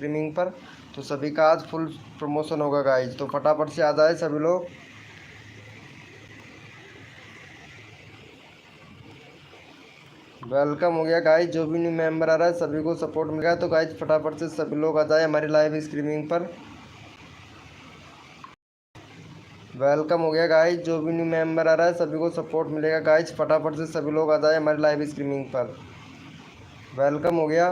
Streaming पर। तो सभी का आज फुल प्रमोशन होगा गाइज, तो फटाफट से आ जाए सभी लोग। वेलकम हो गया गाइज, जो भी न्यू मेंबर आ रहा है सभी को सपोर्ट मिल गया। तो गाइज फटाफट से सभी लोग आ जाए हमारी लाइव स्ट्रीमिंग पर। वेलकम हो गया गाइज, जो भी न्यू मेंबर आ रहा है सभी को सपोर्ट मिलेगा गाइज। फटाफट से सभी लोग आ जाए हमारी लाइव स्ट्रीमिंग पर। वेलकम हो गया।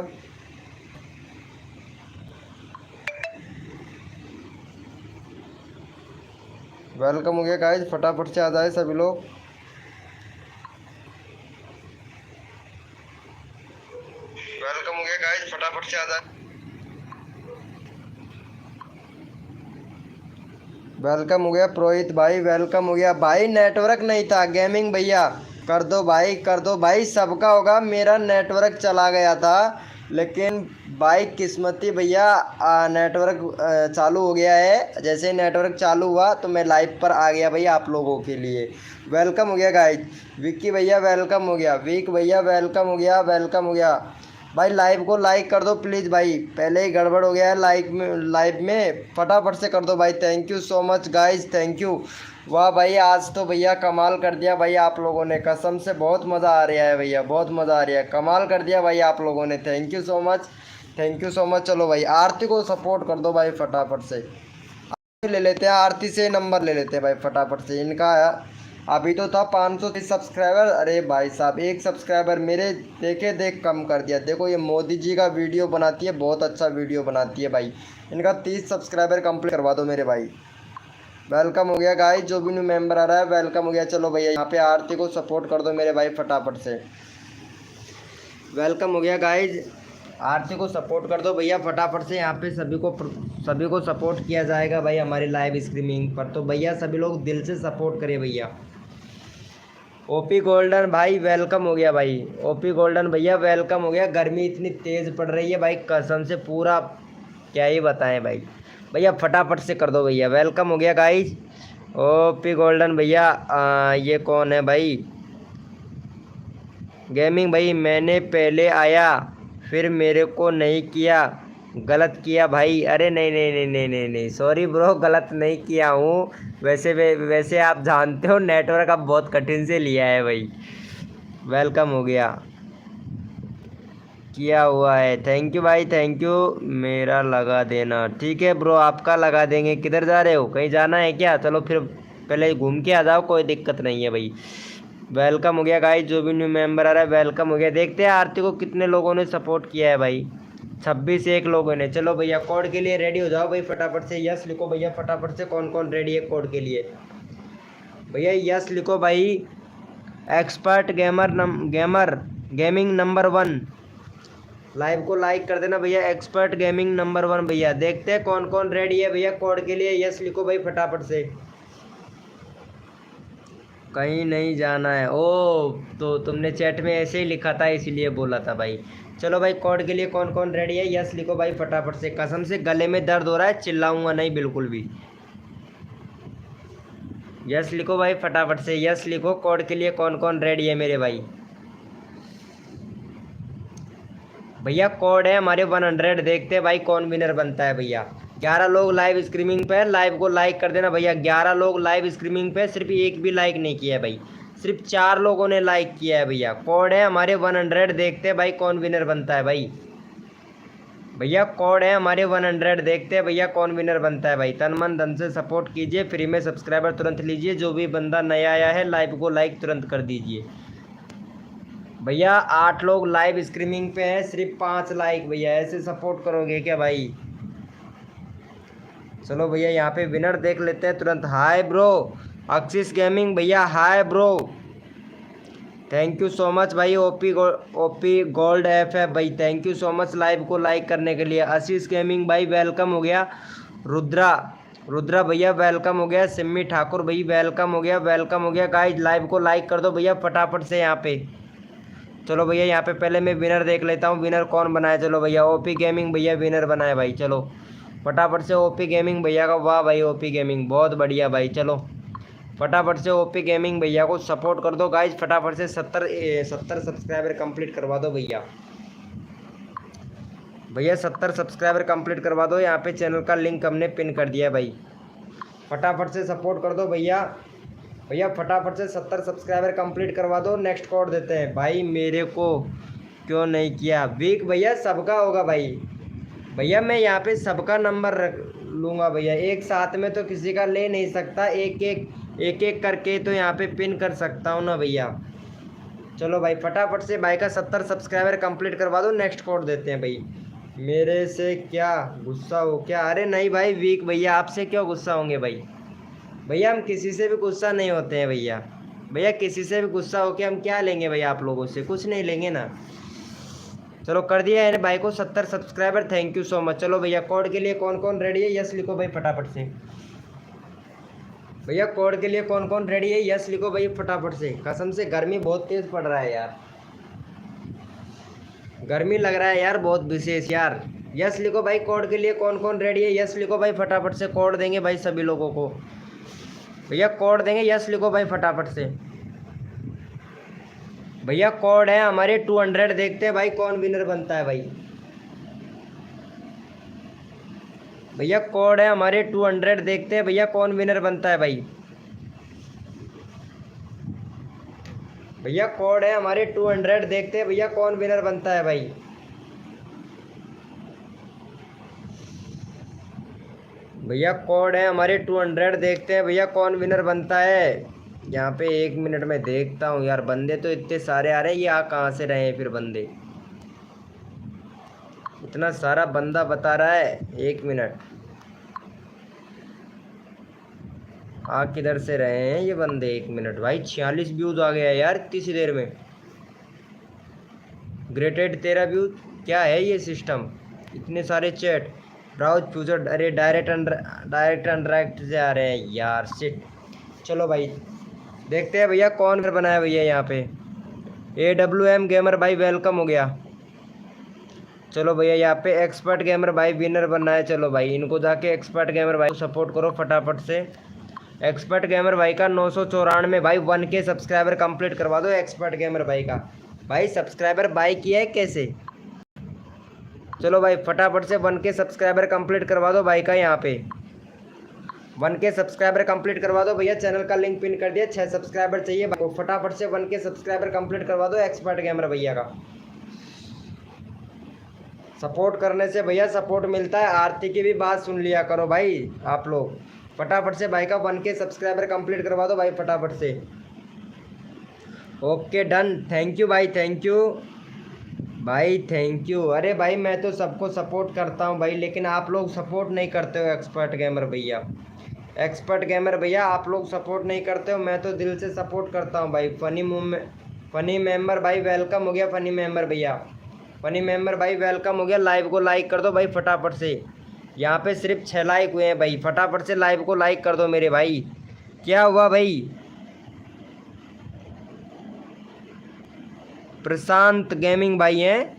वेलकम हो गया गाइज, फटाफट से आ जाए सभी लोग। वेलकम हो गया गाइज, फटाफट से आ जाए। वेलकम हो गया प्रोहित भाई, वेलकम हो गया भाई। नेटवर्क नहीं था गेमिंग भैया, कर दो भाई, कर दो भाई, सबका होगा। मेरा नेटवर्क चला गया था, लेकिन भाई किस्मती भैया नेटवर्क चालू हो गया है। जैसे ही नेटवर्क चालू हुआ तो मैं लाइव पर आ गया भैया आप लोगों के लिए। वेलकम हो गया गाइज। विक्की भैया वेलकम हो गया, विक भैया वेलकम हो गया, वेलकम हो गया भाई। लाइव को लाइक कर दो प्लीज़ भाई, पहले ही गड़बड़ हो गया है लाइव में फटाफट से कर दो भाई। Thank you so much guys, thank you. वाह भाई, आज तो भैया कमाल कर दिया भाई आप लोगों ने, कसम से बहुत मज़ा आ रहा है भैया, बहुत मज़ा आ रहा है, कमाल कर दिया भाई आप लोगों ने। Thank you so much, thank you so much. चलो भाई आरती को सपोर्ट कर दो भाई फटाफट से। ले लेते हैं आरती से नंबर ले लेते हैं भाई फटाफट से इनका। अभी तो था 530 सब्सक्राइबर, अरे भाई साहब एक सब्सक्राइबर मेरे देखे देख कम कर दिया। देखो ये मोदी जी का वीडियो बनाती है, बहुत अच्छा वीडियो बनाती है भाई। इनका 30 सब्सक्राइबर कंप्लीट करवा दो मेरे भाई। वेलकम हो गया गाइस, जो भी न्यू मेंबर आ रहा है वेलकम हो गया। चलो भैया यहाँ पे आरती को सपोर्ट कर दो मेरे भाई फटाफट से। वेलकम हो गया गाइज, आरती को सपोर्ट कर दो भैया फटाफट से। यहाँ पे सभी को सपोर्ट किया जाएगा भाई हमारी लाइव स्ट्रीमिंग पर। तो भैया सभी लोग दिल से सपोर्ट करिए भैया। ओपी गोल्डन भाई वेलकम हो गया भाई, ओपी गोल्डन भैया वेलकम हो गया। गर्मी इतनी तेज़ पड़ रही है भाई कसम से, पूरा क्या ही बताएं भाई। भैया फटाफट से कर दो भैया। वेलकम हो गया गाइज, ओपी गोल्डन भैया। ये कौन है भाई? गेमिंग भाई, मैंने पहले आया फिर मेरे को नहीं किया, गलत किया भाई। अरे नहीं नहीं नहीं नहीं नहीं नहीं, सॉरी ब्रो, गलत नहीं किया हूँ। वैसे आप जानते हो नेटवर्क अब बहुत कठिन से लिया है भाई। वेलकम हो गया, किया हुआ है। थैंक यू भाई, थैंक यू। मेरा लगा देना, ठीक है ब्रो आपका लगा देंगे। किधर जा रहे हो, कहीं जाना है क्या? चलो फिर पहले घूम के आ जाओ, कोई दिक्कत नहीं है भाई। वेलकम हो गया गाइस, जो भी न्यू मेंबर आ रहा है वेलकम हो गया। देखते हैं आरती को कितने लोगों ने सपोर्ट किया है भाई। 26 लोगों ने। चलो भैया कोड के लिए रेडी हो जाओ भाई फटाफट से। यस लिखो भैया फटाफट से, कौन कौन रेडी है कोड के लिए? भैया यस लिखो भाई। एक्सपर्ट गेमिंग नंबर 1, लाइव को लाइक कर देना भैया। एक्सपर्ट गेमिंग नंबर 1 भैया। देखते हैं कौन कौन रेडी है भैया कोड के लिए। यस लिखो भाई फटाफट से। कहीं नहीं जाना है, ओ तो तुमने चैट में ऐसे ही लिखा था इसीलिए बोला था भाई। चलो भाई कोड के लिए कौन कौन रेडी है? यस लिखो भाई फटाफट से। कसम से गले में दर्द हो रहा है, चिल्लाऊंगा नहीं बिल्कुल भी। यस लिखो भाई फटाफट से, यस लिखो। कोड के लिए कौन कौन रेडी है मेरे भाई? भैया कोड है हमारे 100। देखते हैं भाई कौन विनर बनता है भैया। 11 लोग लाइव स्ट्रीमिंग पे, लाइव को लाइक कर देना भैया। 11 लोग लाइव स्ट्रीमिंग पे, सिर्फ एक भी लाइक नहीं किया है भाई, सिर्फ 4 लोगों ने लाइक किया है भैया। कोड है हमारे 100। देखते हैं भाई कौन विनर बनता है भाई। भैया कोड है हमारे 100। देखते हैं भैया कौन विनर बनता है भाई। तन मन धन से सपोर्ट कीजिए, फ्री में सब्सक्राइबर तुरंत लीजिए। जो भी बंदा नया आया है लाइव को लाइक तुरंत कर दीजिए भैया। 8 लोग लाइव स्ट्रीमिंग पे हैं, सिर्फ 5 लाइक भैया। ऐसे सपोर्ट करोगे क्या भाई? चलो भैया यहाँ पे विनर देख लेते हैं तुरंत। हाय ब्रो अक्सिस गेमिंग भैया, hi bro, thank you so much भाई। ओपी गोल्ड एफ है भाई, thank you so much live को लाइक करने के लिए। आशीष गेमिंग भाई वेलकम हो गया। रुद्रा भैया वेलकम हो गया। सिम्मी ठाकुर भाई वेलकम हो गया, वेलकम हो गया। गाइज लाइव को लाइक कर दो भैया फटाफट से यहाँ पे। चलो भैया यहाँ पे पहले मैं विनर देख लेता हूँ, विनर कौन बनाया। चलो भैया ओपी गेमिंग भैया विनर बनाए भाई। चलो फटाफट से ओपी गेमिंग भैया का, वाह भाई ओपी गेमिंग बहुत बढ़िया भाई। चलो फटाफट से ओपी गेमिंग भैया को सपोर्ट कर दो गाइज फटाफट से। 70 सब्सक्राइबर कंप्लीट करवा दो भैया। भैया 70 सब्सक्राइबर कंप्लीट करवा दो। यहाँ पे चैनल का लिंक हमने पिन कर दिया है भाई, फटाफट से सपोर्ट कर दो भैया। भैया फटाफट से 70 सब्सक्राइबर कंप्लीट करवा दो, नेक्स्ट कोड देते हैं। भाई मेरे को क्यों नहीं किया वीक? भैया सबका होगा भाई। भैया मैं यहाँ पे सबका नंबर रख लूँगा भैया, एक साथ में तो किसी का ले नहीं सकता, एक एक करके तो यहाँ पे पिन कर सकता हूँ ना भैया। चलो भाई फटाफट से भाई का 70 सब्सक्राइबर कंप्लीट करवा दो, नेक्स्ट कोड देते हैं भाई। मेरे से क्या गुस्सा हो क्या? अरे नहीं भाई वीक भैया, आपसे क्यों गुस्सा होंगे भाई? भैया हम किसी से भी गुस्सा नहीं होते हैं भैया। भैया किसी से भी गुस्सा हो के हम क्या लेंगे भैया? आप लोगों से कुछ नहीं लेंगे ना। चलो कर दिया है भाई को 70 subscriber, thank you so much. चलो भैया कोड के लिए कौन कौन रेडी है? यस लिखो भाई फटाफट से। भैया कोड के लिए कौन कौन रेडी है? यस लिखो भाई फटाफट से। कसम से गर्मी बहुत तेज पड़ रहा है यार, गर्मी लग रहा है यार बहुत विशेष यार। यस लिखो भाई, कोड के लिए कौन कौन रेडी है? यस लिखो भाई फटाफट से, कोड देंगे भाई सभी लोगों को। भैया कोड देंगे, यस लिखो भाई फटाफट से। भैया कोड है हमारे 200, देखते हैं भाई कौन विनर बनता है भाई। भैया कोड है हमारे 200, देखते हैं भैया कौन विनर बनता है भाई। भैया कोड है हमारे 200, देखते हैं भैया कौन विनर बनता है भाई। भैया कोड है हमारे 200, देखते हैं भैया कौन विनर बनता है। यहाँ पे 1 मिनट में देखता हूँ यार, बंदे तो इतने सारे आ रहे हैं, ये आ कहाँ से रहे हैं फिर बंदे? इतना सारा बंदा बता रहा है, 1 मिनट। आ किधर से रहे हैं ये बंदे? 1 मिनट भाई, 46 व्यूज आ गया यार इतनी सी देर में। ग्रेटेड 13 व्यूज, क्या है ये सिस्टम? इतने सारे चैट, ब्राउज फ्यूजर, अरे डायरेक्ट अनडायरेक्ट से आ रहे हैं यार, शिट। चलो भाई देखते हैं भैया कौन बनाया भैया। यहाँ पे AWM गेमर भाई वेलकम हो गया। चलो भैया यहाँ पे एक्सपर्ट गेमर भाई विनर बनना है। चलो भाई इनको जाके एक्सपर्ट गेमर भाई को सपोर्ट करो फटाफट से। एक्सपर्ट गेमर भाई का 994 भाई 1K सब्सक्राइबर कंप्लीट करवा दो एक्सपर्ट गेमर भाई का। भाई सब्सक्राइबर बाई किया है कैसे? चलो भाई फटाफट से 1K सब्सक्राइबर कंप्लीट करवा दो भाई का। यहाँ पे 1K सब्सक्राइबर कंप्लीट करवा दो भैया, चैनल का लिंक पिन कर दिया। 6 सब्सक्राइबर चाहिए भाई को, फटाफट से 1K सब्सक्राइबर कंप्लीट करवा दो एक्सपर्ट गेमर भैया का। सपोर्ट करने से भैया सपोर्ट मिलता है। आरती की भी बात सुन लिया करो भाई आप लोग। फटाफट से भाई का 1K सब्सक्राइबर कंप्लीट करवा दो भाई फटाफट से। ओके डन, थैंक यू भाई, थैंक यू भाई, थैंक यू। अरे भाई मैं तो सबको सपोर्ट करता हूँ भाई, लेकिन आप लोग सपोर्ट नहीं करते हो एक्सपर्ट गेमर भैया। एक्सपर्ट गेमर भैया आप लोग सपोर्ट नहीं करते हो, मैं तो दिल से सपोर्ट करता हूँ भाई। फनी मेंबर भाई वेलकम हो गया। फनी मेंबर भैया, फनी मेंबर भाई वेलकम हो गया। लाइव को लाइक कर दो भाई फटाफट से। यहाँ पे सिर्फ 6 लाइक हुए हैं भाई, फटाफट से लाइव को लाइक कर दो मेरे भाई। क्या हुआ भाई? प्रशांत गेमिंग भाई हैं।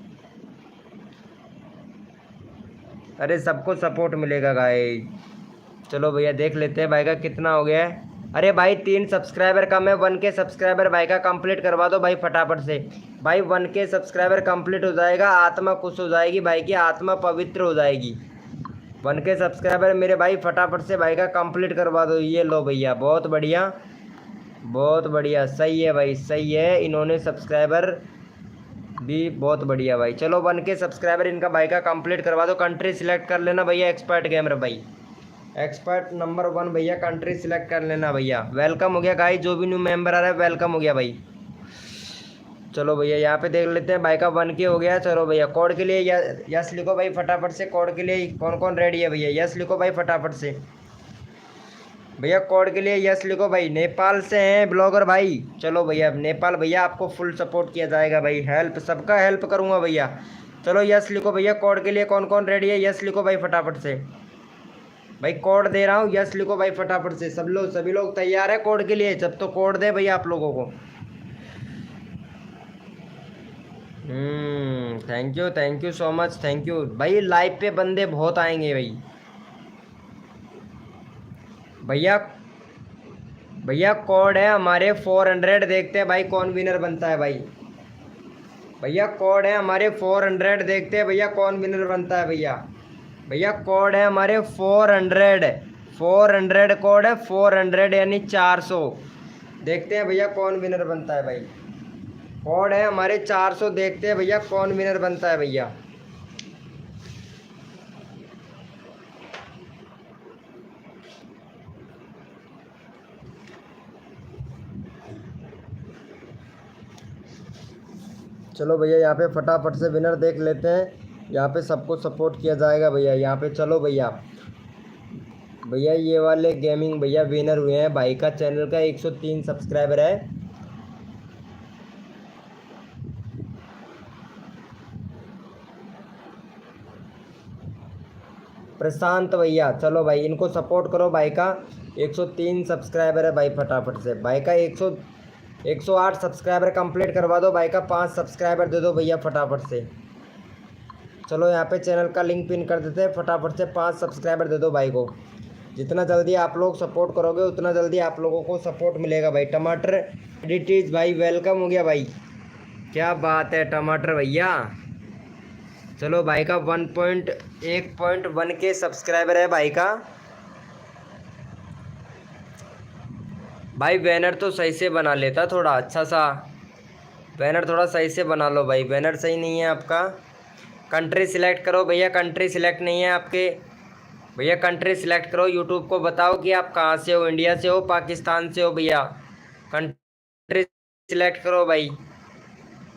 अरे सबको सपोर्ट मिलेगा गाइस। चलो भैया देख लेते हैं भाई का कितना हो गया है। अरे भाई 3 सब्सक्राइबर कम है, 1K सब्सक्राइबर भाई का कंप्लीट करवा दो भाई फटाफट से। भाई 1K सब्सक्राइबर कंप्लीट हो जाएगा, आत्मा खुश हो जाएगी भाई की, आत्मा पवित्र हो जाएगी। 1K सब्सक्राइबर मेरे भाई फटाफट से भाई का कंप्लीट करवा दो। ये लो भैया, बहुत बढ़िया बहुत बढ़िया, सही है भाई सही है। इन्होंने सब्सक्राइबर भी बहुत बढ़िया भाई। चलो 1K सब्सक्राइबर इनका भाई का कंप्लीट करवा दो। कंट्री सिलेक्ट कर लेना भैया एक्सपर्ट गेमर भाई, एक्सपर्ट नंबर 1 भैया कंट्री सिलेक्ट कर लेना भैया। वेलकम हो गया गाइस, जो भी न्यू मेंबर आ रहा है वेलकम हो गया भाई। चलो भैया यहाँ पे देख लेते हैं भाई का 1K हो गया। चलो भैया कोड के लिए यस लिखो भाई फटाफट से। कोड के लिए कौन कौन रेडी है भैया? यस लिखो भाई फटाफट से भैया। कोड के लिए यस लिखो भाई। नेपाल से हैं ब्लॉगर भाई। चलो भैया नेपाल भैया आपको फुल सपोर्ट किया जाएगा भाई, हेल्प सबका हेल्प करूँगा भैया। चलो यस लिखो भैया। कोड के लिए कौन कौन रेडी है? यस लिखो भाई फटाफट से भाई। कोड दे रहा हूँ, यस लिखो भाई फटाफट से। सभी लोग तैयार है कोड के लिए? जब तो कोड दे भैया आप लोगों को। Thank you so much, thank you भाई। लाइव पे बंदे बहुत आएंगे भाई। भैया भैया कोड है हमारे 400, देखते हैं भाई कौन विनर बनता है भाई। भैया कोड है हमारे 400, देखते हैं भैया कौन विनर बनता है भैया। भैया कोड है हमारे 400 कोड है 400 यानी 400। देखते हैं भैया कौन विनर बनता है भाई। कोड है हमारे 400, देखते हैं भैया कौन विनर बनता है भैया। चलो भैया यहाँ पे फटाफट से विनर देख लेते हैं। यहाँ पे सबको सपोर्ट किया जाएगा भैया यहाँ पे। चलो भैया, भैया ये वाले गेमिंग भैया विनर हुए हैं। भाई का चैनल का 103 सब्सक्राइबर है। प्रशांत भैया, चलो भाई इनको सपोर्ट करो। भाई का 103 सब्सक्राइबर है भाई। फटाफट से भाई का 108 सब्सक्राइबर कंप्लीट करवा दो। भाई का 5 सब्सक्राइबर दे दो भैया फटाफट से। चलो यहाँ पे चैनल का लिंक पिन कर देते हैं। फटाफट से 5 सब्सक्राइबर दे दो भाई को। जितना जल्दी आप लोग सपोर्ट करोगे उतना जल्दी आप लोगों को सपोर्ट मिलेगा भाई। टमाटर एडिटीज भाई वेलकम हो गया भाई, क्या बात है टमाटर भैया। चलो भाई का 1.1 के सब्सक्राइबर है भाई का। भाई बैनर तो सही से बना लेता, थोड़ा अच्छा सा बैनर थोड़ा सही से बना लो भाई। बैनर सही नहीं है आपका। कंट्री सिलेक्ट करो भैया, कंट्री सिलेक्ट नहीं है आपके भैया। कंट्री सिलेक्ट करो, यूट्यूब को बताओ कि आप कहाँ से हो, इंडिया से हो पाकिस्तान से हो भैया। कंट्री सिलेक्ट करो भाई।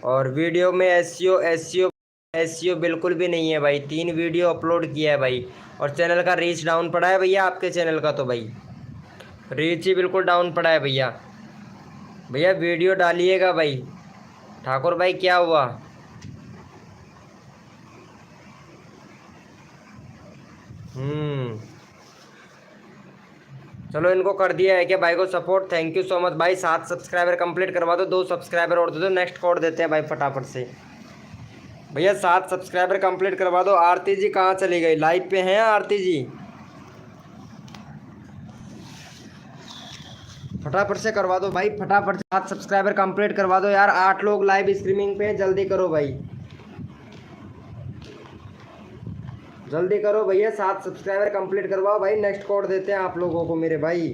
और वीडियो में एसईओ बिल्कुल भी नहीं है भाई। 3 वीडियो अपलोड किया है भाई। और चैनल का रीच डाउन पड़ा है भैया आपके चैनल का, तो भाई रीच ही बिल्कुल डाउन पड़ा है भैया। भैया वीडियो डालिएगा भाई। ठाकुर भाई क्या हुआ? चलो इनको कर दिया है क्या भाई को support. Thank you so much भाई। 7 सब्सक्राइबर कंप्लीट करवा दो, 2 सब्सक्राइबर और दे दो। नेक्स्ट कोड देते हैं भाई फटाफट से। भैया 7 सब्सक्राइबर कंप्लीट करवा दो। आरती जी कहाँ चली गई? लाइव पे हैं आरती जी? फटाफट से करवा दो भाई, फटाफट से 7 सब्सक्राइबर कंप्लीट करवा दो यार। 8 लोग लाइव स्ट्रीमिंग पे, जल्दी करो भाई, जल्दी करो भैया। 7 सब्सक्राइबर कंप्लीट करवाओ भाई। नेक्स्ट कोड देते हैं आप लोगों को मेरे भाई।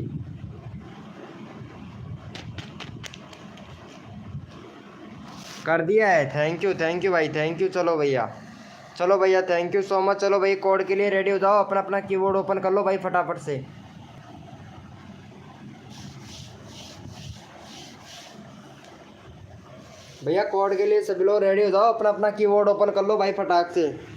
कर दिया है, थैंक यू भाई, थैंक यू। चलो भैया, चलो भैया थैंक यू सो मच। चलो भाई कोड के लिए रेडी हो जाओ, अपना अपना कीबोर्ड ओपन कर लो भाई फटाफट से। भैया कोड के लिए सभी लोग रेडी हो जाओ, अपना अपना कीबोर्ड ओपन कर लो भाई फटाक से।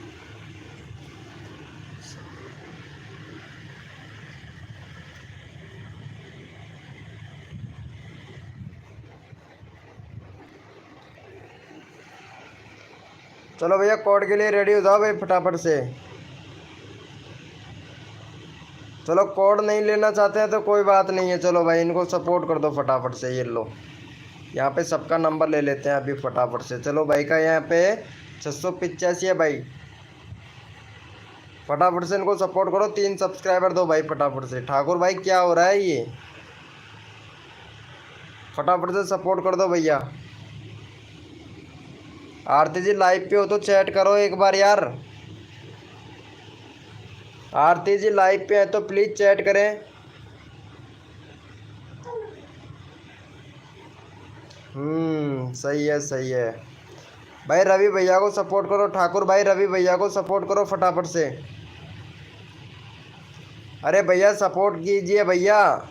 चलो भैया कोड के लिए रेडी हो जाओ भाई फटाफट से। चलो कोड नहीं लेना चाहते हैं तो कोई बात नहीं है। चलो भाई इनको सपोर्ट कर दो फटाफट से। ये लो, यहाँ पे सबका नंबर ले लेते हैं अभी फटाफट से। चलो भाई का यहाँ पे 685 है भाई। फटाफट से इनको सपोर्ट करो, 3 सब्सक्राइबर दो भाई फटाफट से। ठाकुर भाई क्या हो रहा है ये? फटाफट से सपोर्ट कर दो भैया। आरती जी लाइव पे हो तो चैट करो एक बार यार। आरती जी लाइव पे है तो प्लीज़ चैट करें। सही है सही है भाई। रवि भैया को सपोर्ट करो। ठाकुर भाई रवि भैया को सपोर्ट करो फटाफट से। अरे भैया सपोर्ट कीजिए भैया।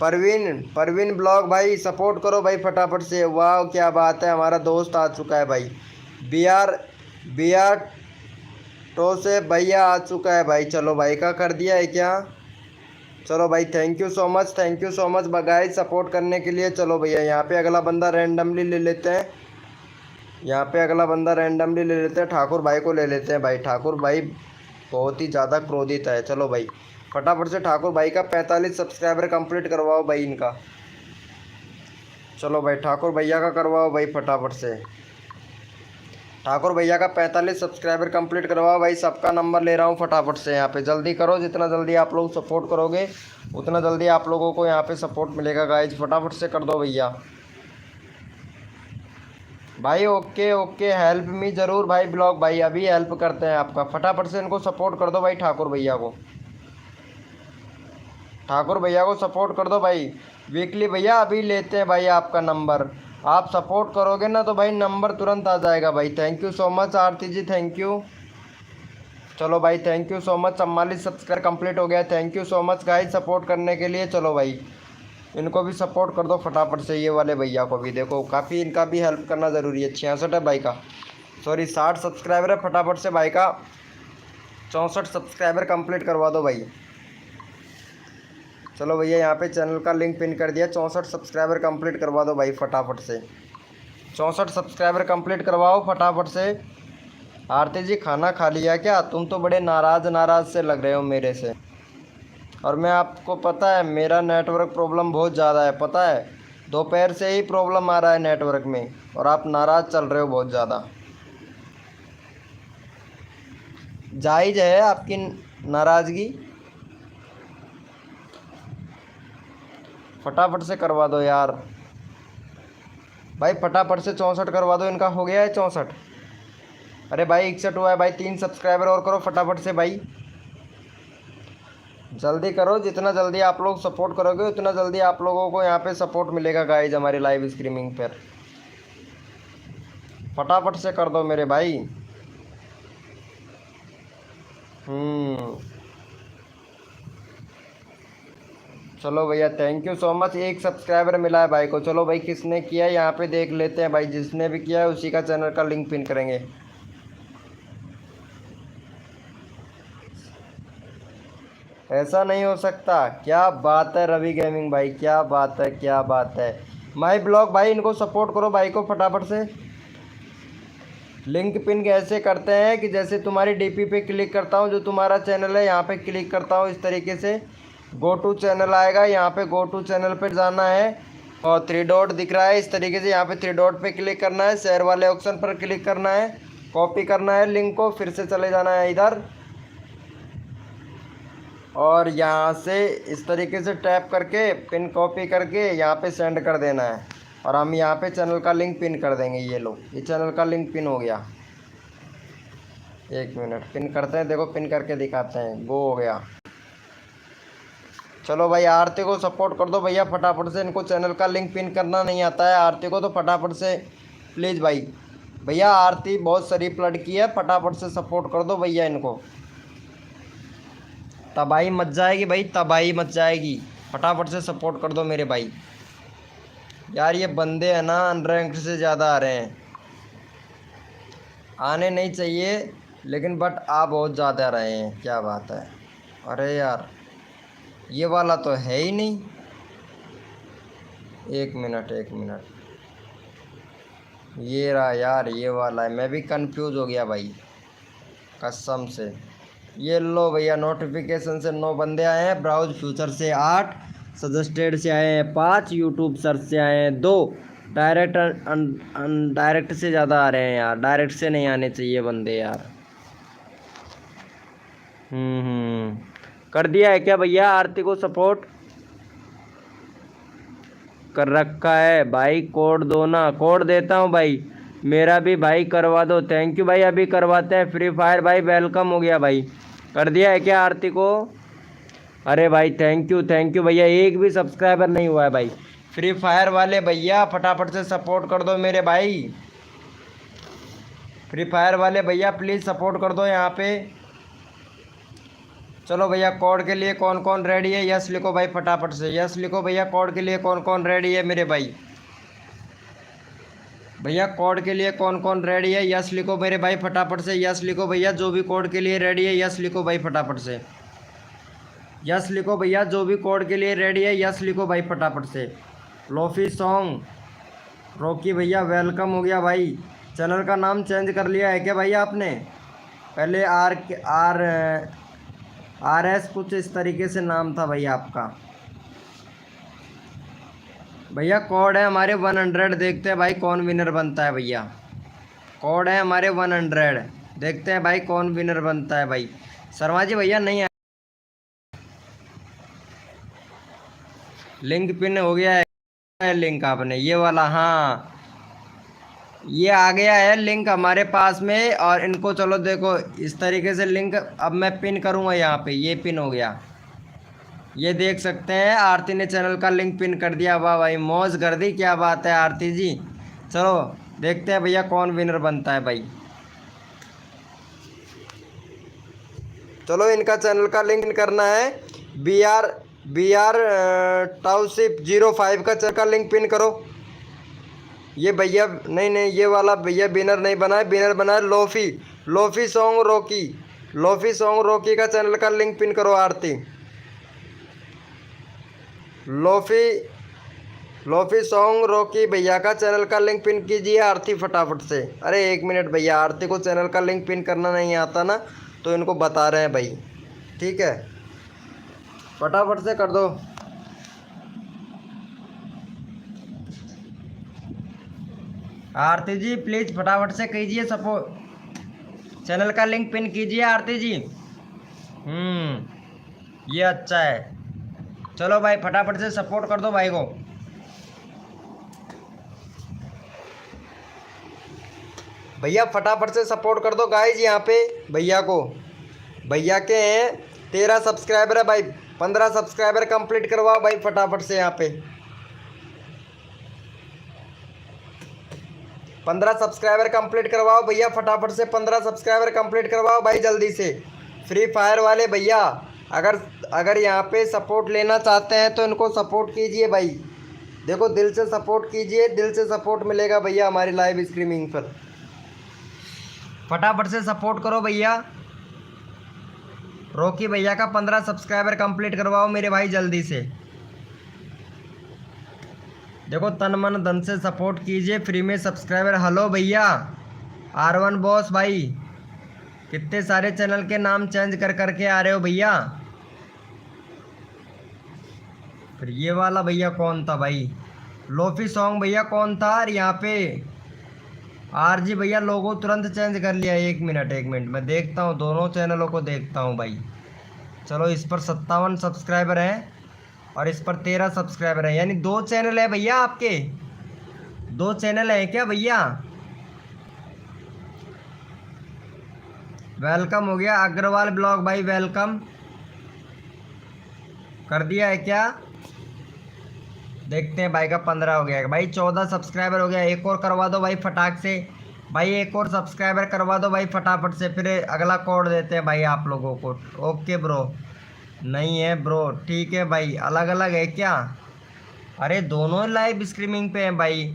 परवीन ब्लॉग भाई सपोर्ट करो भाई फटाफट से। वाह क्या बात है, हमारा दोस्त आ चुका है भाई। बी आर तो से भैया आ चुका है भाई। चलो भाई का कर दिया है क्या? चलो भाई thank you so much guys support करने के लिए। चलो भैया यहाँ पे अगला बंदा रैंडमली ले लेते हैं। ठाकुर भाई को ले लेते हैं भाई। ठाकुर भाई बहुत ही ज़्यादा क्रोधित है। चलो भाई फटाफट से ठाकुर भाई का 45 सब्सक्राइबर कंप्लीट करवाओ भाई इनका। चलो भाई ठाकुर भैया का करवाओ भाई फटाफट से। ठाकुर भैया का 45 सब्सक्राइबर कंप्लीट करवाओ भाई। सबका नंबर ले रहा हूँ फटाफट से। यहाँ पे जल्दी करो, जितना जल्दी आप लोग सपोर्ट करोगे उतना जल्दी आप लोगों को यहाँ पे सपोर्ट मिलेगा गाइज। फटाफट से कर दो भैया। भाई ओके ओके, हेल्प मी ज़रूर भाई ब्लॉग भाई, अभी हेल्प करते हैं आपका। फटाफट से इनको सपोर्ट कर दो भाई, ठाकुर भैया को, ठाकुर भैया को सपोर्ट कर दो भाई। वीकली भैया अभी लेते हैं भाई आपका नंबर, आप सपोर्ट करोगे ना तो भाई नंबर तुरंत आ जाएगा भाई। Thank you so much Aarti ji, thank you. चलो भाई thank you so much, 44 subscribe complete हो गया। Thank you so much guys support करने के लिए। चलो भाई इनको भी सपोर्ट कर दो फटाफट से, ये वाले भैया को भी देखो, काफ़ी इनका भी हेल्प करना ज़रूरी है। 66 है भाई का, सॉरी 60 सब्सक्राइबर है। फटाफट से भाई का 64 सब्सक्राइबर कंप्लीट करवा दो भाई। चलो भैया यहाँ पे चैनल का लिंक पिन कर दिया, 64 सब्सक्राइबर कंप्लीट करवा दो भाई फटाफट से। 64 सब्सक्राइबर कंप्लीट करवाओ फटाफट से। आरती जी खाना खा लिया क्या? तुम तो बड़े नाराज़ नाराज़ से लग रहे हो मेरे से, और मैं आपको पता है मेरा नेटवर्क प्रॉब्लम बहुत ज़्यादा है, पता है दोपहर से ही प्रॉब्लम आ रहा है नेटवर्क में, और आप नाराज़ चल रहे हो बहुत ज़्यादा। जायज़ है आपकी नाराज़गी, फटाफट से करवा दो यार भाई, फटाफट से 64 करवा दो इनका। हो गया है 64? अरे भाई 61 हुआ है भाई, 3 सब्सक्राइबर और करो फटाफट से भाई, जल्दी करो। जितना जल्दी आप लोग सपोर्ट करोगे उतना जल्दी आप लोगों को यहाँ पे सपोर्ट मिलेगा गाइज हमारी लाइव स्ट्रीमिंग पर। फटाफट से कर दो मेरे भाई। चलो भैया थैंक यू सो मच, एक सब्सक्राइबर मिला है भाई को। चलो भाई किसने किया है यहाँ पे देख लेते हैं भाई, जिसने भी किया है उसी का चैनल का लिंक पिन करेंगे। ऐसा नहीं हो सकता, क्या बात है रवि गेमिंग भाई, क्या बात है क्या बात है। माई ब्लॉग भाई इनको सपोर्ट करो भाई को फटाफट से। लिंक पिन कैसे करते हैं कि जैसे तुम्हारी डीपी पे क्लिक करता हूँ, जो तुम्हारा चैनल है यहाँ पे क्लिक करता हूँ, इस तरीके से गो टू चैनल आएगा, यहाँ पे गो टू चैनल पे जाना है और 3 डॉट दिख रहा है इस तरीके से, यहाँ पे 3 डॉट पे क्लिक करना है, शेयर वाले ऑप्शन पर क्लिक करना है, कॉपी करना है लिंक को, फिर से चले जाना है इधर और यहाँ से इस तरीके से टैप करके पिन कॉपी करके यहाँ पे सेंड कर देना है, और हम यहाँ पे चैनल का लिंक पिन कर देंगे। ये लो, ये चैनल का लिंक पिन हो गया। 1 मिनट पिन करते हैं, देखो पिन करके दिखाते हैं, गो हो गया। चलो भाई आरती को सपोर्ट कर दो भैया फटाफट से, इनको चैनल का लिंक पिन करना नहीं आता है आरती को, तो फटाफट से प्लीज़ भाई। भैया आरती बहुत शरीफ लड़की है, फटाफट से सपोर्ट कर दो भैया इनको। तबाही मच जाएगी भाई, तबाही मच जाएगी, फटाफट से सपोर्ट कर दो मेरे भाई। यार ये बंदे हैं ना अनरैंक्ड से ज़्यादा आ रहे हैं, आने नहीं चाहिए लेकिन बट आ बहुत ज़्यादा रहे हैं, क्या बात है। अरे यार ये वाला तो है ही नहीं। 1 मिनट, ये रहा यार, ये वाला है। मैं भी कंफ्यूज हो गया भाई कसम से। ये लो भैया नोटिफिकेशन से 9 बंदे आए हैं, ब्राउज फ्यूचर से 8, सजेस्टेड से आए हैं 5, यूट्यूब सर्च से आए हैं 2, डायरेक्ट डायरेक्ट से ज़्यादा आ रहे हैं यार, डायरेक्ट से नहीं आने चाहिए बंदे यार। कर दिया है क्या भैया आरती को सपोर्ट? कर रखा है भाई, कोड दो ना। कोड देता हूँ भाई, मेरा भी भाई करवा दो। थैंक यू भाई, अभी करवाते हैं। फ्री फायर भाई वेलकम हो गया भाई, कर दिया है क्या आरती को? अरे भाई थैंक यू भैया, एक भी सब्सक्राइबर नहीं हुआ है भाई। फ्री फायर वाले भैया फटाफट से सपोर्ट कर दो मेरे भाई, फ्री फायर वाले भैया प्लीज़ सपोर्ट कर दो यहाँ पे। चलो भैया कोड के लिए कौन कौन रेडी है? यस लिखो भाई फटाफट से, यस लिखो भैया। कोड के लिए कौन कौन रेडी है मेरे भाई? भैया कोड के लिए कौन कौन रेडी है? यस लिखो मेरे भाई फटाफट से, यस लिखो भैया। जो भी कोड के लिए रेडी है यस लिखो भाई फटाफट से, यस लिखो भैया। जो भी कोड के लिए रेडी है यस लिखो भाई फटाफट से। लोफी सॉन्ग रॉकी भैया वेलकम हो गया भाई। चैनल का नाम चेंज कर लिया है क्या भैया आपने? पहले आर एस कुछ इस तरीके से नाम था भैया आपका। भैया कोड है हमारे 100, देखते हैं भाई कौन विनर बनता है भैया। कोड है हमारे 100, देखते हैं भाई कौन विनर बनता है भाई। शर्मा जी भैया नहीं है, लिंक पिन हो गया है लिंक आपने, ये वाला। हाँ ये आ गया है लिंक हमारे पास में, और इनको चलो देखो इस तरीके से लिंक अब मैं पिन करूँगा यहाँ पे, ये पिन हो गया। ये देख सकते हैं आरती ने चैनल का लिंक पिन कर दिया। वाह भाई मौज कर दी, क्या बात है आरती जी। चलो देखते हैं भैया कौन विनर बनता है भाई। चलो इनका चैनल का लिंक करना है। बी आर टाउनशिप 05 का चैनल का लिंक पिन करो। ये भैया नहीं ये वाला भैया विनर नहीं बना है, विनर बना है लोफी सॉन्ग रॉकी का चैनल का लिंक पिन करो आरती। लोफी सॉन्ग रॉकी भैया का चैनल का लिंक पिन कीजिए आरती फटाफट से। अरे 1 मिनट भैया, आरती को चैनल का लिंक पिन करना नहीं आता ना, तो इनको बता रहे हैं भाई, ठीक है, फटाफट से कर दो। आरती जी प्लीज़ फटाफट से कीजिए सपोर्ट, चैनल का लिंक पिन कीजिए आरती जी। ये अच्छा है। चलो भाई फटाफट से सपोर्ट कर दो भाई को। भैया फटाफट से सपोर्ट कर दो गाइज यहाँ पे भैया को। भैया के हैं 13 सब्सक्राइबर है भाई, 15 सब्सक्राइबर कंप्लीट करवाओ भाई फटाफट से। यहाँ पे 15 सब्सक्राइबर कंप्लीट करवाओ भैया फटाफट से, 15 सब्सक्राइबर कंप्लीट करवाओ भाई जल्दी से। फ्री फायर वाले भैया अगर यहाँ पे सपोर्ट लेना चाहते हैं तो इनको सपोर्ट कीजिए भाई। देखो दिल से सपोर्ट कीजिए, दिल से सपोर्ट मिलेगा भैया हमारी लाइव स्ट्रीमिंग पर। फटाफट से सपोर्ट करो भैया। रॉकी भैया का 15 सब्सक्राइबर कंप्लीट करवाओ मेरे भाई जल्दी से। देखो तन मन धन से सपोर्ट कीजिए, फ्री में सब्सक्राइबर। हेलो भैया R1 बॉस भाई, कितने सारे चैनल के नाम चेंज कर करके आ रहे हो भैया। फिर ये वाला भैया कौन था भाई, लोफी सॉन्ग भैया कौन था। और यहाँ पे RG भैया लोगो तुरंत चेंज कर लिया। 1 मिनट मैं देखता हूँ, दोनों चैनलों को देखता हूँ भाई। चलो इस पर 57 सब्सक्राइबर हैं और इस पर 13 सब्सक्राइबर है, यानी 2 चैनल है भैया आपके। 2 चैनल है क्या भैया। वेलकम हो गया अग्रवाल ब्लॉग भाई, वेलकम कर दिया है क्या। देखते हैं भाई का 15 हो गया भाई, 14 सब्सक्राइबर हो गया। एक और करवा दो भाई फटाक से भाई, एक और सब्सक्राइबर करवा दो भाई फटाफट से, फिर अगला कोड देते हैं भाई आप लोगों को। ओके ब्रो, नहीं है ब्रो, ठीक है भाई, अलग अलग है क्या। अरे दोनों लाइव स्ट्रीमिंग पे हैं भाई,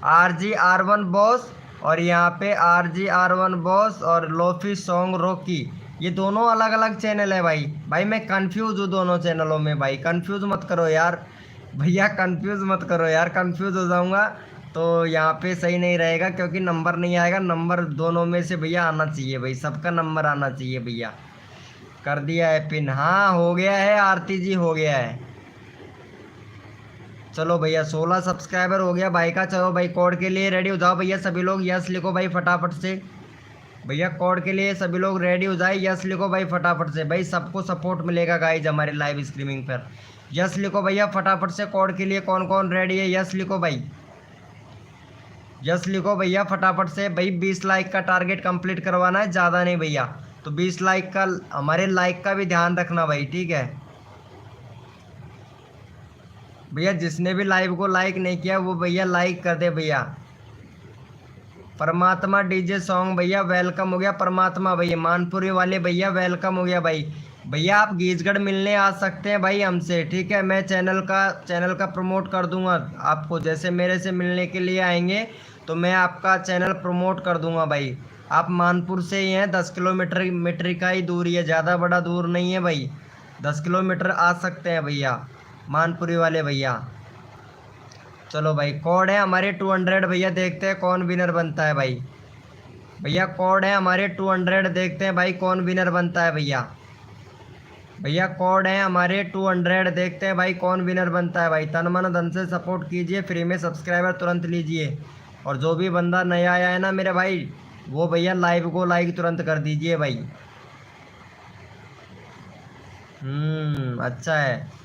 RG R1 बॉस और यहाँ पे RG R1 बॉस और लोफी सॉन्ग रॉकी, ये दोनों अलग अलग चैनल है भाई। भाई मैं कंफ्यूज हूँ दोनों चैनलों में भाई, कंफ्यूज मत करो यार भैया, कंफ्यूज मत करो यार, कंफ्यूज हो जाऊँगा तो यहाँ पे सही नहीं रहेगा, क्योंकि नंबर नहीं आएगा। नंबर दोनों में से भैया आना चाहिए भाई, सबका नंबर आना चाहिए भैया। कर दिया है पिन, हाँ हो गया है आरती जी, हो गया है। चलो भैया 16 सब्सक्राइबर हो गया भाई का। चलो भाई कोड के लिए रेडी हो जाओ भैया सभी लोग, यस लिखो भाई फटाफट से भैया। कोड के लिए सभी लोग रेडी हो जाए, यस लिखो भाई फटाफट से भाई, सबको सपोर्ट मिलेगा गाइज हमारे लाइव स्ट्रीमिंग पर। यस लिखो भैया फटाफट से, कोड के लिए कौन कौन रेडी है, यस लिखो भाई, यस लिखो भैया फटाफट से भाई। 20 लाइक का टारगेट कंप्लीट करवाना है, ज़्यादा नहीं भैया, तो 20 लाइक का, हमारे लाइक का भी ध्यान रखना भाई, ठीक है भैया। जिसने भी लाइव को लाइक नहीं किया वो भैया लाइक कर दे भैया। परमात्मा डीजे सॉन्ग भैया वेलकम हो गया, परमात्मा भैया मानपुरी वाले भैया वेलकम हो गया भाई। भैया आप गीजगढ़ मिलने आ सकते हैं भाई हमसे, ठीक है, मैं चैनल का प्रमोट कर दूंगा आपको। जैसे मेरे से मिलने के लिए आएंगे तो मैं आपका चैनल प्रमोट कर दूंगा भाई। आप मानपुर से ही हैं, 10 किलोमीटर का ही दूरी है, ज़्यादा बड़ा दूर नहीं है भाई, 10 किलोमीटर आ सकते हैं भैया मानपुरी वाले भैया। चलो भाई कोड है हमारे 200 भैया, देखते हैं कौन विनर बनता है भाई। भैया कोड है हमारे 200, देखते हैं भाई कौन विनर बनता है भैया। भैया कोड है हमारे 200, देखते हैं भाई कौन विनर बनता है भाई। तन मन धन से सपोर्ट कीजिए, फ्री में सब्सक्राइबर तुरंत लीजिए। और जो भी बंदा नया आया है ना मेरे भाई, वो भैया लाइव को लाइक तुरंत कर दीजिए भाई। अच्छा है।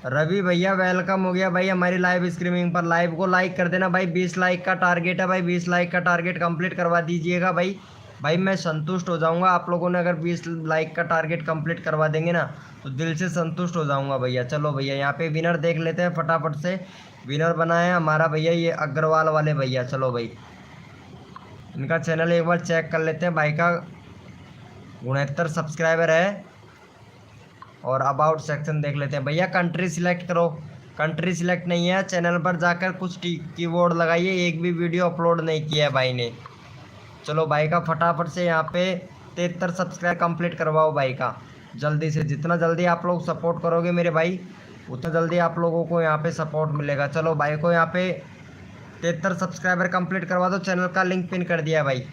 रवि भैया वेलकम हो गया भाई हमारी लाइव स्ट्रीमिंग पर। लाइव को लाइक कर देना भाई, 20 लाइक का टारगेट है भाई, 20 लाइक का टारगेट कंप्लीट करवा दीजिएगा भाई। भाई मैं संतुष्ट हो जाऊंगा, आप लोगों ने अगर 20 लाइक का टारगेट कंप्लीट करवा देंगे ना तो दिल से संतुष्ट हो जाऊंगा भैया। चलो भैया यहाँ पे विनर देख लेते हैं फटाफट से। विनर बना है हमारा भैया ये अग्रवाल वाले भैया। चलो भाई इनका चैनल एक बार चेक कर लेते हैं। भाई का 69 सब्सक्राइबर है। और अबाउट सेक्शन देख लेते हैं भैया। कंट्री सिलेक्ट करो, कंट्री सिलेक्ट नहीं है, चैनल पर जाकर कुछ कीवर्ड लगाइए। एक भी वीडियो अपलोड नहीं किया है भाई ने। चलो भाई का फटाफट से यहाँ पे 73 सब्सक्राइब कंप्लीट करवाओ भाई का जल्दी से। जितना जल्दी आप लोग सपोर्ट करोगे मेरे भाई उतना जल्दी आप लोगों को यहाँ पे सपोर्ट मिलेगा। चलो भाई को यहाँ पे 73 सब्सक्राइबर कंप्लीट करवा दो। चैनल का लिंक पिन कर दिया भाई।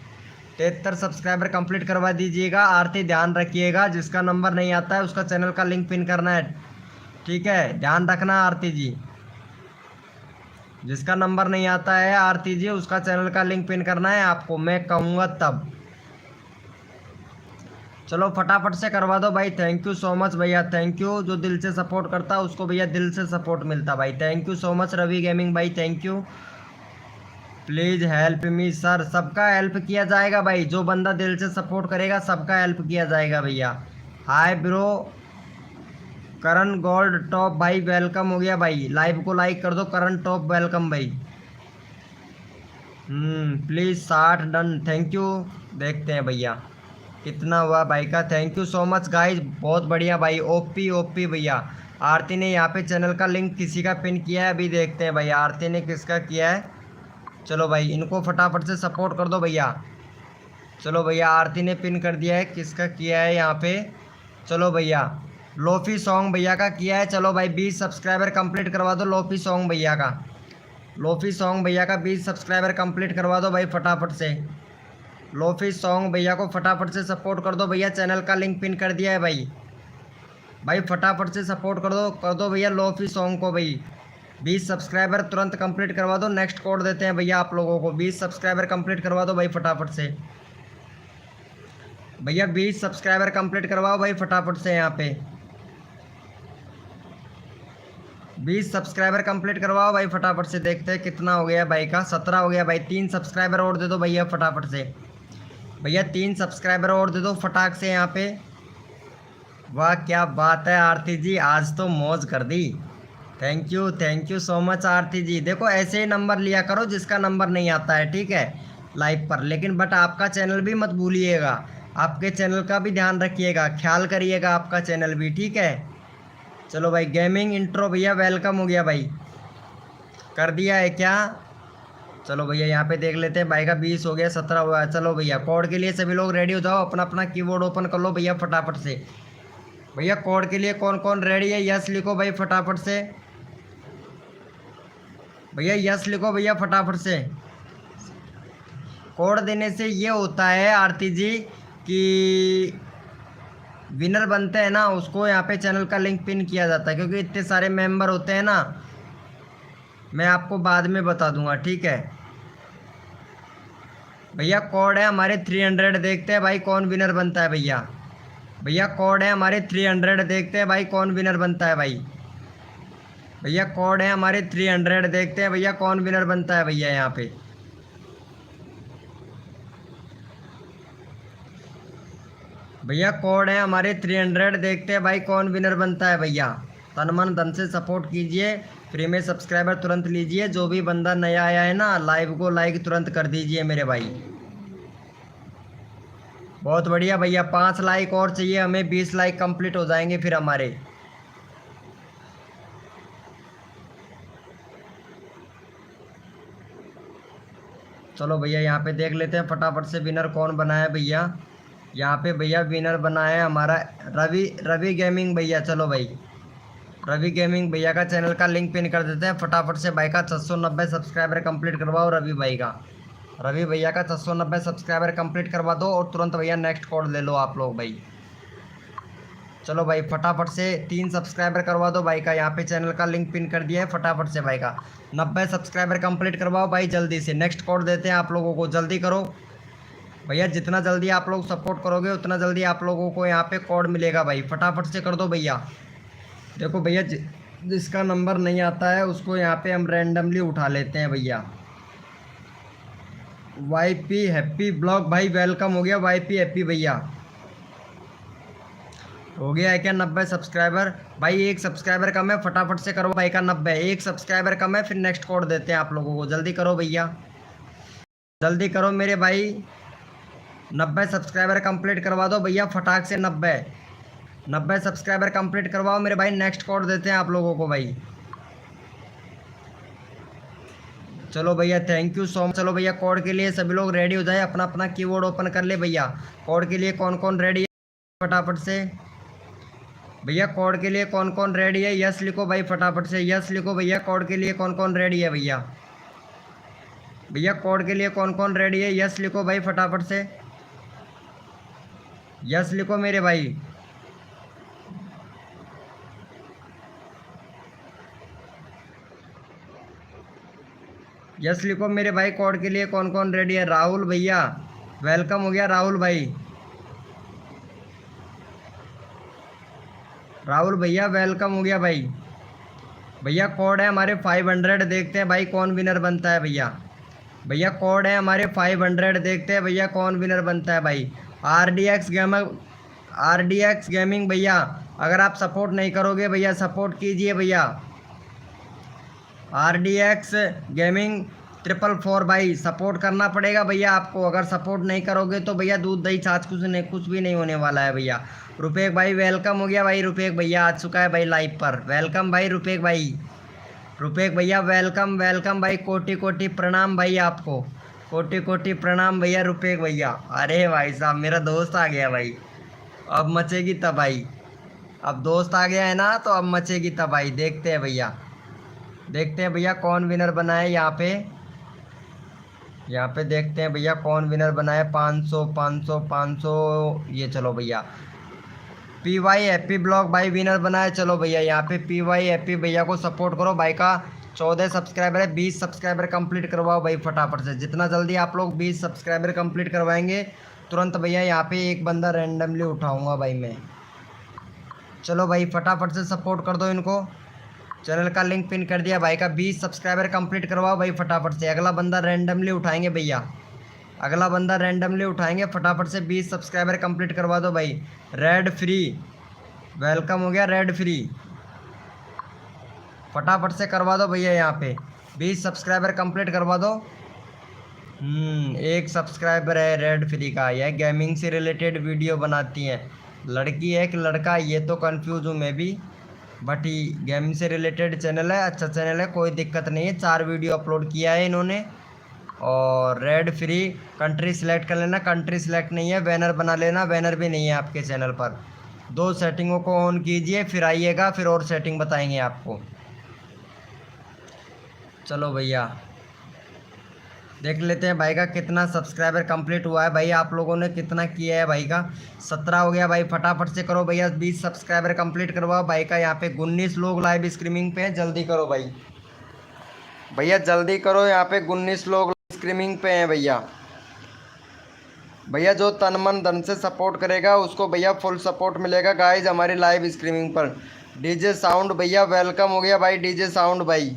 73 सब्सक्राइबर कंप्लीट करवा दीजिएगा। आरती ध्यान रखिएगा, जिसका नंबर नहीं आता है उसका चैनल का लिंक पिन करना है, ठीक है, ध्यान रखना आरती जी। जिसका नंबर नहीं आता है आरती जी उसका चैनल का लिंक पिन करना है आपको, मैं कहूँगा तब। चलो फटाफट से करवा दो भाई। थैंक यू सो मच भैया, थैंक यू। जो दिल से सपोर्ट करता उसको भैया दिल से सपोर्ट मिलता भाई। Thank you so much Ravi gaming भाई, thank you. Please help me sir, सबका हेल्प किया जाएगा भाई। जो बंदा दिल से सपोर्ट करेगा सबका हेल्प किया जाएगा भैया। हाय ब्रो करण गोल्ड टॉप भाई वेलकम हो गया भाई। लाइव को लाइक कर दो, करण टॉप वेलकम भाई। Please 60 done, thank you. देखते हैं भैया कितना हुआ भाई का। Thank you so much guys, बहुत बढ़िया भाई। ओपी ओपी भैया। आरती ने यहाँ पे चैनल का लिंक किसी का पिन किया है, अभी देखते हैं भाई आरती ने किसका किया है। चलो भाई इनको फटाफट से सपोर्ट कर दो भैया। चलो भैया आरती ने पिन कर दिया है, किसका किया है यहाँ पे। चलो भैया लोफी सॉन्ग भैया का किया है। चलो भाई 20 सब्सक्राइबर कंप्लीट करवा दो लोफी सॉन्ग भैया का। लोफी सॉन्ग भैया का 20 सब्सक्राइबर कंप्लीट करवा दो भाई फटाफट से। लोफी सॉन्ग भैया को फटाफट से सपोर्ट कर दो भैया। चैनल का लिंक पिन कर दिया है भाई। भाई फटाफट से सपोर्ट कर दो भैया लोफी सॉन्ग को भाई। 20 सब्सक्राइबर तुरंत कंप्लीट करवा दो। नेक्स्ट कोड देते हैं भैया आप लोगों को। 20 सब्सक्राइबर कंप्लीट करवा दो भाई फटाफट से भैया। 20 सब्सक्राइबर कंप्लीट करवाओ भाई फटाफट से। यहाँ पे 20 सब्सक्राइबर कंप्लीट करवाओ भाई फटाफट से। देखते हैं कितना हो गया भाई का। 17 हो गया भाई। 3 सब्सक्राइबर और दे दो भैया फटाफट से भैया। 3 सब्सक्राइबर और दे दो फटाक से यहाँ पे। वाह क्या बात है आरती जी, आज तो मौज कर दी। Thank you so much Aarti जी। देखो ऐसे ही नंबर लिया करो जिसका नंबर नहीं आता है, ठीक है, लाइव पर। लेकिन बट आपका चैनल भी मत भूलिएगा, आपके चैनल का भी ध्यान रखिएगा, ख्याल करिएगा आपका चैनल भी, ठीक है। चलो भाई गेमिंग इंट्रो भैया वेलकम हो गया भाई। कर दिया है क्या। चलो भैया यहाँ पे देख लेते हैं। भाई का 20 हो गया, 17 हुआ। चलो भैया कोड के लिए सभी लोग रेडी हो जाओ, अपना अपना कीबोर्ड ओपन कर लो भैया फटाफट से। भैया कोड के लिए कौन कौन रेडी है यस लिखो भाई फटाफट से भैया। यस लिखो भैया फटाफट से। कोड देने से ये होता है आरती जी कि विनर बनते हैं ना उसको यहाँ पे चैनल का लिंक पिन किया जाता है, क्योंकि इतने सारे मेंबर होते हैं ना। मैं आपको बाद में बता दूंगा, ठीक है भैया। कोड है हमारे 300, देखते हैं भाई कौन विनर बनता है भैया। भैया कोड है हमारे 300, देखते हैं भाई कौन विनर बनता है भाई। भैया कोड है हमारे 300, देखते हैं भैया कौन विनर बनता है भैया। यहाँ पे भैया कोड है हमारे 300, देखते हैं भाई कौन विनर बनता है भैया। तन मन धन से सपोर्ट कीजिए, फ्री में सब्सक्राइबर तुरंत लीजिए। जो भी बंदा नया आया है ना लाइव को लाइक तुरंत कर दीजिए मेरे भाई। बहुत बढ़िया भैया। 5 लाइक और चाहिए हमें, 20 लाइक कंप्लीट हो जाएंगे फिर हमारे। चलो भैया यहाँ पे देख लेते हैं फटाफट से विनर कौन बना है भैया। यहाँ पे भैया विनर बना है हमारा रवि गेमिंग भैया। चलो भाई रवि गेमिंग भैया का चैनल का लिंक पिन कर देते हैं फटाफट से। भाई का 690 सब्सक्राइबर कंप्लीट करवाओ रवि भाई का। रवि भैया का 690 सब्सक्राइबर कंप्लीट करवा दो और तुरंत भैया नेक्स्ट कोड ले लो आप लोग भाई। चलो भाई फटाफट से 3 सब्सक्राइबर करवा दो भाई का। यहाँ पे चैनल का लिंक पिन कर दिया है फटाफट से भाई का। 90 सब्सक्राइबर कंप्लीट करवाओ भाई जल्दी से। नेक्स्ट कोड देते हैं आप लोगों को, जल्दी करो भैया। जितना जल्दी आप लोग सपोर्ट करोगे उतना जल्दी आप लोगों को यहाँ पे कोड मिलेगा भाई। फटाफट से कर दो भैया। देखो भैया जिसका नंबर नहीं आता है उसको यहाँ पे हम रैंडमली उठा लेते हैं भैया। वाईपी हैप्पी ब्लॉग भाई वेलकम हो गया। वाईपी हैप्पी भैया हो गया है क्या 90 सब्सक्राइबर? भाई एक सब्सक्राइबर कम है, फटाफट से करो भाई का 90। एक सब्सक्राइबर कम है, फिर नेक्स्ट कोड देते हैं आप लोगों को। जल्दी करो भैया, जल्दी करो मेरे भाई। 90 सब्सक्राइबर कंप्लीट करवा दो भैया फटाक से। 90 सब्सक्राइबर कंप्लीट करवाओ मेरे भाई, नेक्स्ट कोड देते हैं आप लोगों को भाई। चलो भैया थैंक यू सो मच। चलो भैया कोड के लिए सभी लोग रेडी हो जाए, अपना अपना कीबोर्ड ओपन कर ले भैया। कोड के लिए कौन कौन रेडी है फटाफट से भैया? कोड के लिए कौन कौन रेडी है? यस लिखो भाई फटाफट से, यस लिखो भैया। कोड के लिए कौन कौन रेडी है भैया? भैया कोड के लिए कौन कौन रेडी है? यस लिखो भाई फटाफट से, यस लिखो मेरे भाई। यस लिखो मेरे भाई। कोड के लिए कौन कौन रेडी है? राहुल भैया वेलकम हो गया। राहुल भाई, राहुल भैया वेलकम हो गया भाई। भैया कोड है हमारे 500, देखते हैं भाई कौन विनर बनता है भैया। भैया कोड है हमारे 500, देखते हैं भैया कौन विनर बनता है भाई। आर डी एक्स गेमिंग भैया अगर आप सपोर्ट नहीं करोगे भैया, सपोर्ट कीजिए भैया। RDX गेमिंग 444 भाई सपोर्ट करना पड़ेगा भैया आपको। अगर सपोर्ट नहीं करोगे तो भैया दूध दही छाछ कुछ भी नहीं होने वाला है भैया। रुपेक भाई वेलकम हो गया भाई। रुपेक भैया आ चुका है भाई लाइव पर। वेलकम भाई रुपेक भाई। रुपेक भैया वेलकम वेलकम भाई। कोटि कोटि प्रणाम भाई आपको, कोटि कोटि प्रणाम भैया रुपेक भैया। अरे भाई साहब मेरा दोस्त आ गया भाई, अब मचेगी तबाही। अब दोस्त आ गया है ना तो अब मचेगी तबाही। देखते हैं भैया, देखते हैं भैया कौन विनर बना है यहाँ पे देखते हैं भैया कौन विनर बना है। 500 500 500 ये चलो भैया। PY हैप्पी ब्लॉग भाई विनर बना है। चलो भैया यहाँ पे PY हैप्पी भैया को सपोर्ट करो भाई का 14 सब्सक्राइबर है। 20 सब्सक्राइबर कंप्लीट करवाओ भाई फटाफट से। जितना जल्दी आप लोग 20 सब्सक्राइबर कंप्लीट करवाएंगे तुरंत भैया यहाँ पे एक बंदा रैंडमली उठाऊँगा भाई मैं। चलो भाई फटाफट से सपोर्ट कर दो इनको। चैनल का लिंक पिन कर दिया भाई का। 20 सब्सक्राइबर कंप्लीट करवाओ भाई फटाफट से। अगला बंदा रैंडमली उठाएंगे भैया, अगला बंदा रैंडमली उठाएंगे। फटाफट से 20 सब्सक्राइबर कंप्लीट करवा दो भाई। रेड फ्री वेलकम हो गया। रेड फ्री फटाफट से करवा दो भैया यहाँ पे। 20 सब्सक्राइबर कंप्लीट करवा दो। एक सब्सक्राइबर है रेड फ्री का। यह गेमिंग से रिलेटेड वीडियो बनाती है। लड़की है कि लड़का ये तो कंफ्यूज हूँ मैं भी, बट गेम से रिलेटेड चैनल है, अच्छा चैनल है, कोई दिक्कत नहीं है। 4 वीडियो अपलोड किया है इन्होंने। और रेड फ्री कंट्री सिलेक्ट कर लेना। कंट्री सिलेक्ट नहीं है, बैनर बना लेना। बैनर भी नहीं है आपके चैनल पर। 2 सेटिंगों को ऑन कीजिए फिर आइएगा, फिर और सेटिंग बताएंगे आपको। चलो भैया देख लेते हैं भाई का कितना सब्सक्राइबर कंप्लीट हुआ है। भाई आप लोगों ने कितना किया है भाई का? 17 हो गया भाई। फटाफट से करो भैया, 20 सब्सक्राइबर कंप्लीट करवाओ भाई का। यहाँ पे 19 लोग लाइव स्ट्रीमिंग पे हैं, जल्दी करो भाई। भैया जल्दी करो, यहाँ पे 19 लोग स्ट्रीमिंग पे हैं भैया। भैया जो तन मन धन से सपोर्ट करेगा उसको भैया फुल सपोर्ट मिलेगा गाइज हमारी लाइव स्ट्रीमिंग पर। डीजे साउंड भैया वेलकम हो गया भाई। डीजे साउंड भाई,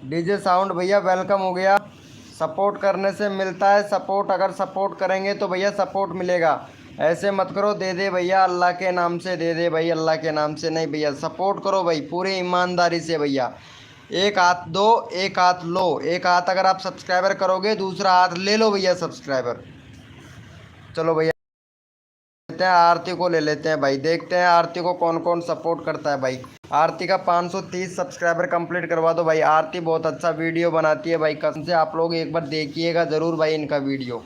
डीजे साउंड भैया वेलकम हो गया। सपोर्ट करने से मिलता है सपोर्ट। अगर सपोर्ट करेंगे तो भैया सपोर्ट मिलेगा। ऐसे मत करो दे दे भैया, अल्लाह के नाम से दे दे भाई, अल्लाह के नाम से नहीं भैया। सपोर्ट करो भाई पूरी ईमानदारी से भैया। एक हाथ दो एक हाथ लो। एक हाथ अगर आप सब्सक्राइबर करोगे, दूसरा हाथ ले लो भैया सब्सक्राइबर। चलो भैया लेते हैं आरती को, ले लेते हैं भाई। देखते हैं आरती को कौन कौन सपोर्ट करता है भाई। आरती का 530 सब्सक्राइबर कंप्लीट करवा दो भाई। आरती बहुत अच्छा वीडियो बनाती है भाई, कसम से आप लोग एक बार देखिएगा ज़रूर भाई इनका वीडियो।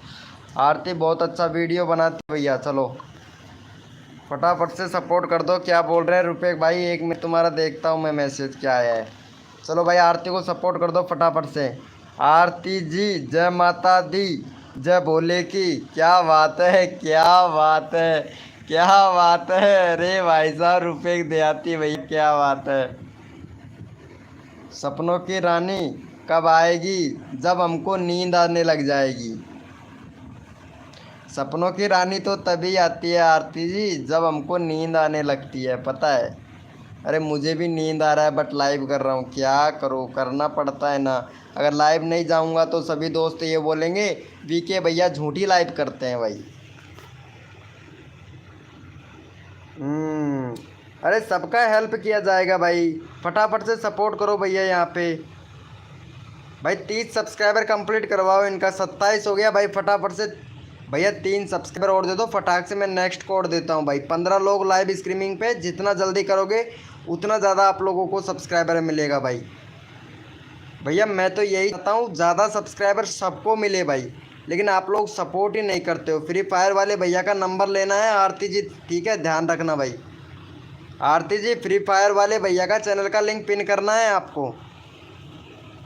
आरती बहुत अच्छा वीडियो बनाती है भैया। चलो फटाफट से सपोर्ट कर दो। क्या बोल रहे हैं रुपेक भाई? एक मिनट तुम्हारा देखता हूँ मैं मैसेज क्या आया है। चलो भाई आरती को सपोर्ट कर दो फटाफट से। आरती जी जय माता दी, जय भोले की। क्या बात है, क्या बात है, क्या बात है। अरे भाई साहब रुपेक देहाती भैया क्या बात है। सपनों की रानी कब आएगी? जब हमको नींद आने लग जाएगी। सपनों की रानी तो तभी आती है आरती जी जब हमको नींद आने लगती है, पता है। अरे मुझे भी नींद आ रहा है बट लाइव कर रहा हूँ, क्या करूँ, करना पड़ता है ना। अगर लाइव नहीं जाऊँगा तो सभी दोस्त ये बोलेंगे वीके भैया झूठी लाइव करते हैं भाई। अरे सबका हेल्प किया जाएगा भाई, फटाफट से सपोर्ट करो भैया। यहाँ पे भाई 30 सब्सक्राइबर कंप्लीट करवाओ इनका, 27 हो गया भाई, फटाफट से भैया 3 सब्सक्राइबर और दे दो, फटाक से मैं नेक्स्ट कोड देता हूँ भाई। 15 लोग लाइव स्ट्रीमिंग पे, जितना जल्दी करोगे उतना ज़्यादा आप लोगों को सब्सक्राइबर मिलेगा भाई। भैया मैं तो यही चाहता हूँ ज़्यादा सब्सक्राइबर सबको मिले भाई, लेकिन आप लोग सपोर्ट ही नहीं करते हो। फ्री फायर वाले भैया का नंबर लेना है आरती जी, ठीक है, ध्यान रखना भाई। आरती जी फ्री फायर वाले भैया का चैनल का लिंक पिन करना है आपको।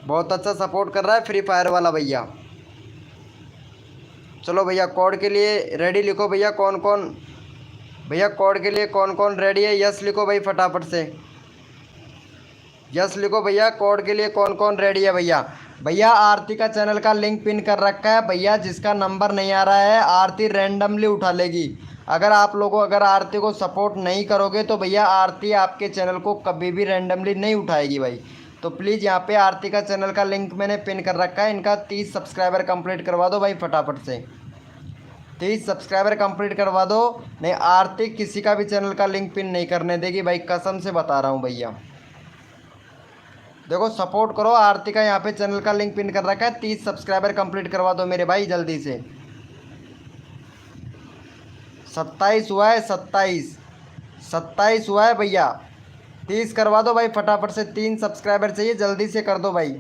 बहुत अच्छा सपोर्ट कर रहा है फ्री फायर वाला भैया। चलो भैया कोड के लिए रेडी लिखो भैया, कौन कौन भैया कोड के लिए कौन कौन रेडी है, यस लिखो भाई फटाफट से, यस लिखो भैया। कोड के लिए कौन कौन रेडी है भैया। भैया आरती का चैनल का लिंक पिन कर रखा है भैया, जिसका नंबर नहीं आ रहा है आरती रैंडमली उठा लेगी। अगर आप लोगों अगर आरती को सपोर्ट नहीं करोगे तो भैया आरती आपके चैनल को कभी भी रैंडमली नहीं उठाएगी भाई। तो प्लीज़ यहाँ पे आरती का चैनल का लिंक मैंने पिन कर रखा है, इनका 30 सब्सक्राइबर कंप्लीट करवा दो भाई फटाफट से, 30 सब्सक्राइबर कंप्लीट करवा दो। नहीं आरती किसी का भी चैनल का लिंक पिन नहीं करने देगी भाई, कसम से बता रहा हूँ भैया। देखो सपोर्ट करो, आरती का यहाँ पे चैनल का लिंक पिन कर रखा है, 30 सब्सक्राइबर कंप्लीट करवा दो मेरे भाई जल्दी से। 27 हुआ है, 27 हुआ है भैया, 30 करवा दो भाई फटाफट से। 3 सब्सक्राइबर चाहिए, जल्दी से कर दो भाई,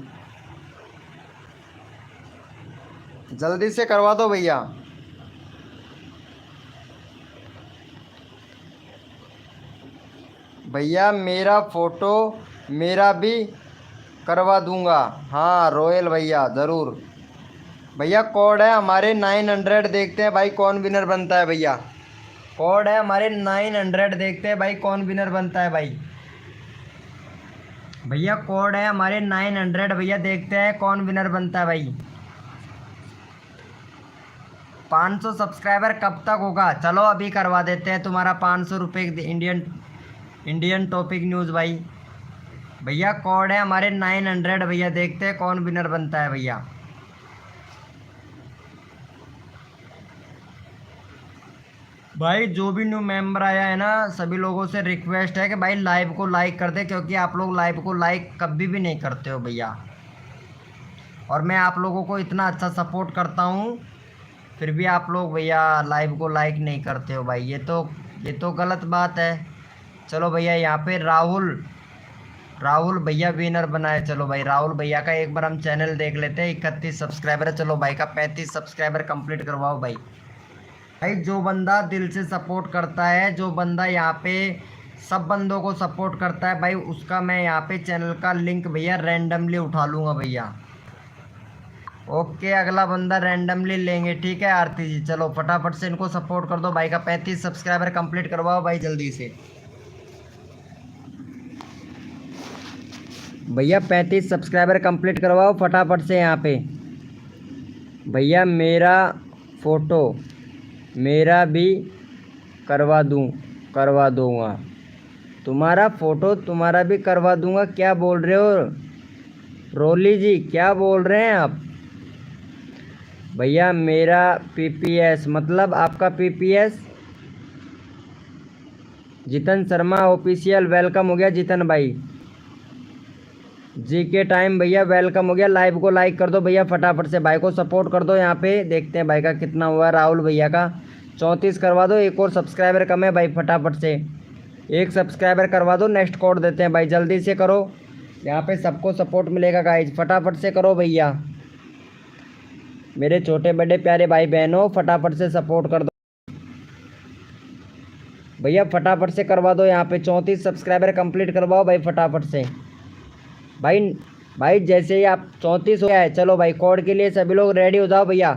जल्दी से करवा दो भैया। भैया मेरा फ़ोटो मेरा भी करवा दूंगा, हाँ रॉयल भैया ज़रूर। भैया कोड है हमारे 900, देखते हैं भाई कौन विनर बनता है भैया। कोड है हमारे 900, देखते हैं भाई कौन विनर बनता है भाई। भैया कोड है हमारे 900 भैया, देखते हैं कौन विनर बनता है भाई। 500 सब्सक्राइबर कब तक होगा, चलो अभी करवा देते हैं तुम्हारा 500 रुपये इंडियन टॉपिक न्यूज़ भाई। भैया कोड है हमारे 900 भैया, देखते हैं कौन विनर बनता है भैया। भाई जो भी न्यू मेंबर आया है ना, सभी लोगों से रिक्वेस्ट है कि भाई लाइव को लाइक कर दे, क्योंकि आप लोग लाइव को लाइक कभी भी नहीं करते हो भैया। और मैं आप लोगों को इतना अच्छा सपोर्ट करता हूँ, फिर भी आप लोग भैया लाइव को लाइक नहीं करते हो भाई, ये तो गलत बात है। चलो भैया यहाँ पे राहुल भैया विनर बनाए। चलो भाई राहुल भैया का एक बार हम चैनल देख लेते हैं, 31 सब्सक्राइबर है। चलो भाई का 35 सब्सक्राइबर कंप्लीट करवाओ भाई। भाई जो बंदा दिल से सपोर्ट करता है, जो बंदा यहाँ पे सब बंदों को सपोर्ट करता है भाई, उसका मैं यहाँ पे चैनल का लिंक भैया रैंडमली उठा लूँगा भैया। ओके अगला बंदा रैंडमली लेंगे, ठीक है आरती जी। चलो फटाफट से इनको सपोर्ट कर दो। भाई का 35 सब्सक्राइबर कंप्लीट करवाओ भाई जल्दी से भैया, 35 सब्सक्राइबर कंप्लीट करवाओ फटाफट से यहाँ पे। भैया मेरा फ़ोटो मेरा भी करवा दूँगा, तुम्हारा फ़ोटो तुम्हारा भी करवा दूँगा। क्या बोल रहे हो रोली जी, क्या बोल रहे हैं आप। भैया मेरा पीपीएस, मतलब आपका पीपीएस। जितन शर्मा ऑफिशियल, वेलकम हो गया जितन भाई। जी के टाइम भैया वेलकम हो गया। लाइव को लाइक कर दो भैया फटाफट से, भाई को सपोर्ट कर दो। यहाँ पे देखते हैं भाई का कितना हुआ। राहुल भैया का 34 करवा दो, एक और सब्सक्राइबर कम है भाई, फटाफट से 1 सब्सक्राइबर करवा दो। नेक्स्ट कोड देते हैं भाई, जल्दी से करो, यहाँ पे सबको सपोर्ट मिलेगा गाइज, फटाफट से करो भैया। मेरे छोटे बड़े प्यारे भाई बहनों फटाफट से सपोर्ट कर दो भैया, फटाफट से करवा दो। यहाँ पे 34 सब्सक्राइबर कंप्लीट करवाओ भाई फटाफट से। भाई जैसे ही आप 34 हो गया है, चलो भाई कोड के लिए सभी लोग रेडी हो जाओ भैया।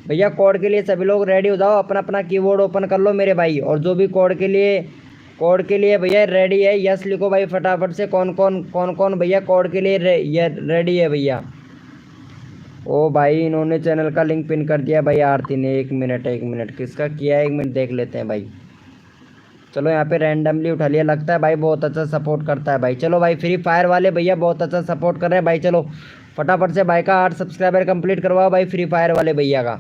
भैया कोड के लिए सभी लोग रेडी हो जाओ, अपना अपना कीबोर्ड ओपन कर लो मेरे भाई। और जो भी कोड के लिए भैया रेडी है, यस लिखो भाई फटाफट से। कौन कौन भैया कोड के लिए रेडी है भैया। ओ भाई इन्होंने चैनल का लिंक पिन कर दिया भाई आरती ने। एक मिनट किसका किया है, 1 मिनट देख लेते हैं भाई। चलो यहाँ पे रैंडमली उठा लिया, लगता है भाई बहुत अच्छा सपोर्ट करता है भाई। चलो भाई फ्री फायर वाले भैया बहुत अच्छा सपोर्ट कर रहे हैं भाई। चलो फटाफट से भाई का 8 सब्सक्राइबर कंप्लीट करवाओ भाई फ्री फायर वाले भैया का।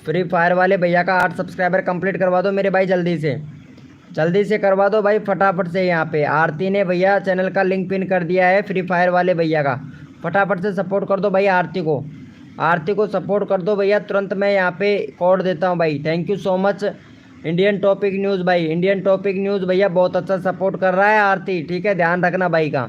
फ्री फायर वाले भैया का 8 सब्सक्राइबर कंप्लीट करवा दो मेरे भाई, जल्दी से करवा दो भाई फटाफट से। यहाँ पे आरती ने भैया चैनल का लिंक पिन कर दिया है फ्री फायर वाले भैया का, फटाफट से सपोर्ट कर दो भाई आरती को सपोर्ट कर दो भैया तुरंत। मैं यहाँ पे कोड देता हूँ भाई। Thank you so much Indian topic news भाई, इंडियन टॉपिक न्यूज़ भैया बहुत अच्छा सपोर्ट कर रहा है आरती, ठीक है ध्यान रखना भाई का।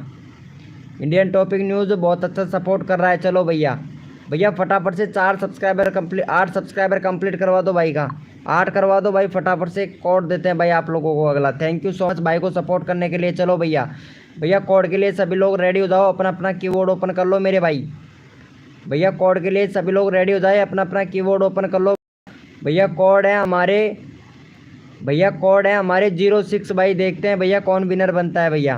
इंडियन टॉपिक न्यूज़ बहुत अच्छा सपोर्ट कर रहा है। चलो भैया फटाफट से 8 सब्सक्राइबर कंप्लीट करवा दो भाई का, 8 करवा दो भाई फटाफट से। कोड देते हैं भाई आप लोगों को अगला। थैंक यू सो मच भाई को सपोर्ट करने के लिए। चलो भैया कोड के लिए सभी लोग रेडी हो जाओ, अपना अपना कीबोर्ड ओपन कर लो मेरे भाई। भैया कोड के लिए सभी लोग रेडी हो जाए, अपना अपना कीबोर्ड ओपन कर लो। भैया कोड है हमारे 06 भाई, देखते हैं भैया कौन विनर बनता है भैया।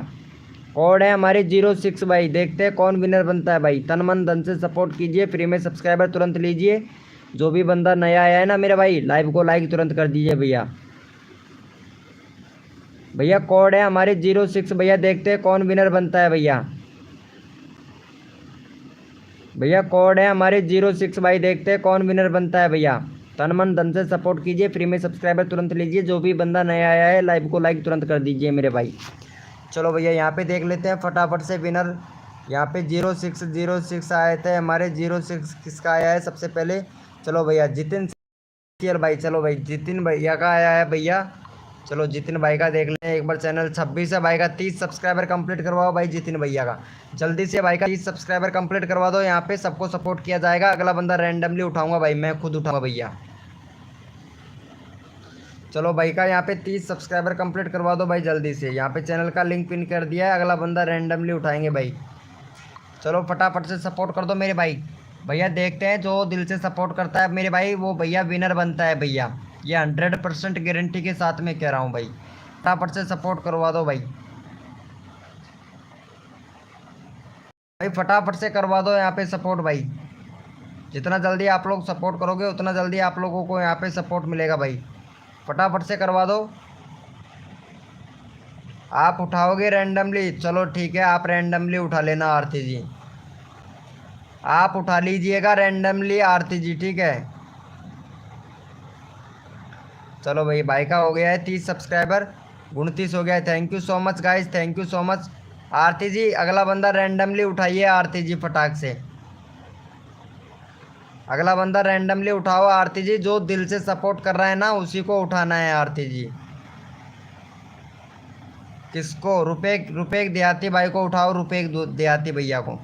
कोड है हमारे 06 भाई, देखते हैं कौन विनर बनता है भाई। तन मन धन से सपोर्ट कीजिए, फ्री में सब्सक्राइबर तुरंत लीजिए। जो भी बंदा नया आया है ना मेरे भाई, लाइव को लाइक तुरंत कर दीजिए भैया कोड है हमारे 06 भैया, देखते हैं कौन विनर बनता है भैया कोड है हमारे 06 भाई, देखते हैं कौन विनर बनता है भैया। तन मन धन से सपोर्ट कीजिए, फ्री में सब्सक्राइबर तुरंत लीजिए। जो भी बंदा नया आया है लाइव को लाइक तुरंत कर दीजिए मेरे भाई। चलो भैया यहाँ पे देख लेते हैं फटाफट से विनर। यहाँ पे 06 आए थे हमारे, 06 किसका आया है सबसे पहले। चलो भैया जितिन भाई, चलो भाई जितिन भैया का आया है भैया। चलो जितिन भाई का देख लें एक बार। चैनल 26 है भाई का, 30 सब्सक्राइबर कंप्लीट करवाओ भाई जितिन भैया का, जल्दी से भाई का 30 सब्सक्राइबर कंप्लीट करवा दो। यहाँ पे सबको सपोर्ट किया जाएगा, अगला बंदा रैंडमली उठाऊंगा भाई, मैं खुद उठाऊंगा भैया। चलो भाई का यहाँ पे 30 सब्सक्राइबर कंप्लीट करवा दो भाई जल्दी से। यहाँ पे चैनल का लिंक पिन कर दिया है, अगला बंदा रैंडमली उठाएंगे भाई। चलो फटाफट से सपोर्ट कर दो मेरे भाई। भैया देखते हैं जो दिल से सपोर्ट करता है मेरे भाई वो भैया विनर बनता है भैया, ये 100% गारंटी के साथ में कह रहा हूँ भाई। फटाफट से सपोर्ट करवा दो भाई फटाफट से करवा दो यहाँ पे सपोर्ट भाई। जितना जल्दी आप लोग सपोर्ट करोगे उतना जल्दी आप लोगों को यहाँ पे सपोर्ट मिलेगा भाई। फटाफट से करवा दो। आप उठाओगे रैंडमली, चलो ठीक है आप रैंडमली उठा लेना आरती जी, आप उठा लीजिएगा रैंडमली आरती जी, ठीक है। चलो भाई का हो गया है 30 सब्सक्राइबर, 29 हो गया है। Thank you so much guys, thank you so much. Aarti ji अगला बंदा रैंडमली उठाइए आरती जी फटाक से, अगला बंदा रैंडमली उठाओ आरती जी। जो दिल से सपोर्ट कर रहा है ना उसी को उठाना है आरती जी। किसको? रुपए देहाती भाई को उठाओ, रुपए देहाती भैया को।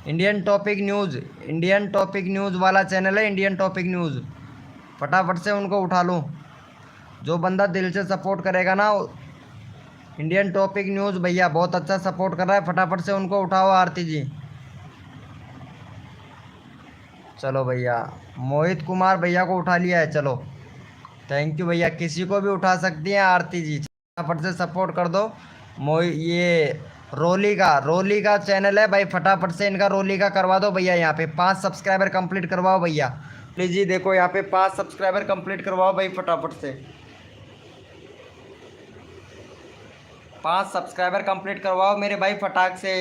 इंडियन टॉपिक न्यूज़ वाला चैनल है इंडियन टॉपिक न्यूज़, फटाफट से उनको उठा लो। जो बंदा दिल से सपोर्ट करेगा ना, इंडियन टॉपिक न्यूज़ भैया बहुत अच्छा सपोर्ट कर रहा है, फटाफट से उनको उठाओ आरती जी। चलो भैया मोहित कुमार भैया को उठा लिया है, चलो थैंक यू भैया। किसी को भी उठा सकती हैं आरती जी, फटाफट से सपोर्ट कर दो। ये रोली का चैनल है भाई, फटाफट से इनका रोली का करवा दो भैया। यहाँ पे 5 सब्सक्राइबर कंप्लीट करवाओ भैया। लीजिए देखो यहाँ पे 5 सब्सक्राइबर कंप्लीट करवाओ भाई फटाफट से। 5 सब्सक्राइबर कंप्लीट करवाओ मेरे भाई फटाक से।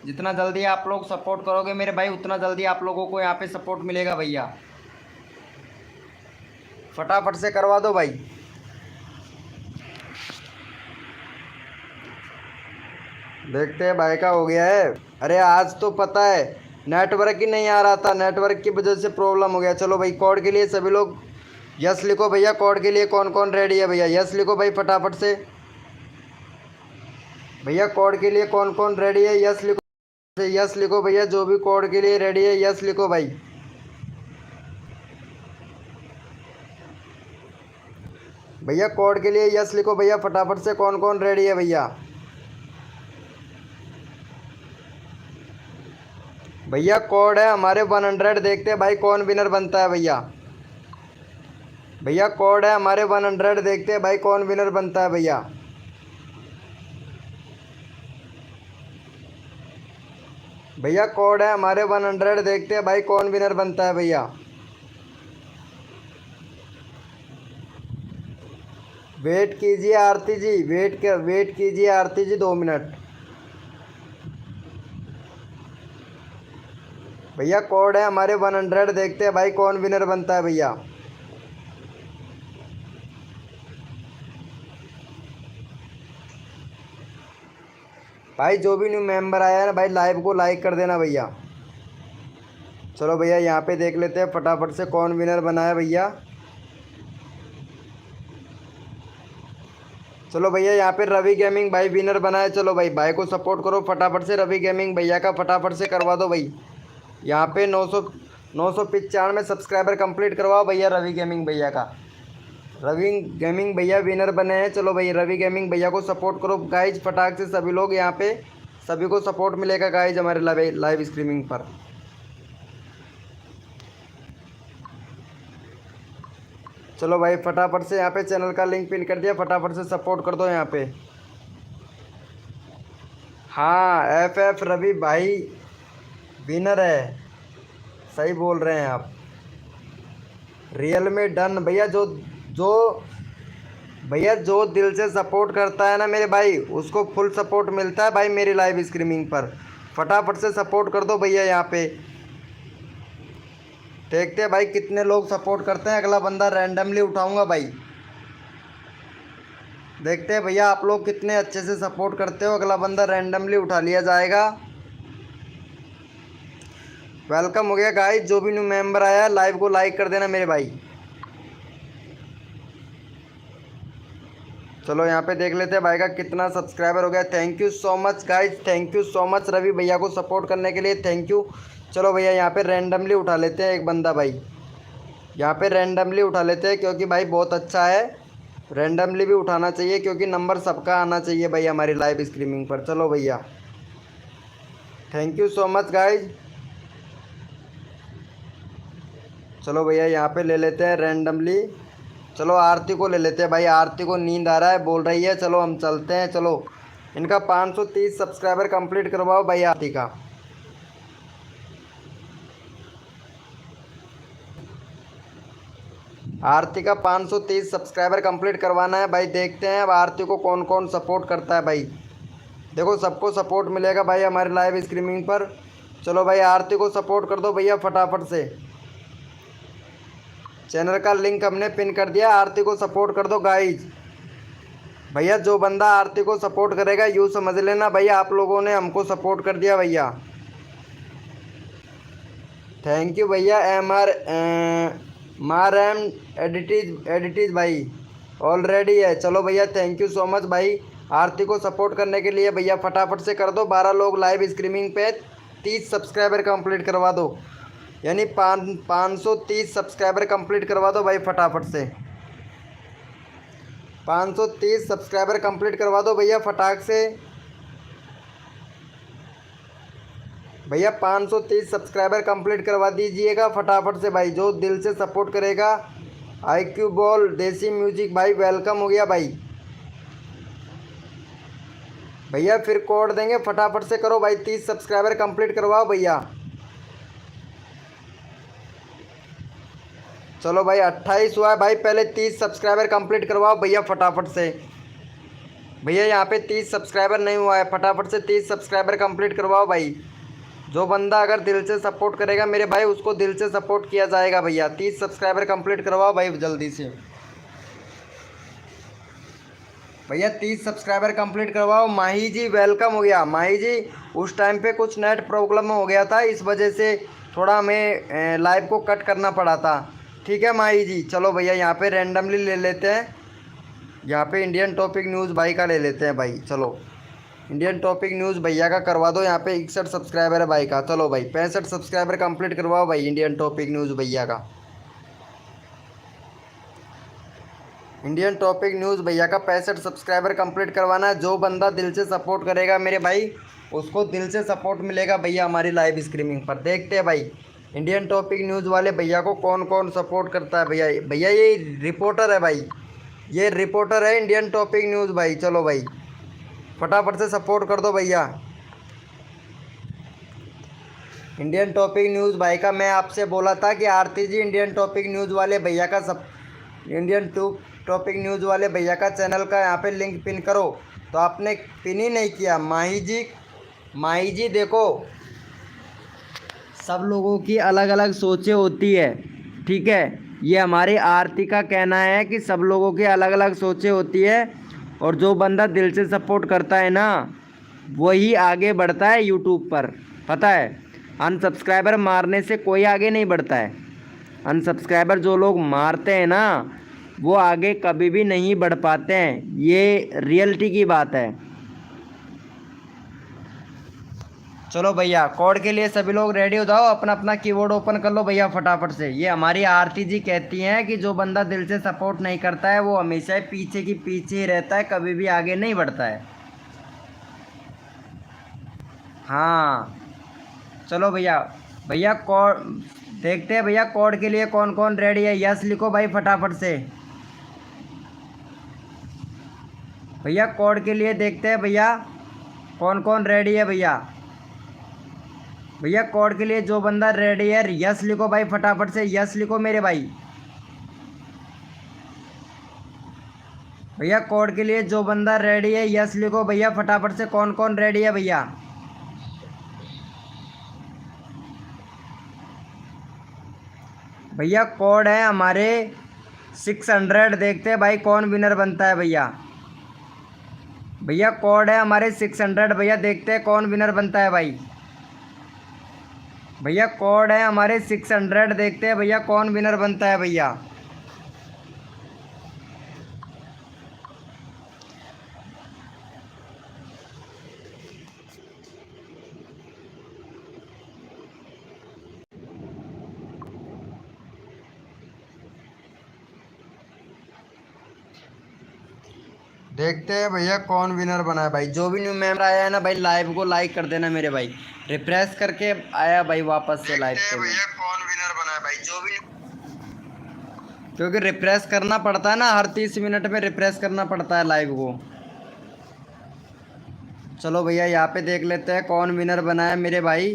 जितना जल्दी आप लोग सपोर्ट करोगे मेरे भाई उतना जल्दी आप लोगों को यहाँ पे सपोर्ट मिलेगा भैया। फटाफट से करवा दो भाई। देखते हैं भाई का हो गया है। अरे आज तो पता है नेटवर्क ही नहीं आ रहा था, नेटवर्क की वजह से प्रॉब्लम हो गया। चलो भाई कोड के लिए सभी लोग यस लिखो भैया। कोड के लिए कौन कौन रेडी है भैया, यस लिखो भाई फटाफट से। भैया कोड के लिए कौन कौन रेडी है, यस लिखो, यस लिखो भैया। जो भी कोड के लिए रेडी है यस लिखो भाई। भैया कोड के लिए यस लिखो भैया फटाफट से। कौन कौन रेडी है भैया? भैया कोड है हमारे 100, देखते हैं भाई कौन विनर बनता है भैया। भैया कोड है हमारे 100, देखते हैं भाई कौन विनर बनता है भैया। भैया कोड है हमारे 100, देखते हैं भाई कौन विनर बनता है भैया। वेट कीजिए आरती जी, वेट कीजिए आरती जी 2 मिनट। भैया कोड है हमारे 100, देखते हैं भाई कौन विनर बनता है भैया। भाई जो भी न्यू मेंबर आया है ना भाई, लाइव को लाइक कर देना भैया। चलो भैया यहाँ पे देख लेते हैं फटाफट से कौन विनर बना है भैया। चलो भैया यहाँ पे रवि गेमिंग भाई विनर बना है। चलो भाई, भाई को सपोर्ट करो फटाफट से, रवि गेमिंग भैया का फटाफट से करवा दो भाई। यहाँ पे 995 सब्सक्राइबर कंप्लीट करवाओ भैया रवि गेमिंग भैया का। रवि गेमिंग भैया विनर बने हैं। चलो भाई रवि गेमिंग भैया को सपोर्ट करो गाइज फटाक से सभी लोग। यहाँ पे सभी को सपोर्ट मिलेगा गाइज हमारे लाइव स्ट्रीमिंग पर। चलो भाई फटाफट से यहाँ पे चैनल का लिंक पिन कर दिया, फटाफट से सपोर्ट कर दो यहाँ पे। हाँ एफ रवि भाई विनर है, सही बोल रहे हैं आप। रियल में डन भैया। जो जो भैया जो दिल से सपोर्ट करता है ना मेरे भाई, उसको फुल सपोर्ट मिलता है भाई मेरी लाइव स्ट्रीमिंग पर। फटाफट से सपोर्ट कर दो भैया यहाँ पे। देखते हैं भाई कितने लोग सपोर्ट करते हैं। अगला बंदा रैंडमली उठाऊंगा भाई। देखते हैं भैया आप लोग कितने अच्छे से सपोर्ट करते हो। अगला बंदा रैंडमली उठा लिया जाएगा। वेलकम हो गया गाइस, जो भी न्यू मेंबर आया है लाइव को लाइक कर देना मेरे भाई। चलो यहाँ पे देख लेते हैं भाई का कितना सब्सक्राइबर हो गया। Thank you so much guys, thank you so much Ravi भैया को सपोर्ट करने के लिए, थैंक यू। चलो भैया यहाँ पे रैंडमली उठा लेते हैं एक बंदा भाई। यहाँ पे रैंडमली उठा लेते हैं क्योंकि भाई बहुत अच्छा है। रैंडमली भी उठाना चाहिए क्योंकि नंबर सबका आना चाहिए भाई हमारी लाइव स्ट्रीमिंग पर। चलो भैया thank you so much guys. चलो भैया यहाँ पे ले लेते हैं रैंडमली। चलो आरती को ले लेते हैं भाई, आरती को नींद आ रहा है बोल रही है। चलो हम चलते हैं। चलो इनका 530 सब्सक्राइबर कंप्लीट करवाओ भाई आरती का। आरती का 530 सब्सक्राइबर कंप्लीट करवाना है भाई। देखते हैं अब आरती को कौन कौन सपोर्ट करता है भाई। देखो सबको सपोर्ट मिलेगा भाई हमारे लाइव स्ट्रीमिंग पर। चलो भाई आरती को सपोर्ट कर दो भैया फटाफट से। चैनल का लिंक हमने पिन कर दिया, आरती को सपोर्ट कर दो गाइज। भैया जो बंदा आरती को सपोर्ट करेगा यूँ समझ लेना भैया आप लोगों ने हमको सपोर्ट कर दिया भैया। थैंक यू भैया एम एडिटीज भाई ऑलरेडी है। चलो भैया थैंक यू सो मच भाई आरती को सपोर्ट करने के लिए। भैया फटाफट से कर दो 12 लोग लाइव स्ट्रीमिंग पे 30 सब्सक्राइबर कंप्लीट करवा दो, यानी 530 सब्सक्राइबर कंप्लीट करवा दो भाई फटाफट से। 530 सब्सक्राइबर कंप्लीट करवा दो भैया फटाक से। भैया 530 सब्सक्राइबर कंप्लीट करवा दीजिएगा फटाफट से भाई, जो दिल से सपोर्ट करेगा। IQ बॉल देसी म्यूजिक भाई वेलकम हो गया भाई। भैया फिर कोड देंगे, फटाफट से करो भाई, 30 सब्सक्राइबर कंप्लीट करवाओ भैया। चलो भाई 28 हुआ है भाई, पहले 30 सब्सक्राइबर कंप्लीट करवाओ भैया फटाफट से। भैया यहाँ पे 30 सब्सक्राइबर नहीं हुआ है, फटाफट से 30 सब्सक्राइबर कंप्लीट करवाओ भाई। जो बंदा अगर दिल से सपोर्ट करेगा मेरे भाई उसको दिल से सपोर्ट किया जाएगा भैया। 30 सब्सक्राइबर कंप्लीट करवाओ भाई जल्दी से। भैया 30 सब्सक्राइबर कंप्लीट करवाओ। माही जी वेलकम हो गया। माही जी उस टाइम पे कुछ नेट प्रॉब्लम हो गया था, इस वजह से थोड़ा हमें लाइव को कट करना पड़ा था। ठीक है माही जी। चलो भैया यहाँ पे रैंडमली ले लेते हैं। यहाँ पे इंडियन टॉपिक न्यूज़ भाई का ले लेते हैं भाई। चलो इंडियन टॉपिक न्यूज़ भैया का करवा दो। यहाँ पे 61 सब्सक्राइबर है भाई का। चलो भाई 65 सब्सक्राइबर कंप्लीट करवाओ भाई इंडियन टॉपिक न्यूज़ भैया का। इंडियन टॉपिक न्यूज़ भैया का 65 सब्सक्राइबर कंप्लीट करवाना है। जो बंदा दिल से सपोर्ट करेगा मेरे भाई उसको दिल से सपोर्ट मिलेगा भैया हमारी लाइव स्ट्रीमिंग पर। देखते हैं भाई इंडियन टॉपिक न्यूज़ वाले भैया को कौन कौन सपोर्ट करता है भैया। भैया ये रिपोर्टर है भाई, ये रिपोर्टर है इंडियन टॉपिक न्यूज़ भाई। चलो भाई फटाफट से सपोर्ट कर दो भैया इंडियन टॉपिक न्यूज़ भाई का। मैं आपसे बोला था कि आरती जी इंडियन टॉपिक न्यूज़ वाले भैया का सब इंडियन टॉपिक न्यूज़ वाले भैया का चैनल का यहाँ पे लिंक पिन करो। तो आपने पिन ही नहीं किया। माही जी देखो, सब लोगों की अलग अलग सोचें होती है, ठीक है। ये हमारी आरती का कहना है कि सब लोगों की अलग अलग सोचें होती है, और जो बंदा दिल से सपोर्ट करता है ना, वही आगे बढ़ता है यूट्यूब पर, पता है। अनसब्सक्राइबर मारने से कोई आगे नहीं बढ़ता है। अनसब्सक्राइबर जो लोग मारते हैं ना, वो आगे कभी भी नहीं बढ़ पाते हैं। ये रियलिटी की बात है। चलो भैया, कोड के लिए सभी लोग रेडी हो जाओ, अपना अपना कीबोर्ड ओपन कर लो भैया फटाफट से। ये हमारी आरती जी कहती हैं कि जो बंदा दिल से सपोर्ट नहीं करता है वो हमेशा ही पीछे की पीछे ही रहता है, कभी भी आगे नहीं बढ़ता है। हाँ चलो भैया। भैया कोड देखते हैं भैया, कोड के लिए कौन कौन रेडी है। यस लिखो भाई फटाफट से। भैया कोड के लिए देखते हैं भैया कौन कौन रेडी है। भैया कोड के लिए जो बंदा रेडी है यस लिखो भाई फटाफट से। यस लिखो मेरे भाई। भैया कोड के लिए जो बंदा रेडी है यस लिखो भैया फटाफट से। कौन कौन रेडी है भैया। भैया कोड है हमारे 600। देखते हैं भाई कौन विनर बनता है भैया। भैया कोड है हमारे 600। भैया देखते हैं कौन विनर बनता है भाई। भैया कोड है हमारे 600। देखते हैं भैया कौन विनर बनता है भैया। देखते हैं भैया कौन विनर बना है भाई। जो भी न्यू मेंबर आया है ना भाई, लाइव को लाइक कर देना मेरे भाई। रिफ्रेश करके आया भाई वापस से लाइव पे। भैया कौन विनर बना है भाई। जो भी, क्योंकि रिफ्रेश करना पड़ता है ना, हर 30 मिनट में रिफ्रेश करना पड़ता है लाइव को। चलो भैया यहाँ पे देख लेते हैं कौन विनर बना है मेरे भाई।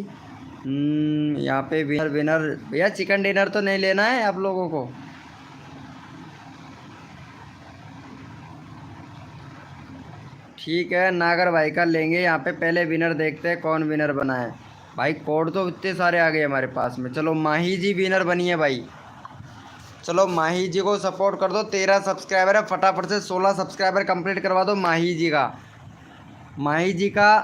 यहाँ पे विनर भैया चिकन डिनर तो नहीं लेना है आप लोगों को। ठीक है, नागर भाई का लेंगे। यहाँ पे पहले विनर देखते हैं कौन विनर बना है भाई। कोड तो इतने सारे आ गए हमारे पास में। चलो माही जी विनर बनी है भाई। चलो माही जी को सपोर्ट कर दो। 13 सब्सक्राइबर है, फटाफट से 16 सब्सक्राइबर कंप्लीट करवा दो माही जी का।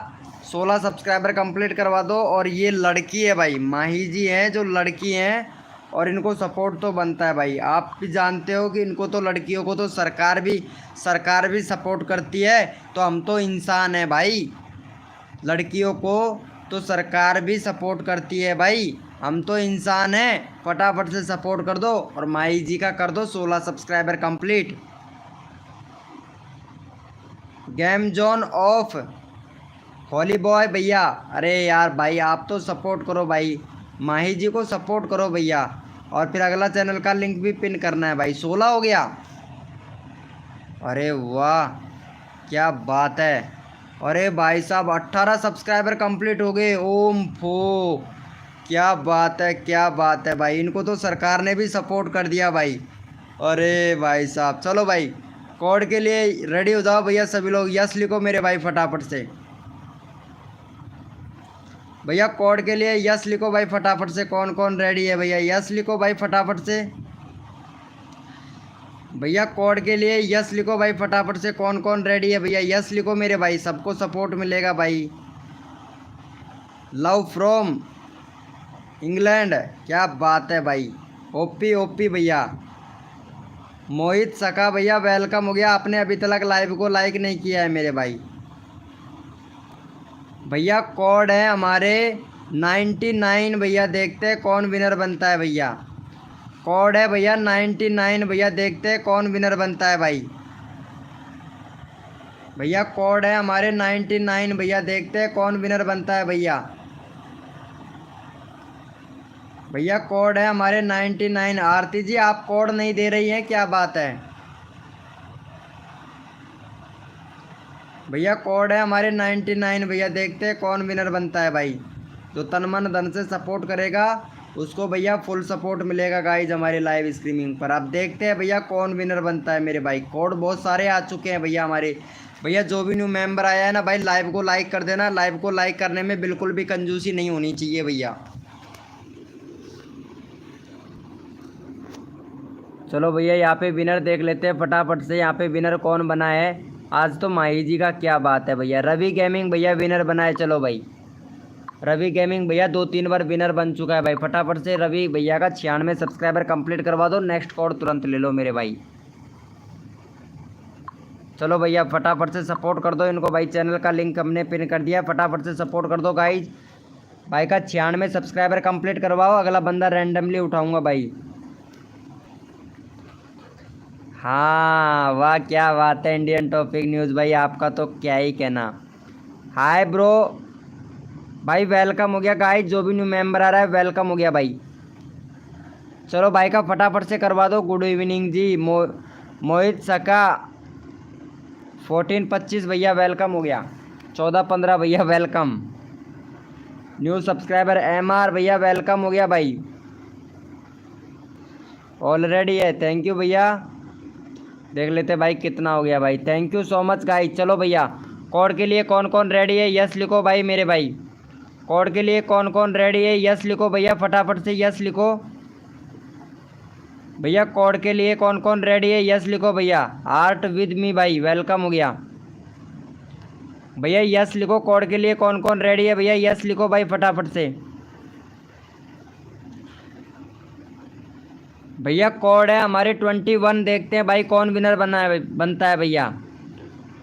16 सब्सक्राइबर कंप्लीट करवा दो। और ये लड़की है भाई, माही जी हैं जो लड़की हैं, और इनको सपोर्ट तो बनता है भाई। आप भी जानते हो कि इनको तो, लड़कियों को तो सरकार भी सपोर्ट करती है। तो हम तो इंसान हैं भाई, लड़कियों को तो सरकार भी सपोर्ट करती है भाई। हम तो इंसान हैं। फटाफट से सपोर्ट कर दो और माही जी का कर दो 16 subscriber complete. Game zone of Holi boy भैया। अरे यार भाई, आप तो सपोर्ट करो भाई, माही जी को सपोर्ट करो भैया। और फिर अगला चैनल का लिंक भी पिन करना है भाई। 16 हो गया, अरे वाह क्या बात है। अरे भाई साहब 18 सब्सक्राइबर कंप्लीट हो गए। ओम फो, क्या बात है, क्या बात है भाई। इनको तो सरकार ने भी सपोर्ट कर दिया भाई। अरे भाई साहब, चलो भाई कोड के लिए रेडी हो जाओ भैया सभी लोग। यस लिखो मेरे भाई फटाफट से। भैया कोड के लिए यस लिखो भाई फटाफट से। कौन कौन रेडी है भैया, यस लिखो भाई फटाफट से। भैया कोड के लिए यस लिखो भाई फटाफट से। कौन कौन रेडी है भैया, यस लिखो मेरे भाई। सबको सपोर्ट मिलेगा भाई। लव फ्रॉम इंग्लैंड, क्या बात है भाई। ओपी ओपी भैया। मोहित सका भैया वेलकम हो गया। आपने अभी तक लाइव को लाइक नहीं किया है मेरे भाई। भैया कोड है हमारे 99 भैया। देखते हैं कौन विनर बनता है भैया। कोड है भैया 99 भैया। देखते हैं कौन विनर बनता है भाई। भैया कोड है हमारे 99 भैया। देखते हैं कौन विनर बनता है भैया। भैया कोड है हमारे 99। आरती जी आप कोड नहीं दे रही हैं, क्या बात है। भैया कोड है हमारे 99 भैया। देखते हैं कौन विनर बनता है भाई। जो तन मन धन से सपोर्ट करेगा उसको भैया फुल सपोर्ट मिलेगा गाइज हमारे लाइव स्ट्रीमिंग पर। अब देखते हैं भैया कौन विनर बनता है मेरे भाई। कोड बहुत सारे आ चुके हैं भैया हमारे। भैया जो भी न्यू मेंबर आया है ना भाई, लाइव को लाइक कर देना। लाइव को लाइक करने में बिल्कुल भी कंजूसी नहीं होनी चाहिए भैया। चलो भैया यहाँ पे विनर देख लेते हैं फटाफट से। यहाँ पे विनर कौन बना है आज? तो माही जी का क्या बात है भैया। रवि गेमिंग भैया विनर बना है। चलो भाई रवि गेमिंग भैया 2-3 बार विनर बन चुका है भाई। फटाफट से रवि भैया का 96 सब्सक्राइबर कंप्लीट करवा दो। नेक्स्ट कोड तुरंत ले लो मेरे भाई। चलो भैया फटाफट से सपोर्ट कर दो इनको भाई। चैनल का लिंक हमने पिन कर दिया, फटाफट से सपोर्ट कर दो गाइज। भाई का 96 सब्सक्राइबर कंप्लीट करवाओ। अगला बंदा रैंडमली उठाऊंगा भाई। हाँ वाह क्या बात है इंडियन टॉपिक न्यूज़ भाई, आपका तो क्या ही कहना। हाय ब्रो भाई, वेलकम हो गया गाइज। जो भी न्यू मेंबर आ रहा है वेलकम हो गया भाई। चलो भाई का फटाफट से करवा दो। गुड इवनिंग जी। मोहित सका 14-25 भैया वेलकम हो गया। 14-15 भैया वेलकम। न्यू सब्सक्राइबर MR भैया वेलकम हो गया भाई। ऑलरेडी है, थैंक यू भैया। देख लेते भाई कितना हो गया भाई। Thank you so much guys. चलो भैया कोड के लिए कौन कौन रेडी है यस लिखो भाई मेरे भाई। कोड के लिए कौन कौन रेडी है यस लिखो भैया, फटाफट से यस लिखो भैया। कोड के लिए कौन कौन रेडी है यस लिखो भैया। आर्ट विद मी भाई वेलकम हो गया भैया। यस लिखो कोड के लिए कौन कौन रेडी है भैया, यस लिखो भाई फटाफट से भैया। कोड है हमारे 21। देखते हैं भाई कौन विनर बनता है भैया।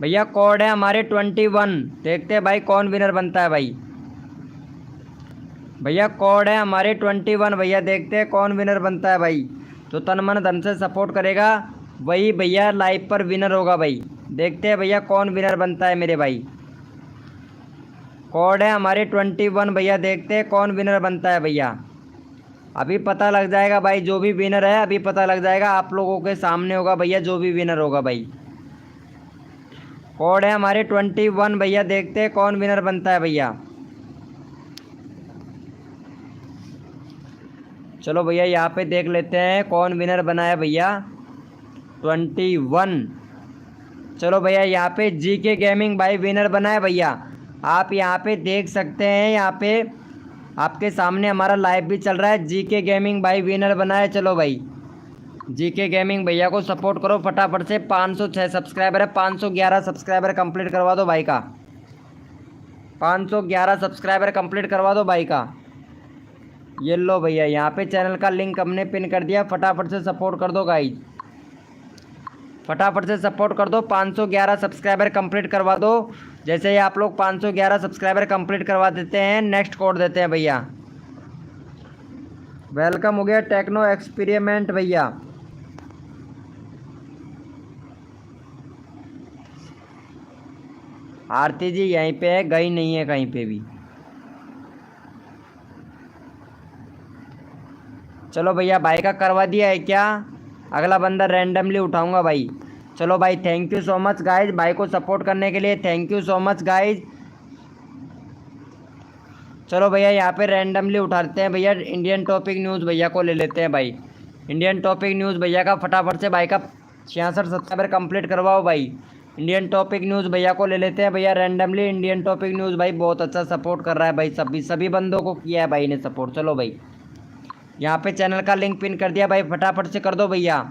भैया कोड है हमारे 21। देखते हैं भाई कौन विनर बनता है भाई। भैया कोड है हमारे 21 भैया। देखते हैं कौन विनर बनता है भाई। तो तन मन धन से सपोर्ट करेगा वही भैया लाइव पर विनर होगा भाई। देखते हैं भैया कौन विनर बनता है मेरे भाई। कोड है हमारे 21 भैया। देखते हैं कौन विनर बनता है भैया। अभी पता लग जाएगा भाई जो भी विनर है, अभी पता लग जाएगा। आप लोगों के सामने होगा भैया जो भी विनर होगा भाई। कोड है हमारे 21 भैया। देखते हैं कौन विनर बनता है भैया। चलो भैया यहाँ पे देख लेते हैं कौन विनर बना है भैया। 21। चलो भैया यहाँ पे GK गेमिंग भाई विनर बना है भैया। आप यहाँ पे देख सकते हैं, यहाँ पे आपके सामने हमारा लाइव भी चल रहा है। GK गेमिंग भाई विनर बना है। चलो भाई GK गेमिंग भैया को सपोर्ट करो फटाफट से। 506 सब्सक्राइबर है, 511 सब्सक्राइबर कंप्लीट करवा दो भाई का। 511 सब्सक्राइबर कंप्लीट करवा दो भाई का। ये लो भैया यहाँ पे चैनल का लिंक हमने पिन कर दिया, फटाफट से सपोर्ट कर दो गाइज। फटाफट से सपोर्ट कर दो। 511 सब्सक्राइबर कंप्लीट करवा दो। जैसे ही आप लोग 511 सब्सक्राइबर कंप्लीट करवा देते हैं नेक्स्ट कोड देते हैं भैया। वेलकम हो गया टेक्नो एक्सपेरिमेंट भैया। आरती जी यहीं पे है, गई नहीं है कहीं पे भी। चलो भैया भाई का करवा दिया है क्या? अगला बंदा रैंडमली उठाऊंगा भाई। चलो भाई thank you so much guys, भाई को सपोर्ट करने के लिए thank you so much guys. चलो भैया यहाँ पे रैंडमली उठाते हैं भैया। इंडियन टॉपिक न्यूज़ भैया को ले लेते हैं भाई। इंडियन टॉपिक न्यूज़ भैया का फटाफट से भाई का 66 सब्सक्राइबर कंप्लीट करवाओ भाई। इंडियन टॉपिक न्यूज़ भैया को ले लेते हैं भैया रैंडमली। इंडियन टॉपिक न्यूज़ भाई बहुत अच्छा सपोर्ट कर रहा है भाई। सभी बंदों को किया है भाई ने सपोर्ट। चलो भाई यहाँ पे चैनल का लिंक पिन कर दिया भाई, फटाफट से कर दो भैया।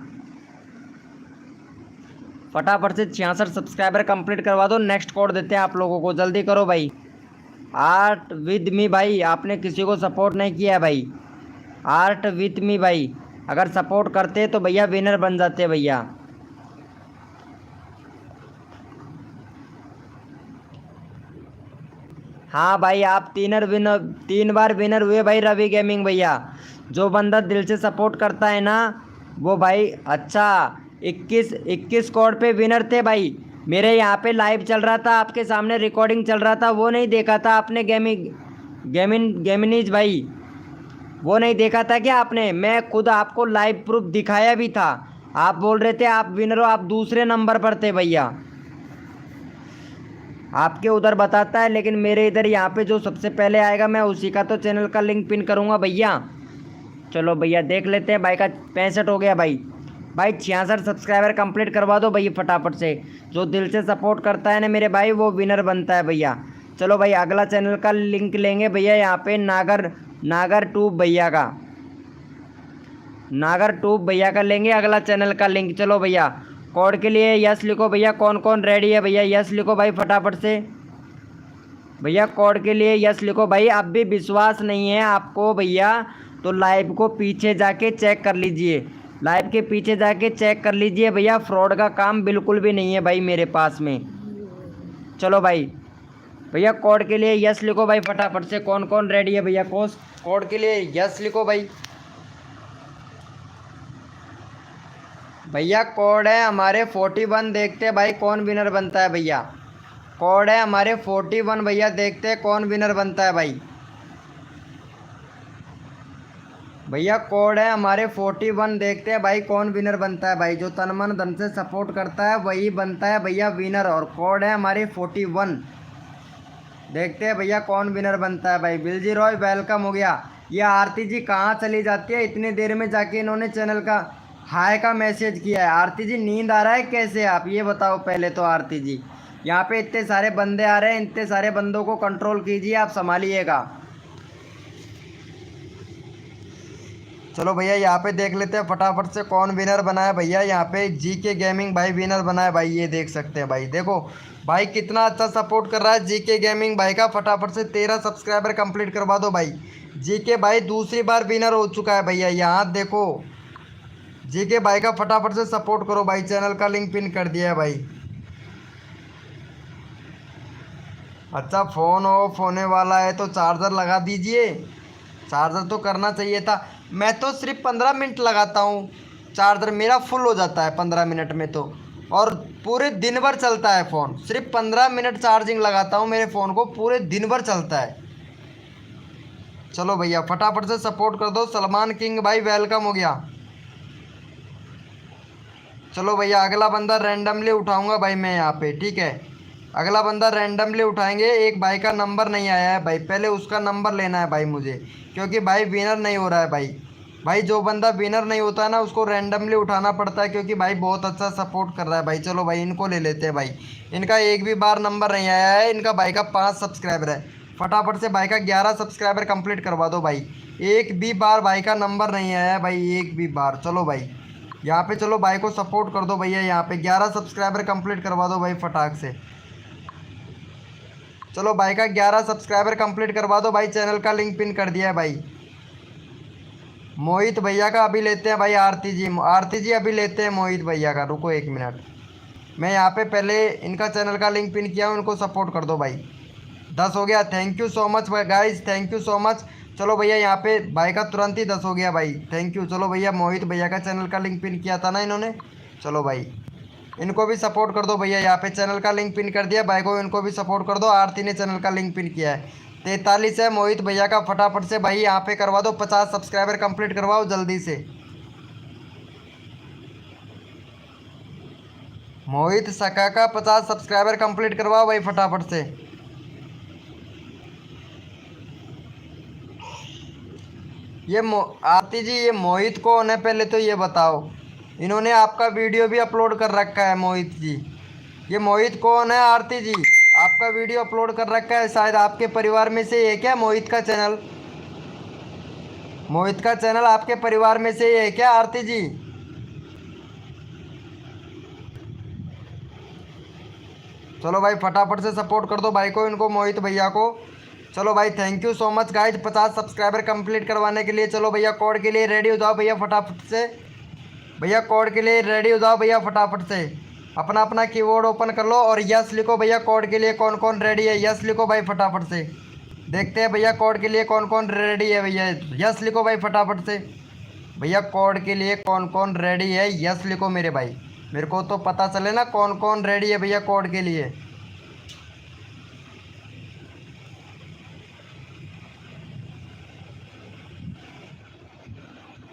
फटाफट से 66 सब्सक्राइबर कंप्लीट करवा दो। नेक्स्ट कोड देते हैं आप लोगों को, जल्दी करो भाई। आर्ट विद मी भाई, आपने किसी को सपोर्ट नहीं किया है भाई। आर्ट विद मी भाई अगर सपोर्ट करते तो भैया विनर बन जाते भैया। हाँ भाई आप 3 बार विनर हुए भाई रवि गेमिंग भैया। जो बंदा दिल से सपोर्ट करता है ना वो भाई। अच्छा 21 कोड पे विनर थे भाई। मेरे यहाँ पे लाइव चल रहा था, आपके सामने रिकॉर्डिंग चल रहा था, वो नहीं देखा था आपने? गेमिनीज भाई वो नहीं देखा था क्या आपने? मैं खुद आपको लाइव प्रूफ दिखाया भी था। आप बोल रहे थे आप विनर हो, आप दूसरे नंबर पर थे भैया। आपके उधर बताता है लेकिन मेरे इधर यहाँ पे जो सबसे पहले आएगा मैं उसी का तो चैनल का लिंक पिन करूँगा भैया। चलो भैया देख लेते हैं, भाई का 65 हो गया भाई। भाई 66 सब्सक्राइबर कंप्लीट करवा दो भैया फटाफट से। जो दिल से सपोर्ट करता है ना मेरे भाई, वो विनर बनता है भैया। चलो भाई अगला चैनल का लिंक लेंगे भैया, यहाँ पे नागर नागर ट्यूब भैया का, नागर ट्यूब भैया का लेंगे अगला चैनल का लिंक। चलो भैया कोड के लिए यस लिखो भैया, कौन कौन रेडी है भैया यस लिखो भाई फटाफट से। भैया कोड के लिए यस लिखो भाई। अब भी विश्वास नहीं है आपको भैया तो लाइव को पीछे जाके चेक कर लीजिए, लाइव के पीछे जाके चेक कर लीजिए भैया, फ्रॉड का काम बिल्कुल भी नहीं है भाई मेरे पास में। चलो भाई भैया कोड के लिए यस लिखो भाई फटाफट से, कौन कौन रेडी है भैया कोड के लिए यस लिखो भाई। भैया कोड है हमारे 41, देखते हैं भाई कौन विनर बनता है भैया। कोड है हमारे 41 भैया, देखते हैं कौन विनर बनता है भाई। भैया कोड है हमारे 41, देखते हैं भाई कौन विनर बनता है भाई। जो तन मन धन से सपोर्ट करता है वही बनता है भैया विनर, और कोड है हमारे 41। देखते हैं भैया कौन विनर बनता है भाई। बिलजी रॉय वेलकम हो गया। ये आरती जी कहाँ चली जाती है इतनी देर में, जाके इन्होंने चैनल का हाय का मैसेज किया है। आरती जी नींद आ रहा है कैसे, आप ये बताओ पहले तो। आरती जी यहाँ पे इतने सारे बंदे आ रहे हैं, इतने सारे बंदों को कंट्रोल कीजिए, आप संभालिएगा। चलो भैया यहाँ पे देख लेते हैं फटाफट से कौन विनर बना है भैया। यहाँ पे जीके गेमिंग भाई विनर बना है भाई, ये देख सकते हैं भाई। देखो भाई कितना अच्छा सपोर्ट कर रहा है जीके गेमिंग भाई का। फटाफट से 13 सब्सक्राइबर कंप्लीट करवा दो भाई। जीके भाई दूसरी बार विनर हो चुका है भैया, यहाँ देखो जीके भाई का फटाफट से सपोर्ट करो भाई। चैनल का लिंक पिन कर दिया है भाई। अच्छा फ़ोन ऑफ होने वाला है तो चार्जर लगा दीजिए, चार्जर तो करना चाहिए था। मैं तो सिर्फ 15 मिनट लगाता हूँ चार्जर, मेरा फुल हो जाता है 15 मिनट में तो, और पूरे दिन भर चलता है फ़ोन। सिर्फ 15 मिनट चार्जिंग लगाता हूँ, मेरे फ़ोन को पूरे दिन भर चलता है। चलो भैया फटाफट से सपोर्ट कर दो। सलमान किंग भाई वेलकम हो गया। चलो भैया अगला बंदा रैंडमली उठाऊंगा भाई मैं यहाँ पे, ठीक है। अगला बंदा रैंडमली उठाएंगे। एक भाई का नंबर नहीं आया है भाई, पहले उसका नंबर लेना है भाई मुझे, क्योंकि भाई विनर नहीं हो रहा है भाई। भाई जो बंदा विनर नहीं होता है ना उसको रैंडमली उठाना पड़ता है, क्योंकि भाई बहुत अच्छा सपोर्ट कर रहा है भाई। चलो भाई इनको ले लेते हैं भाई। इनका एक भी बार नंबर नहीं आया है। इनका भाई का 5 सब्सक्राइबर है। फटाफट से भाई का 11 सब्सक्राइबर कंप्लीट करवा दो भाई। एक भी बार भाई का नंबर नहीं आया है भाई, एक भी बार। चलो भाई यहाँ पे चलो भाई को सपोर्ट कर दो भैया। यहाँ पे 11 सब्सक्राइबर कंप्लीट करवा दो भाई फटाक से। चलो भाई का 11 सब्सक्राइबर कंप्लीट करवा दो भाई। चैनल का लिंक पिन कर दिया है भाई। मोहित भैया का अभी लेते हैं भाई। आरती जी अभी लेते हैं मोहित भैया का, रुको 1 मिनट। मैं यहाँ पे पहले इनका चैनल का लिंक पिन किया हूँ, उनको सपोर्ट कर दो भाई। 10 हो गया, thank you so much guys, thank you so much. चलो भैया यहाँ पे भाई का तुरंत ही 10 हो गया भाई, थैंक यू। चलो भैया मोहित भैया का चैनल का लिंक पिन किया था ना इन्होंने। चलो भाई इनको भी सपोर्ट कर दो भैया। यहाँ पे चैनल का लिंक पिन कर दिया भाई को, इनको भी सपोर्ट कर दो। आरती ने चैनल का लिंक पिन किया है। 43 है मोहित भैया का। फटाफट से भाई यहाँ पे करवा दो, 50 सब्सक्राइबर कंप्लीट करवाओ जल्दी से। मोहित सका का 50 सब्सक्राइबर कंप्लीट करवाओ भाई फटाफट से। ये आरती जी ये मोहित कौन है पहले तो ये बताओ। इन्होंने आपका वीडियो भी अपलोड कर रखा है मोहित जी। ये मोहित कौन है आरती जी, आपका वीडियो अपलोड कर रखा है, शायद आपके परिवार में से ये क्या मोहित का चैनल, मोहित का चैनल आपके परिवार में से ये है क्या आरती जी। चलो भाई फटाफट से सपोर्ट कर दो भाई को, इनको मोहित भैया को। चलो भाई thank you so much guys 50 subscriber complete करवाने के लिए। चलो भैया कोड के लिए रेडी हो जाओ भैया फटाफट से। भैया कोड के लिए रेडी हो जाओ भैया फटाफट से। अपना अपना कीबोर्ड ओपन कर लो और यस लिखो भैया। कोड के लिए कौन कौन रेडी है यस लिखो भाई फटाफट से। देखते हैं भैया कोड के लिए कौन कौन रेडी है भैया, यस लिखो भाई फटाफट से। भैया कोड के लिए कौन कौन रेडी है यस लिखो मेरे भाई, मेरे को तो पता चले ना कौन कौन रेडी है भैया कोड के लिए।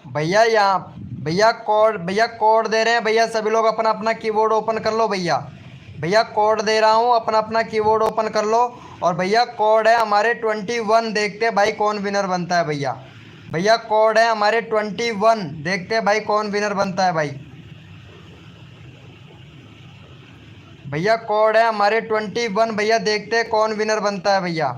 भैया यहाँ भैया कोड दे रहे हैं भैया, सभी लोग अपना अपना कीबोर्ड ओपन कर लो भैया। भैया कोड दे रहा हूँ, अपना अपना कीबोर्ड ओपन कर लो। और भैया कोड है हमारे 21। देखते हैं भाई कौन विनर बनता है भैया। भैया कोड है हमारे 21। देखते हैं भाई कौन विनर बनता है भाई। भैया कोड है हमारे 21। भैया देखते हैं कौन विनर बनता है भैया।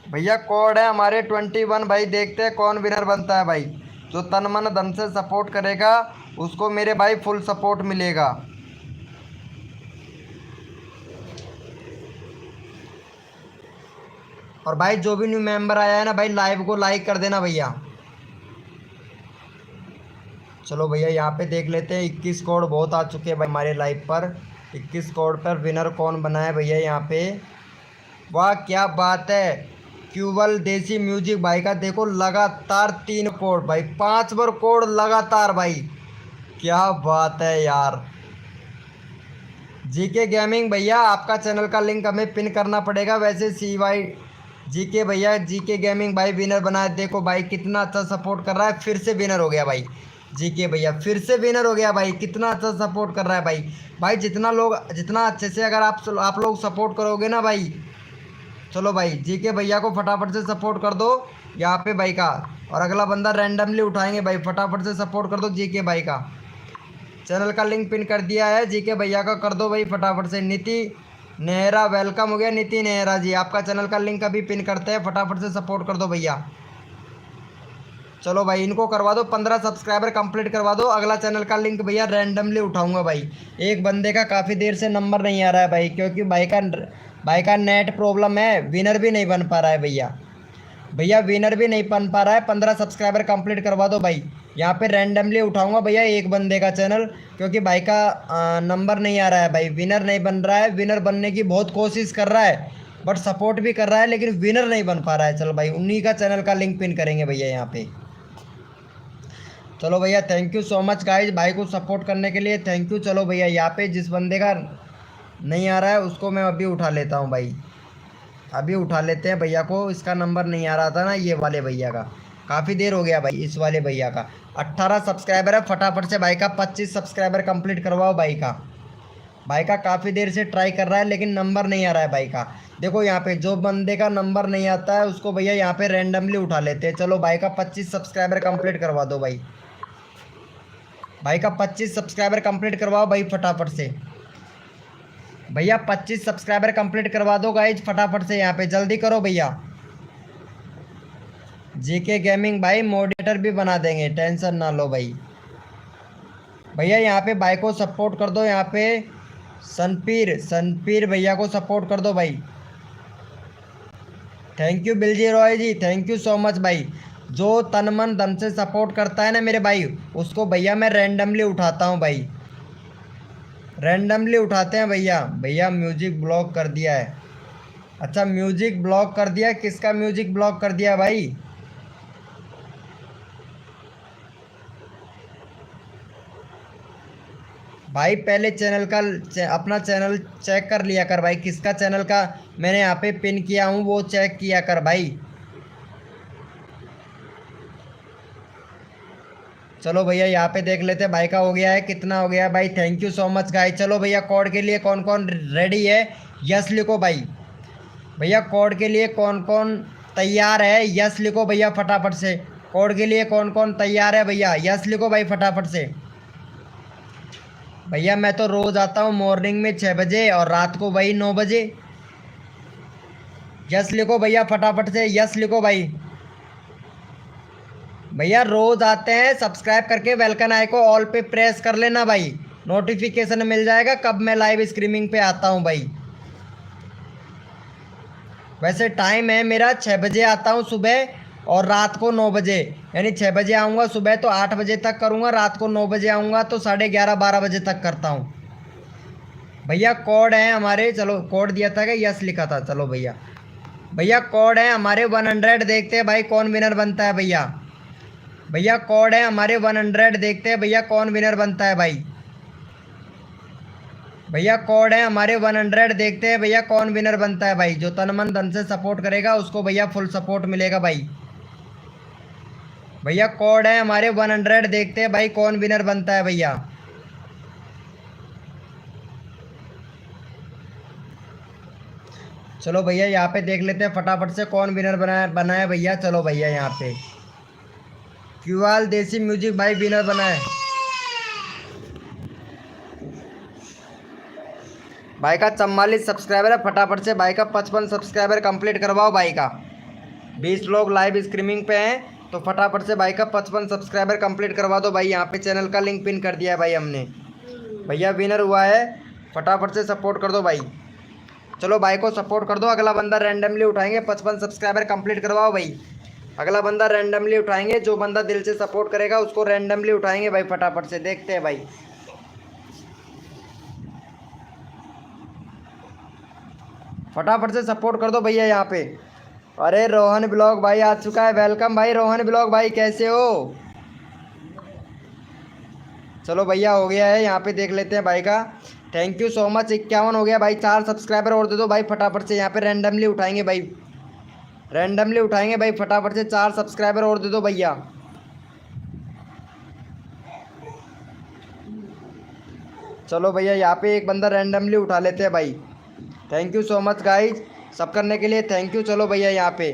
भैया कोड है हमारे 21। भाई देखते हैं कौन विनर बनता है भाई। जो तन मन धन से सपोर्ट करेगा उसको मेरे भाई फुल सपोर्ट मिलेगा। और भाई जो भी न्यू मेंबर आया है ना भाई, लाइव को लाइक कर देना भैया। चलो भैया यहाँ पे देख लेते हैं। 21 कोड बहुत आ चुके हैं भाई हमारे लाइव पर। 21 कोड पर विनर कौन बना है भैया यहाँ पे। वाह क्या बात है। क्यूबल देसी म्यूजिक भाई का देखो लगातार 3 कोड भाई, 5 बार कोड लगातार भाई। क्या बात है यार। जीके गेमिंग भैया आपका चैनल का लिंक हमें पिन करना पड़ेगा। वैसे CY जीके भैया, जीके गेमिंग भाई विनर बना है। देखो भाई कितना अच्छा सपोर्ट कर रहा है। फिर से विनर हो गया भाई जीके भैया, फिर से विनर हो गया भाई। कितना अच्छा सपोर्ट कर रहा है भाई। भाई जितना अच्छे से अगर आप लोग सपोर्ट करोगे ना भाई। चलो भाई जीके भैया को फटाफट से सपोर्ट कर दो यहाँ पे भाई का। और अगला बंदा रैंडमली उठाएंगे भाई। फटाफट से सपोर्ट कर दो जीके भाई का। चैनल का लिंक पिन कर दिया है, जीके भैया का कर दो भाई फटाफट से। नीति नेहरा वेलकम हो गया। नीति नेहरा जी आपका चैनल का लिंक अभी पिन करते हैं, फटाफट से सपोर्ट कर दो भैया। चलो भाई इनको करवा दो, 15 सब्सक्राइबर कंप्लीट करवा दो। अगला चैनल का लिंक भैया रैंडमली उठाऊंगा भाई। एक बंदे का काफ़ी देर से नंबर नहीं आ रहा है भाई, क्योंकि भाई का नेट प्रॉब्लम है। विनर भी नहीं बन पा रहा है भैया। भैया विनर भी नहीं बन पा रहा है। 15 सब्सक्राइबर कंप्लीट करवा दो भाई। यहाँ पे रैंडमली उठाऊंगा भैया एक बंदे का चैनल, क्योंकि भाई का नंबर नहीं आ रहा है भाई। विनर नहीं बन रहा है। विनर बनने की बहुत कोशिश कर रहा है, बट सपोर्ट भी कर रहा है, लेकिन विनर नहीं बन पा रहा है। चलो भाई उन्हीं का चैनल का लिंक पिन करेंगे भैया यहाँ पे। चलो भैया thank you so much guys, भाई को सपोर्ट करने के लिए थैंक यू। चलो भैया यहाँ पे जिस बंदे का नहीं आ रहा है उसको मैं अभी उठा लेता हूँ भाई। अभी उठा लेते हैं भैया को। इसका नंबर नहीं आ रहा था ना, ये वाले भैया का। काफ़ी देर हो गया भाई इस वाले भैया का। 18 सब्सक्राइबर है। फटाफट से भाई का 25 सब्सक्राइबर कंप्लीट करवाओ भाई का। भाई का काफ़ी देर से ट्राई कर रहा है, लेकिन नंबर नहीं आ रहा है भाई का। देखो यहाँ पे जो बंदे का नंबर नहीं आता है उसको भैया यहाँ पे रैंडमली उठा लेते हैं। चलो भाई का 25 सब्सक्राइबर कंप्लीट करवा दो भाई। भाई का 25 सब्सक्राइबर कंप्लीट करवाओ भाई फटाफट से। भैया 25 सब्सक्राइबर कंप्लीट करवा दो गाइज फटाफट से। यहाँ पे जल्दी करो भैया। जीके गेमिंग भाई मॉडरेटर भी बना देंगे, टेंशन ना लो भाई। भैया यहाँ पे भाई को सपोर्ट कर दो। यहाँ पे सनपीर भैया को सपोर्ट कर दो भाई। Thank you Bilji Roy ji, thank you so much भाई। जो तन मन धन से सपोर्ट करता है ना मेरे भाई, उसको भैया मैं रैंडमली उठाता हूँ भाई। रैंडमली उठाते हैं भैया। भैया म्यूजिक ब्लॉक कर दिया है। अच्छा म्यूजिक ब्लॉक कर दिया। किसका म्यूजिक ब्लॉक कर दिया भाई। भाई पहले चैनल का अपना चैनल चेक कर लिया कर भाई। किसका चैनल का मैंने यहाँ पे पिन किया हूँ वो चेक किया कर भाई। चलो भैया यहाँ पे देख लेते हैं भाई का हो गया है। कितना हो गया है भाई। Thank you so much guys. चलो भैया कोड के लिए कौन कौन रेडी है यस लिखो भाई। भैया कोड के लिए कौन कौन तैयार है यस लिखो भैया फटाफट से। कोड के लिए कौन कौन तैयार है भैया यस लिखो भाई फटाफट से। भैया मैं तो रोज़ आता हूँ मॉर्निंग में 6 बजे और रात को भाई 9 बजे। यस लिखो भैया फटाफट से। यस लिखो भाई। भैया रोज़ आते हैं, सब्सक्राइब करके वेलकम आई को ऑल पे प्रेस कर लेना भाई। नोटिफिकेशन मिल जाएगा कब मैं लाइव स्ट्रीमिंग पे आता हूँ भाई। वैसे टाइम है मेरा 6 बजे आता हूँ सुबह और रात को 9 बजे। यानी 6 बजे आऊँगा सुबह तो 8 बजे तक करूँगा, रात को 9 बजे आऊँगा तो 11:30-12 बजे तक करता हूँ भैया। कोड है हमारे, चलो कोड दिया था क्या यस लिखा था। चलो भैया भैया कोड है हमारे 100। देखते हैं भाई कौन विनर बनता है भैया। भैया कोड है हमारे 100। देखते हैं भैया कौन विनर बनता है भाई। भैया कोड है हमारे 100। देखते हैं भैया कौन विनर बनता है भाई। जो तन मन धन से सपोर्ट करेगा उसको भैया फुल सपोर्ट मिलेगा भाई। भैया कोड है हमारे 100। देखते हैं भाई कौन विनर बनता है भैया। चलो भैया यहाँ पे देख लेते हैं फटाफट से कौन विनर बनाया भैया। चलो भैया यहाँ पे क्यूआल देसी म्यूजिक भाई विनर बनाए। भाई का 44 सब्सक्राइबर है, फटाफट से भाई का 55 सब्सक्राइबर कंप्लीट करवाओ भाई का। 20 लोग लाइव स्ट्रीमिंग पे हैं तो फटाफट से भाई का 55 सब्सक्राइबर कंप्लीट करवा दो भाई। यहाँ पे चैनल का लिंक पिन कर दिया है भाई हमने। भैया विनर हुआ है, फटाफट से सपोर्ट कर दो भाई। चलो भाई को सपोर्ट कर दो। अगला बंदा रैंडमली उठाएंगे, 55 सब्सक्राइबर कंप्लीट करवाओ भाई। अगला बंदा रैंडमली उठाएंगे, जो बंदा दिल से सपोर्ट करेगा उसको रैंडमली उठाएंगे भाई। फटाफट से देखते हैं भाई। फटाफट से सपोर्ट कर दो भैया यहाँ पे। अरे रोहन ब्लॉग भाई आ चुका है, वेलकम भाई रोहन ब्लॉग भाई, कैसे हो। चलो भैया हो गया है, यहाँ पे देख लेते हैं भाई का। थैंक यू सो मच, 51 हो गया भाई। 4 सब्सक्राइबर और दे दो भाई फटाफट से। यहाँ पे रैंडमली उठाएंगे भाई, रैंडमली उठाएंगे भाई। फटाफट से 4 सब्सक्राइबर और दे दो भैया। चलो भैया यहाँ पे एक बंदा रैंडमली उठा लेते हैं भाई। Thank you so much guys, सब करने के लिए थैंक यू। चलो भैया यहाँ पे,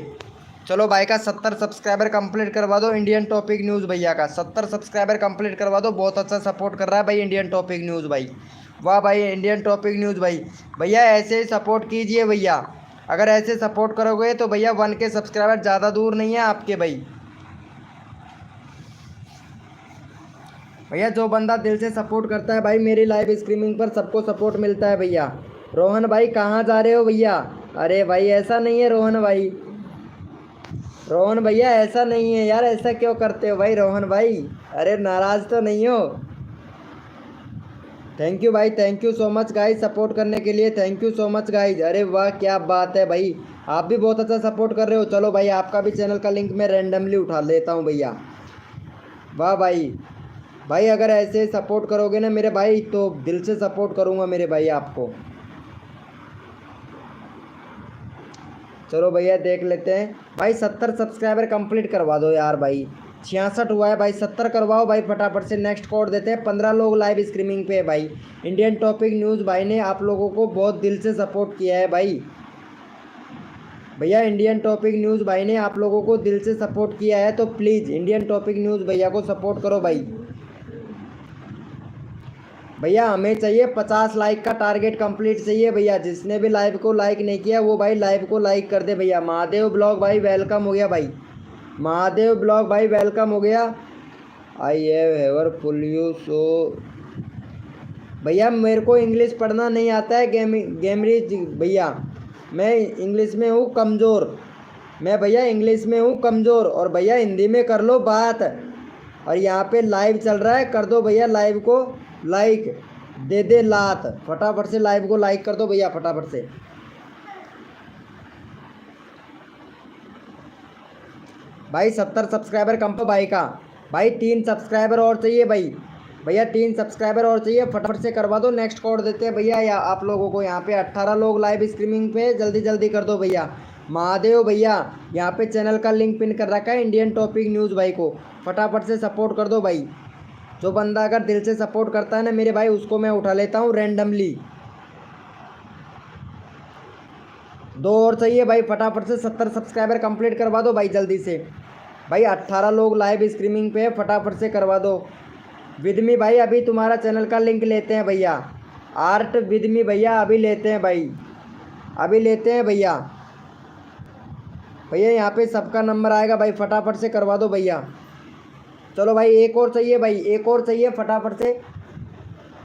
चलो भाई का 70 सब्सक्राइबर कंप्लीट करवा दो। इंडियन टॉपिक न्यूज़ भैया का 70 सब्सक्राइबर कंप्लीट करवा दो। बहुत अच्छा सपोर्ट कर रहा है भाई इंडियन टॉपिक न्यूज़ भाई। वाह भाई इंडियन टॉपिक न्यूज़ भाई। भैया ऐसे ही सपोर्ट कीजिए भैया। अगर ऐसे सपोर्ट करोगे तो भैया 1K सब्सक्राइबर ज़्यादा दूर नहीं है आपके भाई। भैया जो बंदा दिल से सपोर्ट करता है भाई मेरी लाइव स्ट्रीमिंग पर सबको सपोर्ट मिलता है भैया। रोहन भाई कहाँ जा रहे हो भैया। अरे भाई ऐसा नहीं है रोहन भाई, रोहन भैया ऐसा नहीं है यार, ऐसा क्यों करते हो भाई रोहन भाई। अरे नाराज़ तो नहीं हो। थैंक यू भाई, thank you so much guys support करने के लिए। Thank you so much guys. अरे वाह क्या बात है भाई, आप भी बहुत अच्छा सपोर्ट कर रहे हो। चलो भाई आपका भी चैनल का लिंक मैं रैंडमली उठा लेता हूँ भैया। वाह भाई, भाई अगर ऐसे सपोर्ट करोगे ना मेरे भाई तो दिल से सपोर्ट करूँगा मेरे भाई आपको। चलो भैया देख लेते हैं भाई। 70 सब्सक्राइबर कंप्लीट करवा दो यार भाई। 66 हुआ है भाई, 70 करवाओ भाई फटाफट से। नेक्स्ट कोड देते हैं। 15 लोग लाइव स्ट्रीमिंग पे है भाई। इंडियन टॉपिक न्यूज़ भाई ने आप लोगों को बहुत दिल से सपोर्ट किया है भाई। भैया इंडियन टॉपिक न्यूज़ भाई ने आप लोगों को दिल से सपोर्ट किया है तो प्लीज़ इंडियन टॉपिक न्यूज़ भैया को सपोर्ट करो भाई। भैया हमें चाहिए 50 लाइक का टारगेट कंप्लीट चाहिए भैया। जिसने भी लाइव को लाइक नहीं किया वो भाई लाइव को लाइक कर दे भैया। महादेव ब्लॉग भाई वेलकम हो गया भाई। महादेव ब्लॉग भाई वेलकम हो गया। I have full you so. भैया मेरे को इंग्लिश पढ़ना नहीं आता है गेमरीज भैया। मैं इंग्लिश में हूँ कमज़ोर, मैं भैया इंग्लिश में हूँ कमज़ोर। और भैया हिंदी में कर लो बात। और यहाँ पे लाइव चल रहा है, कर दो भैया लाइव को लाइक, दे दे लात। फटाफट से लाइव को लाइक कर दो भैया फटाफट से। भाई 70 सब्सक्राइबर कम पे भाई का। भाई 3 सब्सक्राइबर और चाहिए भाई। भैया 3 सब्सक्राइबर और चाहिए, फटाफट से करवा दो। नेक्स्ट कोड देते हैं भैया या आप लोगों को। यहाँ पे 18 लोग लाइव स्ट्रीमिंग पे, जल्दी जल्दी कर दो भैया। महादेव भैया यहाँ पे चैनल का लिंक पिन कर रखा है इंडियन टॉपिक न्यूज़ भाई को, फटाफट से सपोर्ट कर दो भाई। जो बंदा अगर दिल से सपोर्ट करता है ना मेरे भाई उसको मैं उठा लेता हूँ रैंडमली। 2 और चाहिए भाई, फटाफट से 70 सब्सक्राइबर कंप्लीट करवा दो भाई जल्दी से। भाई 18 लोग लाइव स्ट्रीमिंग पे, फटाफट से करवा दो। विदमी भाई अभी तुम्हारा चैनल का लिंक लेते हैं भैया। आर्ट विदमी भैया अभी लेते हैं भाई, अभी लेते हैं भैया। भैया यहाँ पे सबका नंबर आएगा भाई, फटाफट से करवा दो भैया। चलो भाई एक और चाहिए भाई, एक और चाहिए फटाफट से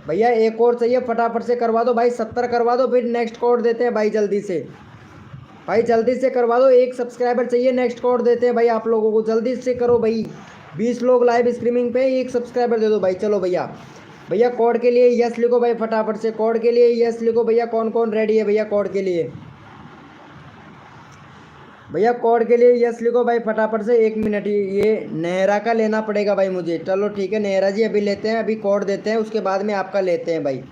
भैया, एक और चाहिए फटाफट से करवा दो भाई। 70 करवा दो, फिर नेक्स्ट कोड देते हैं भाई जल्दी से। भाई जल्दी से करवा दो, 1 सब्सक्राइबर चाहिए, नेक्स्ट कोड देते हैं भाई आप लोगों को। जल्दी से करो भाई। 20 लोग लाइव स्ट्रीमिंग पे, 1 सब्सक्राइबर दे दो भाई। चलो भैया, भैया कोड के लिए यस लिखो भाई फटाफट से। कोड के लिए यस लिखो भैया। कौन कौन रेडी है भैया कोड के लिए। भैया कोड के लिए यस लिखो भाई फटाफट से। 1 मिनट, ये नेहरा का लेना पड़ेगा भाई मुझे। चलो ठीक है नेहरा जी अभी लेते हैं, अभी कोड देते हैं, उसके बाद में आपका लेते हैं भाई।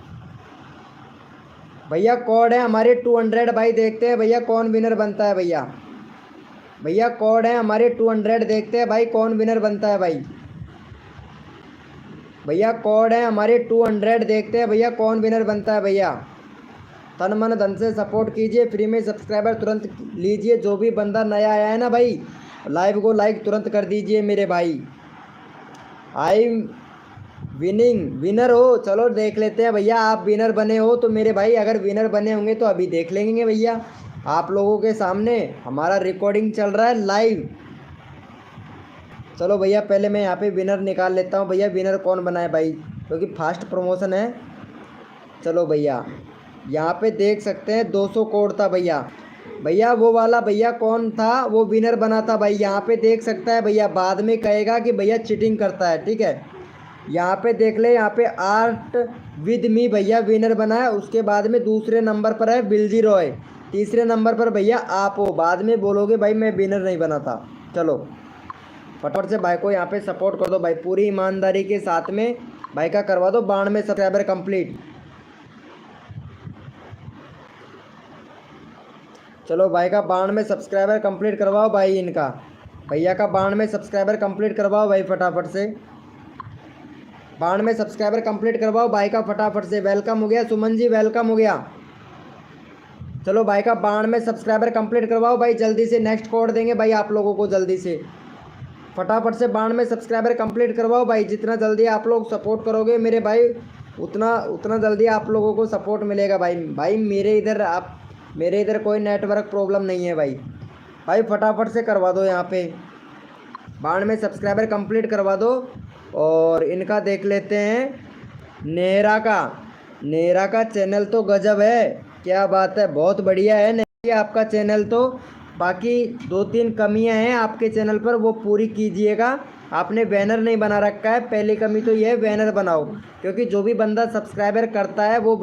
भैया कोड है हमारे 200 भाई, देखते हैं भैया कौन विनर बनता है भैया। भैया कोड है हमारे 200, देखते हैं भाई कौन विनर बनता है भाई। भैया कोड है हमारे 200, देखते हैं भैया कौन विनर बनता है भैया। तन मन धन से सपोर्ट कीजिए, फ्री में सब्सक्राइबर तुरंत लीजिए। जो भी बंदा नया आया है ना भाई, लाइव को लाइक तुरंत कर दीजिए मेरे भाई। आई विनिंग विनर हो, चलो देख लेते हैं भैया। आप विनर बने हो तो मेरे भाई, अगर विनर बने होंगे तो अभी देख लेंगे भैया। आप लोगों के सामने हमारा रिकॉर्डिंग चल रहा है लाइव। चलो भैया, पहले मैं यहाँ पे विनर निकाल लेता हूँ भैया। विनर कौन बना है भाई, क्योंकि फास्ट प्रमोशन है। चलो भैया, यहाँ पे देख सकते हैं 200 कोड था भैया। भैया वो वाला भैया कौन था, वो विनर बना था भाई। यहाँ पे देख सकता है भैया, बाद में कहेगा कि भैया चीटिंग करता है, ठीक है। यहाँ पे देख ले, यहाँ पे आर्ट विद मी भैया विनर बना है। उसके बाद में दूसरे नंबर पर है बिलजी रॉय, तीसरे नंबर पर भैया आप हो। बाद में बोलोगे भाई मैं विनर नहीं बना था। चलो फटाफट से भाई को यहाँ पे सपोर्ट कर दो भाई, पूरी ईमानदारी के साथ में भाई का करवा दो 92 सब्सक्राइबर कंप्लीट। चलो भाई का 92 सब्सक्राइबर कंप्लीट करवाओ भाई। इनका भैया का 92 सब्सक्राइबर कंप्लीट करवाओ भाई फटाफट से। 92 सब्सक्राइबर कंप्लीट करवाओ भाई का फटाफट से। वेलकम हो गया सुमन जी, वेलकम हो गया। चलो भाई का 92 सब्सक्राइबर कंप्लीट करवाओ भाई जल्दी से। नेक्स्ट कोड देंगे भाई आप लोगों को, जल्दी से फटाफट से 92 सब्सक्राइबर कंप्लीट करवाओ भाई। जितना जल्दी आप लोग सपोर्ट करोगे मेरे भाई, उतना उतना जल्दी आप लोगों को सपोर्ट मिलेगा भाई। भाई मेरे इधर कोई नेटवर्क प्रॉब्लम नहीं है भाई। भाई फटाफट से करवा दो यहाँ पे 92 सब्सक्राइबर कंप्लीट करवा दो। और इनका देख लेते हैं नेहरा का चैनल तो गजब है, क्या बात है, बहुत बढ़िया है नेहरा आपका चैनल तो। बाकी 2-3 कमियां हैं आपके चैनल पर, वो पूरी कीजिएगा। आपने बैनर नहीं बना रखा है, पहली कमी तो ये है, बैनर बनाओ। क्योंकि जो भी बंदा सब्सक्राइबर करता है वो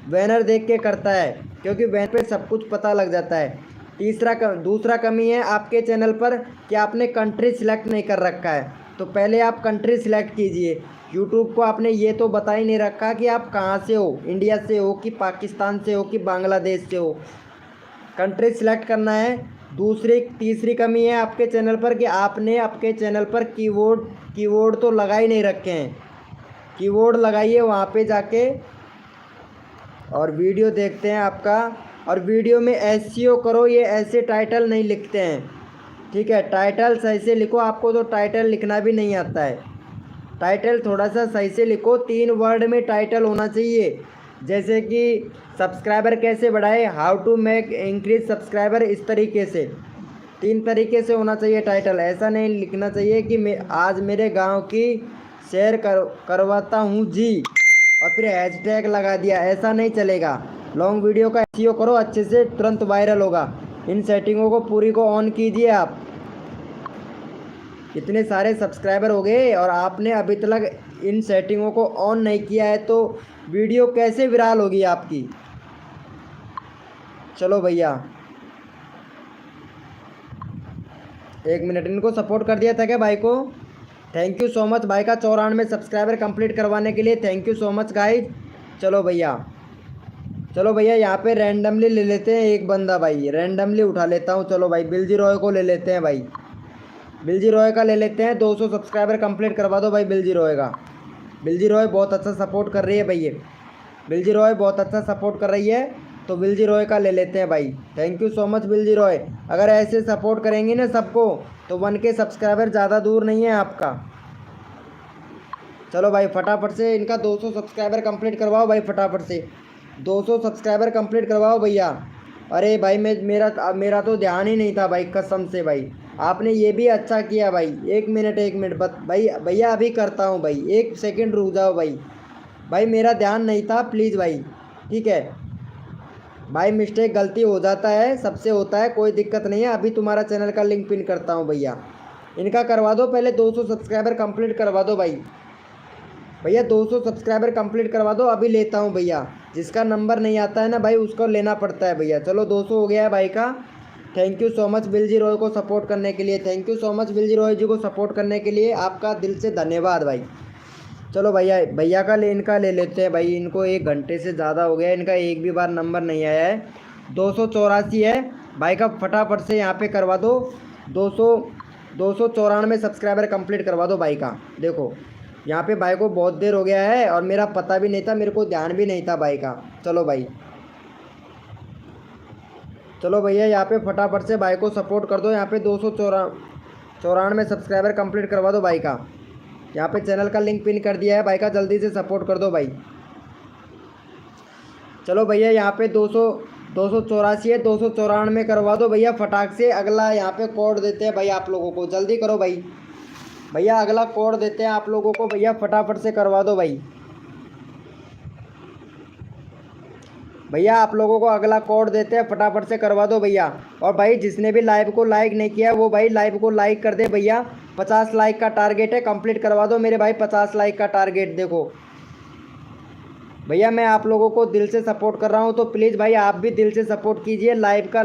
बैनर देख के करता है, क्योंकि बैनर पे सब कुछ पता लग जाता है। दूसरा कमी है आपके चैनल पर कि आपने कंट्री सिलेक्ट नहीं कर रखा है। तो पहले आप कंट्री सिलेक्ट कीजिए। यूट्यूब को आपने ये तो बता ही नहीं रखा कि आप कहाँ से हो, इंडिया से हो कि पाकिस्तान से हो कि बांग्लादेश से हो। कंट्री सिलेक्ट करना है। तीसरी कमी है आपके चैनल पर कि आपने आपके चैनल पर कीवर्ड तो लगा ही नहीं रखे हैं। कीवर्ड लगाइए वहाँ पे जाके, और वीडियो देखते हैं आपका। और वीडियो में एसईओ करो, ये ऐसे टाइटल नहीं लिखते हैं, ठीक है। टाइटल सही से लिखो, आपको तो टाइटल लिखना भी नहीं आता है। टाइटल थोड़ा सा सही से लिखो, 3 वर्ड में टाइटल होना चाहिए। जैसे कि सब्सक्राइबर कैसे बढ़ाए, how to make increase subscriber, इस तरीके से 3 तरीके से होना चाहिए टाइटल। ऐसा नहीं लिखना चाहिए कि मैं आज मेरे गांव की शेयर करवाता हूं जी, और फिर हैशटैग लगा दिया, ऐसा नहीं चलेगा। लॉन्ग वीडियो का एसईओ करो अच्छे से, तुरंत वायरल होगा। इन सेटिंगों को पूरी को ऑन कीजिए आप। इतने सारे सब्सक्राइबर हो गए और आपने अभी तक इन सेटिंगों को ऑन नहीं किया है, तो वीडियो कैसे वायरल होगी आपकी। चलो भैया 1 मिनट, इनको सपोर्ट कर दिया था क्या भाई को। थैंक यू सो मच भाई का 94 सब्सक्राइबर कंप्लीट करवाने के लिए, thank you so much guys. चलो भैया यहाँ पे रैंडमली ले लेते हैं एक बंदा भाई, रैंडमली उठा लेता हूँ। चलो भाई बिलजी रॉय को ले लेते हैं भाई, बिलजी रॉय का ले लेते हैं। 200 सब्सक्राइबर कंप्लीट करवा दो भाई बिलजी रॉय का। बिलजी रॉय बहुत अच्छा सपोर्ट कर रही है भाई, ये बिलजी रॉय बहुत अच्छा सपोर्ट कर रही है, तो बिलजी रॉय का ले लेते हैं भाई। Thank you so much Bilji Roy. अगर ऐसे सपोर्ट करेंगी ना सबको, तो 1K सब्सक्राइबर ज़्यादा दूर नहीं है आपका। चलो भाई फटाफट से इनका 200 सब्सक्राइबर कंप्लीट करवाओ भाई, फटाफट से 200 सब्सक्राइबर कंप्लीट करवाओ भैया। अरे भाई मेरा तो ध्यान ही नहीं था भाई, कसम से भाई आपने ये भी अच्छा किया भाई। 1 मिनट भाई भैया अभी करता हूँ भाई, 1 सेकंड रुक जाओ भाई मेरा ध्यान नहीं था, प्लीज़ भाई, ठीक है भाई। मिस्टेक गलती हो जाता है, सबसे होता है, कोई दिक्कत नहीं है। अभी तुम्हारा चैनल का लिंक पिन करता हूँ भैया। इनका करवा दो, पहले 200 सब्सक्राइबर कंप्लीट करवा दो भाई। 200 सब्सक्राइबर कंप्लीट करवा दो, अभी लेता हूँ भैया। जिसका नंबर नहीं आता है ना भाई, उसको लेना पड़ता है भैया। चलो 200 हो गया है भाई का। Thank you so much Bilji Roy को सपोर्ट करने के लिए, thank you so much Bilji Roy ji को सपोर्ट करने के लिए, आपका दिल से धन्यवाद भाई। चलो भैया का इनका ले लेते हैं भाई। इनको 1 घंटे से ज़्यादा हो गया, इनका एक भी बार नंबर नहीं आया है। 284 है भाई का, फटाफट से यहाँ पे करवा दो। 294 सब्सक्राइबर कंप्लीट करवा दो भाई का। देखो यहाँ पे भाई को बहुत देर हो गया है और मेरा पता भी नहीं था, मेरे को ध्यान भी नहीं था भाई का। चलो भाई, चलो भैया यहाँ पे फटाफट से भाई को सपोर्ट कर दो। यहाँ पे 294 सब्सक्राइबर कंप्लीट करवा दो भाई का। यहाँ पे चैनल का लिंक पिन कर दिया है भाई का, जल्दी से सपोर्ट कर दो भाई। चलो भैया यहाँ पे 284 है, 294 करवा दो भैया फटाक से। अगला यहाँ पे कोड देते हैं भाई आप लोगों को, जल्दी करो भाई। भैया अगला कोड देते हैं आप लोगों को भैया, फटाफट से करवा दो भाई। भैया आप लोगों को अगला कोड देते हैं, फटाफट से करवा दो भैया। और भाई जिसने भी लाइव को लाइक नहीं किया वो भाई लाइव को लाइक कर दे भैया। 50 लाइक का टारगेट है, कंप्लीट करवा दो मेरे भाई 50 लाइक का टारगेट। देखो भैया मैं आप लोगों को दिल से सपोर्ट कर रहा हूँ, तो प्लीज़ भाई आप भी दिल से सपोर्ट कीजिए। लाइव का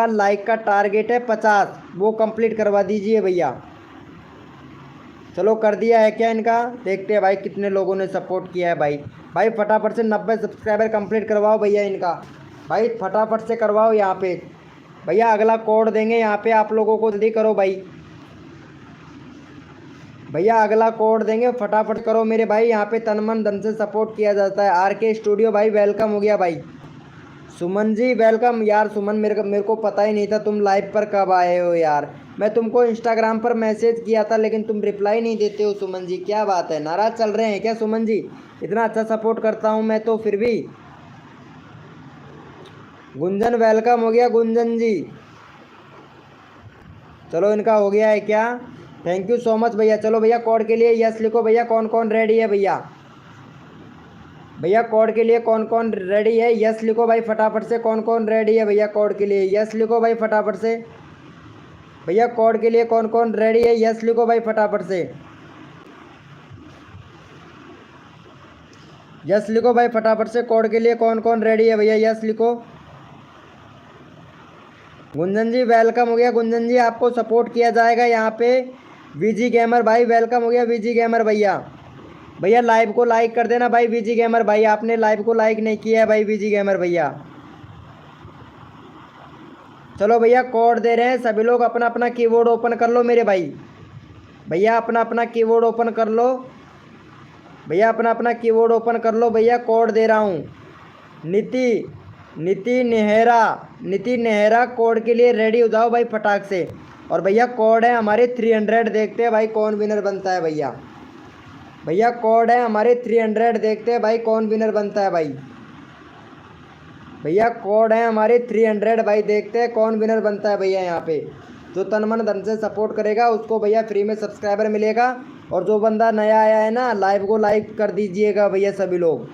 लाइक का टारगेट है 50, वो कंप्लीट करवा दीजिए भैया। चलो कर दिया है क्या इनका, देखते हैं भाई कितने लोगों ने सपोर्ट किया है भाई। भाई फटाफट से 90 सब्सक्राइबर कंप्लीट करवाओ भैया इनका, भाई फटाफट से करवाओ यहाँ पे। भैया अगला कोड देंगे यहाँ पे आप लोगों को, जल्दी करो भाई। भैया अगला कोड देंगे, फटाफट करो मेरे भाई। यहाँ पे तन मन धन से सपोर्ट किया जाता है। RK स्टूडियो भाई वेलकम हो गया भाई। सुमन जी वेलकम। यार सुमन मेरे को पता ही नहीं था तुम लाइव पर कब आए हो यार। मैं तुमको इंस्टाग्राम पर मैसेज किया था लेकिन तुम रिप्लाई नहीं देते हो सुमन जी, क्या बात है, नाराज़ चल रहे हैं क्या सुमन जी? इतना अच्छा सपोर्ट करता हूँ मैं तो फिर भी। गुंजन वेलकम हो गया गुंजन जी। चलो इनका हो गया है क्या, थैंक यू सो मच भैया। चलो भैया कोड के लिए यस लिखो भैया, कौन कौन रेडी है भैया। भैया कोड के लिए कौन कौन रेडी है, यस लिखो भाई फटाफट से। कौन कौन रेडी है भैया कोड के लिए, यस लिखो भाई फटाफट से। भैया कोड के लिए कौन कौन रेडी है, यस लिखो भाई फटाफट से। यस लिखो भाई फटाफट से, कोड के लिए कौन कौन रेडी है भैया, यस लिखो। गुंजन जी वेलकम हो गया गुंजन जी, आपको सपोर्ट किया जाएगा यहाँ पे। VG गेमर भाई वेलकम हो गया VG गेमर भैया। भैया लाइव को लाइक कर देना भाई VG गेमर भाई, आपने लाइव को लाइक नहीं किया है भाई VG गेमर भैया। चलो भैया कोड दे रहे हैं, सभी लोग अपना अपना कीबोर्ड ओपन कर लो मेरे भाई। भैया अपना अपना कीबोर्ड ओपन कर लो, भैया अपना अपना कीबोर्ड ओपन कर लो भैया। कोड दे रहा हूँ, नीति नेहरा कोड के लिए रेडी हो जाओ भाई फटाक से। और भैया कोड है हमारे 300, देखते हैं भाई कौन विनर बनता है भैया। भैया कोड है हमारे 300, देखते हैं भाई कौन विनर बनता है भाई। भैया कोड है हमारे 300 भाई, देखते हैं कौन विनर बनता है भैया। यहाँ पे जो तन मन धन से सपोर्ट करेगा उसको भैया फ्री में सब्सक्राइबर मिलेगा। और जो बंदा नया आया है ना, लाइव को लाइक कर दीजिएगा भैया सभी लोग।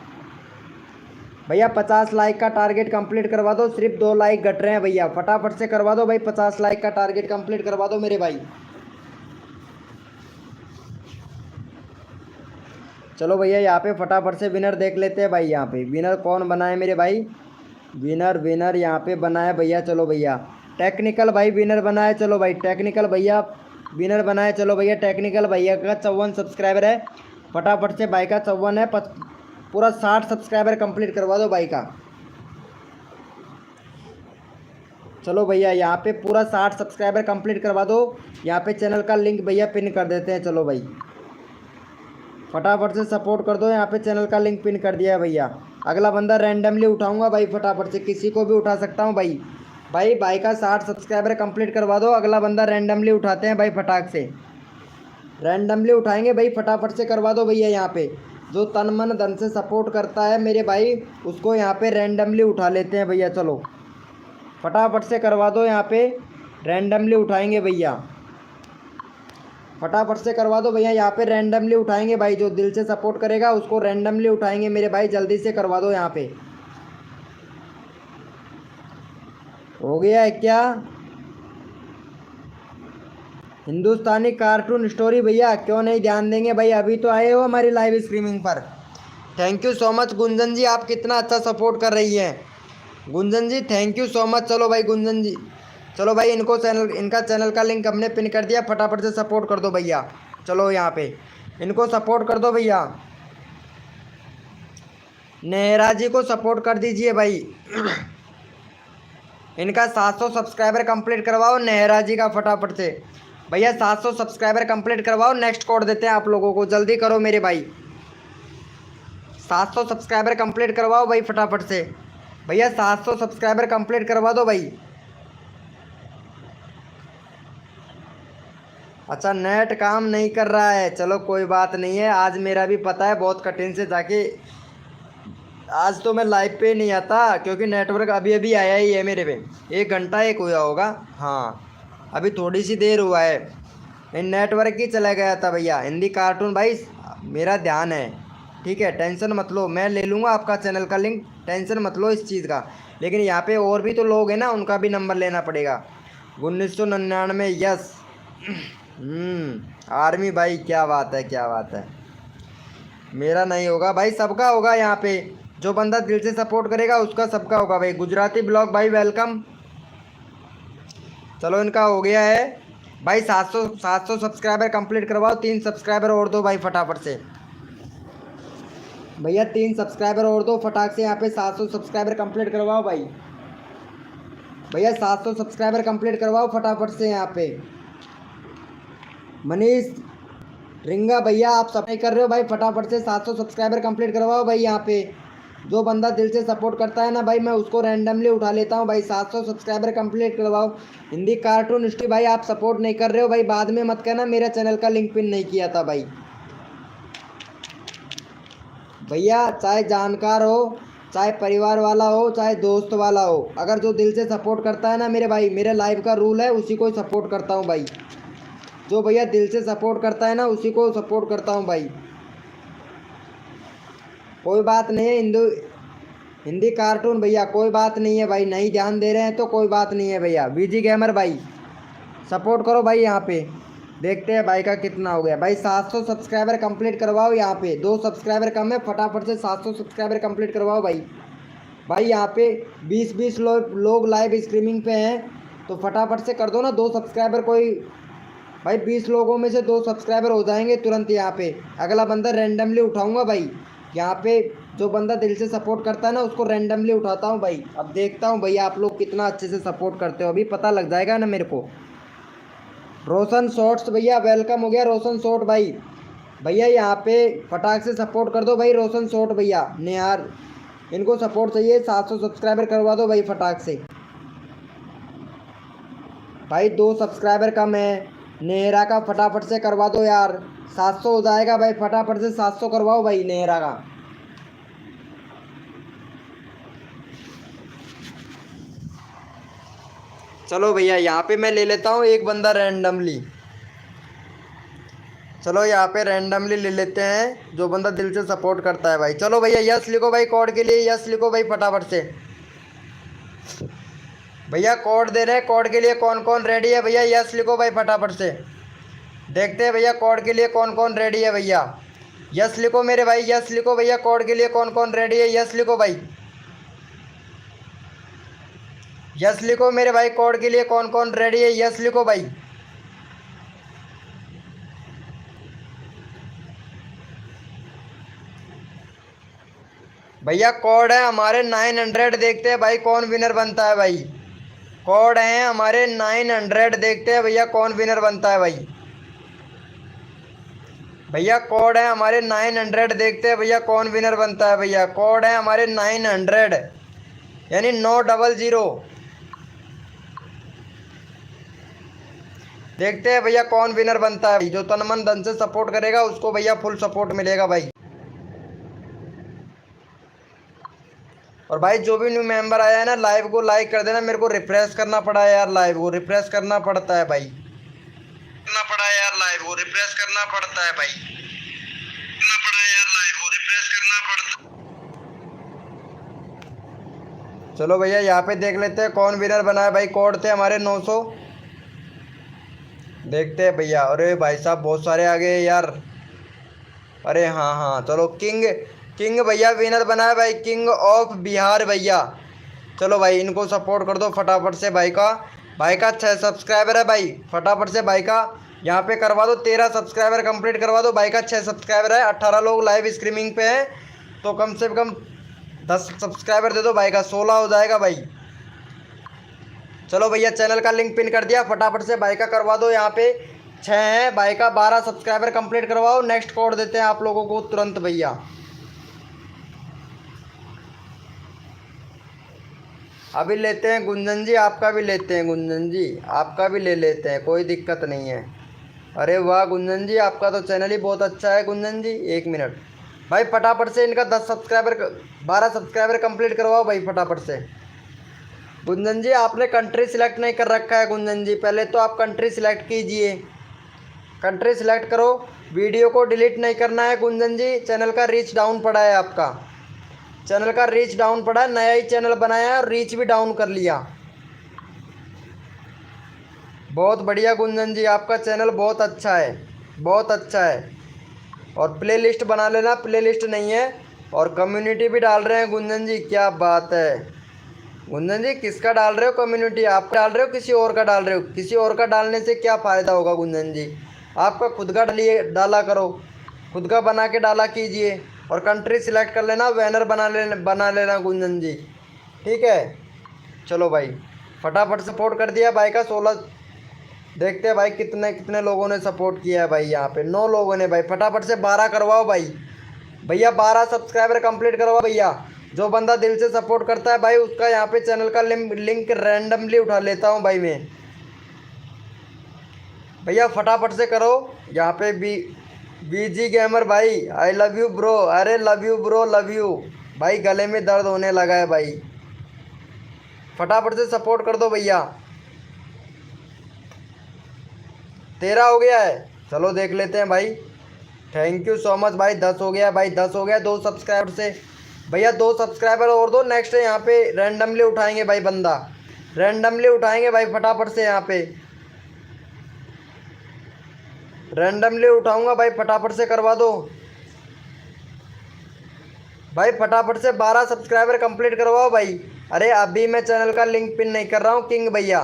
भैया 50 लाइक का टारगेट कंप्लीट करवा दो, सिर्फ 2 लाइक घट रहे हैं भैया, फटाफट से करवा दो भाई। 50 लाइक का टारगेट कंप्लीट करवा दो मेरे भाई। चलो भैया यहाँ पे फटाफट से विनर देख लेते हैं भाई। यहाँ पे विनर कौन बना है मेरे भाई, विनर यहाँ पे बना है भैया। चलो भैया टेक्निकल भाई विनर बना है। चलो भाई टेक्निकल भैया विनर बना है। चलो भैया टेक्निकल भैया का 54 सब्सक्राइबर है, फटाफट से भाई का 54 है, पूरा 60 सब्सक्राइबर कंप्लीट करवा दो भाई का। चलो भैया यहाँ पे पूरा 60 सब्सक्राइबर कंप्लीट करवा दो। यहाँ पे चैनल का लिंक भैया पिन कर देते हैं। चलो भाई फटाफट से सपोर्ट कर दो, यहाँ पे चैनल का लिंक पिन कर दिया है भैया। अगला बंदा रैंडमली उठाऊंगा भाई, फटाफट से किसी को भी उठा सकता हूँ भाई। भाई का 60 सब्सक्राइबर कंप्लीट करवा दो, अगला बंदा रैंडमली उठाते हैं भाई, फटाक से रैंडमली उठाएंगे भाई, फटाफट से करवा दो भैया। यहाँ पे जो तन मन धन से सपोर्ट करता है मेरे भाई, उसको यहाँ पे रैंडमली उठा लेते हैं भैया। चलो फटाफट से करवा दो, यहाँ पे रैंडमली उठाएंगे भैया, फटाफट से करवा दो भैया। यहाँ पे रैंडमली उठाएंगे भाई, जो दिल से सपोर्ट करेगा उसको रैंडमली उठाएंगे मेरे भाई, जल्दी से करवा दो। यहाँ पे हो गया है क्या, हिंदुस्तानी कार्टून स्टोरी भैया, क्यों नहीं ध्यान देंगे भाई, अभी तो आए हो हमारी लाइव स्ट्रीमिंग पर। Thank you so much Gunjan ji, आप कितना अच्छा सपोर्ट कर रही हैं Gunjan ji, thank you so much. चलो भाई गुंजन जी, चलो भाई इनका चैनल का लिंक हमने पिन कर दिया, फटाफट से सपोर्ट कर दो भैया। चलो यहाँ पे इनको सपोर्ट कर दो भैया, नेहरा जी को सपोर्ट कर दीजिए भाई। इनका 700 सब्सक्राइबर कंप्लीट करवाओ नेहरा जी का, फटाफट से भैया 700 सब्सक्राइबर कंप्लीट करवाओ, नेक्स्ट कोड देते हैं आप लोगों को, जल्दी करो मेरे भाई। 700 सब्सक्राइबर कंप्लीट करवाओ भाई फटाफट से। भैया 700 सब्सक्राइबर कंप्लीट करवा दो भाई। अच्छा नेट काम नहीं कर रहा है, चलो कोई बात नहीं है। आज मेरा भी पता है बहुत कठिन से जाके, आज तो मैं लाइव पे नहीं आता क्योंकि नेटवर्क अभी अभी आया ही है मेरे पे, 1 घंटा एक हुआ होगा। हाँ अभी थोड़ी सी देर हुआ है, मैं नेटवर्क ही चला गया था भैया। हिंदी कार्टून भाई मेरा ध्यान है, ठीक है, टेंशन मत लो, मैं ले लूँगा आपका चैनल का लिंक, टेंशन मत लो इस चीज़ का। लेकिन यहाँ पे और भी तो लोग हैं ना, उनका भी नंबर लेना पड़ेगा। 1999 यस। आर्मी भाई क्या बात है, क्या बात है। मेरा नहीं होगा भाई, सबका होगा यहाँ पे, जो बंदा दिल से सपोर्ट करेगा उसका सबका होगा भाई। गुजराती ब्लॉग भाई वेलकम। चलो इनका हो गया है भाई। 700 सब्सक्राइबर कंप्लीट करवाओ, 3 सब्सक्राइबर और दो भाई फटाफट से। भैया 3 सब्सक्राइबर और दो फटाक से, यहाँ पे 700 सब्सक्राइबर कंप्लीट करवाओ भाई। भैया 700 सब्सक्राइबर कंप्लीट करवाओ फटाफट से यहाँ पे। मनीष रिंगा भैया आप सब नहीं कर रहे हो भाई, फटाफट से 700 सब्सक्राइबर कंप्लीट करवाओ भाई। यहाँ पे जो बंदा दिल से सपोर्ट करता है ना भाई, मैं उसको रैंडमली उठा लेता हूँ भाई। 700 सब्सक्राइबर कंप्लीट करवाओ। हिंदी कार्टून हिस्ट्री भाई आप सपोर्ट नहीं कर रहे हो भाई, बाद में मत कहना मेरा चैनल का लिंक पिन नहीं किया था भाई। भैया चाहे जानकार हो, चाहे परिवार वाला हो, चाहे दोस्त वाला हो, अगर जो दिल से सपोर्ट करता है ना मेरे भाई, मेरे लाइव का रूल है उसी को सपोर्ट करता हूँ भाई। जो भैया दिल से सपोर्ट करता है ना उसी को सपोर्ट करता हूँ भाई। कोई बात नहीं है हिंदी कार्टून भैया, कोई बात नहीं है भाई, नहीं ध्यान दे रहे हैं तो कोई बात नहीं है भैया। बीजी गेमर भाई सपोर्ट करो भाई। यहाँ पे देखते हैं भाई का कितना हो गया भाई। 700 सब्सक्राइबर कंप्लीट करवाओ। यहाँ पे 2 सब्सक्राइबर कम है, फटाफट से 700 सब्सक्राइबर कंप्लीट करवाओ भाई। भाई यहाँ पे 20-20 लोग लाइव स्ट्रीमिंग पे हैं, तो फटाफट से कर दो ना 2 सब्सक्राइबर। कोई भाई 20 लोगों में से 2 सब्सक्राइबर हो जाएंगे तुरंत। यहाँ पे अगला बंदा रैंडमली उठाऊंगा भाई। यहाँ पे जो बंदा दिल से सपोर्ट करता है ना उसको रैंडमली उठाता हूँ भाई। अब देखता हूँ भैया आप लोग कितना अच्छे से सपोर्ट करते हो, अभी पता लग जाएगा ना मेरे को। रोशन शॉर्ट्स भैया वेलकम हो गया। रोशन शॉर्ट भाई, भैया यहाँ पे फटाक से सपोर्ट कर दो भाई। रोशन शॉर्ट भैया निहार, इनको सपोर्ट चाहिए। 700 सब्सक्राइबर करवा दो भाई फटाक से भाई। 2 सब्सक्राइबर कम है, नेहरा का फटाफट से करवा दो यार। 700 हो जाएगा भाई, फटाफट से 700 करवाओ भाई नेहरा का। चलो भैया यहाँ पे मैं ले लेता हूँ एक बंदा रैंडमली। चलो यहाँ पे रैंडमली ले लेते हैं जो बंदा दिल से सपोर्ट करता है भाई। चलो भैया यस लिखो भाई, कोड के लिए यस लिखो भाई फटाफट से। भैया कोड दे रहे हैं, कोड के लिए कौन कौन रेडी है भैया, यस लिखो भाई फटाफट से। देखते हैं भैया कोड के लिए कौन कौन रेडी है भैया। यस लिखो मेरे भाई, यस लिखो भैया। कोड के लिए कौन कौन रेडी है, यस लिखो भाई। यस लिखो मेरे भाई, कोड के लिए कौन कौन रेडी है, यस लिखो भाई। भैया कोड है हमारे 900, देखते हैं भाई कौन विनर बनता है भाई। कोड है हमारे 900, देखते हैं भैया कौन विनर बनता है भाई। भैया कोड है हमारे 900, देखते हैं भैया कौन विनर बनता है भैया। कोड है हमारे 900 यानी 900। देखते हैं भैया कौन विनर बनता है। जो तन मन धन से सपोर्ट करेगा उसको भैया फुल सपोर्ट मिलेगा भाई। और भाई जो भी न्यू मेंबर आया है ना, लाइव को लाइक कर देना। मेरे को रिफ्रेश करना पड़ा है यार, लाइव को रिफ्रेश करना पड़ता है भाई। करना पड़ा है यार, लाइव को रिफ्रेश करना पड़ता है भाई। करना पड़ा है यार, लाइव को रिफ्रेश करना पड़ता। चलो भैया यहाँ पे देख लेते हैं कौन विनर बना है भाई। कोड थे हमारे 900, देखते हैं भैया। अरे भाई साहब बहुत सारे आ गए यार। अरे हाँ हाँ चलो किंग भैया विनर बना है भाई, किंग ऑफ बिहार भैया। चलो भाई इनको सपोर्ट कर दो फटाफट से। भाई का 6 सब्सक्राइबर है भाई, फटाफट से भाई का यहाँ पे करवा दो। 13 सब्सक्राइबर कंप्लीट करवा दो। भाई का 6 सब्सक्राइबर है, 18 लोग लाइव स्ट्रीमिंग पे हैं, तो कम से कम 10 सब्सक्राइबर दे दो भाई का, 16 हो जाएगा भाई। चलो भैया चैनल का लिंक पिन कर दिया, फटाफट से भाई का करवा दो यहाँ पे 6 हैं भाई का 12 सब्सक्राइबर कंप्लीट करवाओ, नेक्स्ट कोड देते हैं आप लोगों को तुरंत भैया। अभी लेते हैं गुंजन जी, आपका भी लेते हैं गुंजन जी, आपका भी ले लेते हैं, कोई दिक्कत नहीं है। अरे वाह गुंजन जी, आपका तो चैनल ही बहुत अच्छा है गुंजन जी। 1 मिनट भाई, फटाफट से इनका 10 सब्सक्राइबर 12 सब्सक्राइबर कंप्लीट करवाओ भाई फटाफट से। गुंजन जी आपने कंट्री सिलेक्ट नहीं कर रखा है गुंजन जी, पहले तो आप कंट्री सिलेक्ट कीजिए, कंट्री सिलेक्ट करो। वीडियो को डिलीट नहीं करना है गुंजन जी, चैनल का रीच डाउन पड़ा है, आपका चैनल का रीच डाउन पड़ा है, नया ही चैनल बनाया है और रीच भी डाउन कर लिया। बहुत बढ़िया गुंजन जी, आपका चैनल बहुत अच्छा है, बहुत अच्छा है। और प्ले लिस्ट बना लेना, प्ले लिस्ट नहीं है, और कम्युनिटी भी डाल रहे हैं गुंजन जी, क्या बात है गुंजन जी। किसका डाल रहे हो कम्युनिटी, आप डाल रहे हो किसी और का डाल रहे हो? किसी और का डालने से क्या फ़ायदा होगा गुंजन जी, आपका खुद का डाला करो, खुद का बना के डाला कीजिए। और कंट्री सिलेक्ट कर लेना, बैनर बना लेना गुंजन जी, ठीक है। चलो भाई फटाफट सपोर्ट कर दिया भाई का 16। देखते हैं भाई कितने कितने लोगों ने सपोर्ट किया है भाई, यहाँ पे 9 लोगों ने। भाई फटाफट से 12 करवाओ भाई, भैया 12 सब्सक्राइबर कंप्लीट करवाओ भैया। जो बंदा दिल से सपोर्ट करता है भाई, उसका यहाँ पे चैनल का लिंक रैंडमली उठा लेता हूँ भाई मैं। भैया फटाफट से करो यहाँ पे। बीजी गेमर भाई आई लव यू ब्रो, अरे love you bro, love you भाई। गले में दर्द होने लगा है भाई, फटाफट से सपोर्ट कर दो भैया। 13 हो गया है, चलो देख लेते हैं भाई। थैंक यू सो मच भाई, 10 हो गया भाई, 10 हो गया। 2 सब्सक्राइबर से भैया 2 सब्सक्राइबर और दो, नेक्स्ट यहाँ पे रैंडमली उठाएंगे भाई, बंदा रैंडमली उठाएंगे भाई। फटाफट से यहाँ पे रैंडमली उठाऊंगा भाई, फटाफट से करवा दो भाई, फटाफट से 12 सब्सक्राइबर कंप्लीट करवाओ भाई। अरे अभी मैं चैनल का लिंक पिन नहीं कर रहा हूँ किंग भैया,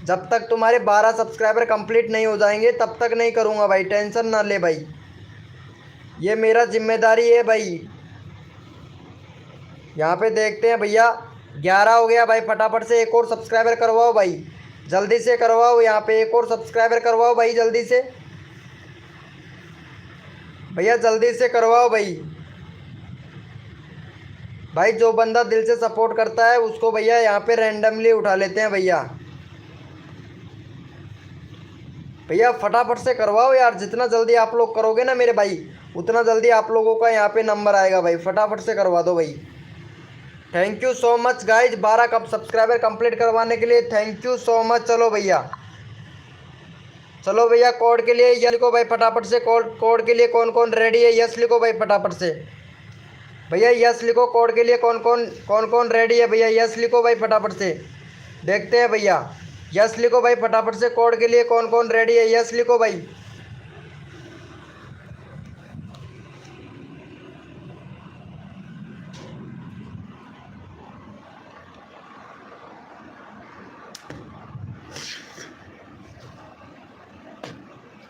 जब तक तुम्हारे 12 सब्सक्राइबर कंप्लीट नहीं हो जाएंगे तब तक नहीं करूँगा भाई, टेंशन ना ले भाई, ये मेरा जिम्मेदारी है भाई। यहाँ पे देखते हैं भैया 11 हो गया भाई, फटाफट से एक और सब्सक्राइबर करवाओ भाई, जल्दी से करवाओ। यहाँ पे एक और सब्सक्राइबर करवाओ भाई, जल्दी से भैया, जल्दी से करवाओ भाई। भाई जो बंदा दिल से सपोर्ट करता है उसको भैया यहाँ पे रैंडमली उठा लेते हैं भैया। भैया फटाफट से करवाओ यार, जितना जल्दी आप लोग करोगे ना मेरे भाई, उतना जल्दी आप लोगों का यहाँ पे नंबर आएगा भाई, फटाफट से करवा दो भाई। Thank you so much guys, 12 cup subscriber complete करवाने के लिए थैंक यू सो मच। चलो भैया, चलो भैया कोड के लिए यस लिखो भाई फटाफट से। कोड के लिए कौन कौन रेडी है, यस लिखो भाई फटाफट से भैया, यस लिखो। कोड के लिए कौन कौन रेडी है भैया, यस लिखो भाई फटाफट से। देखते हैं भैया, यस लिखो भाई फटाफट से। कोड के लिए कौन कौन रेडी है, यस लिखो भाई।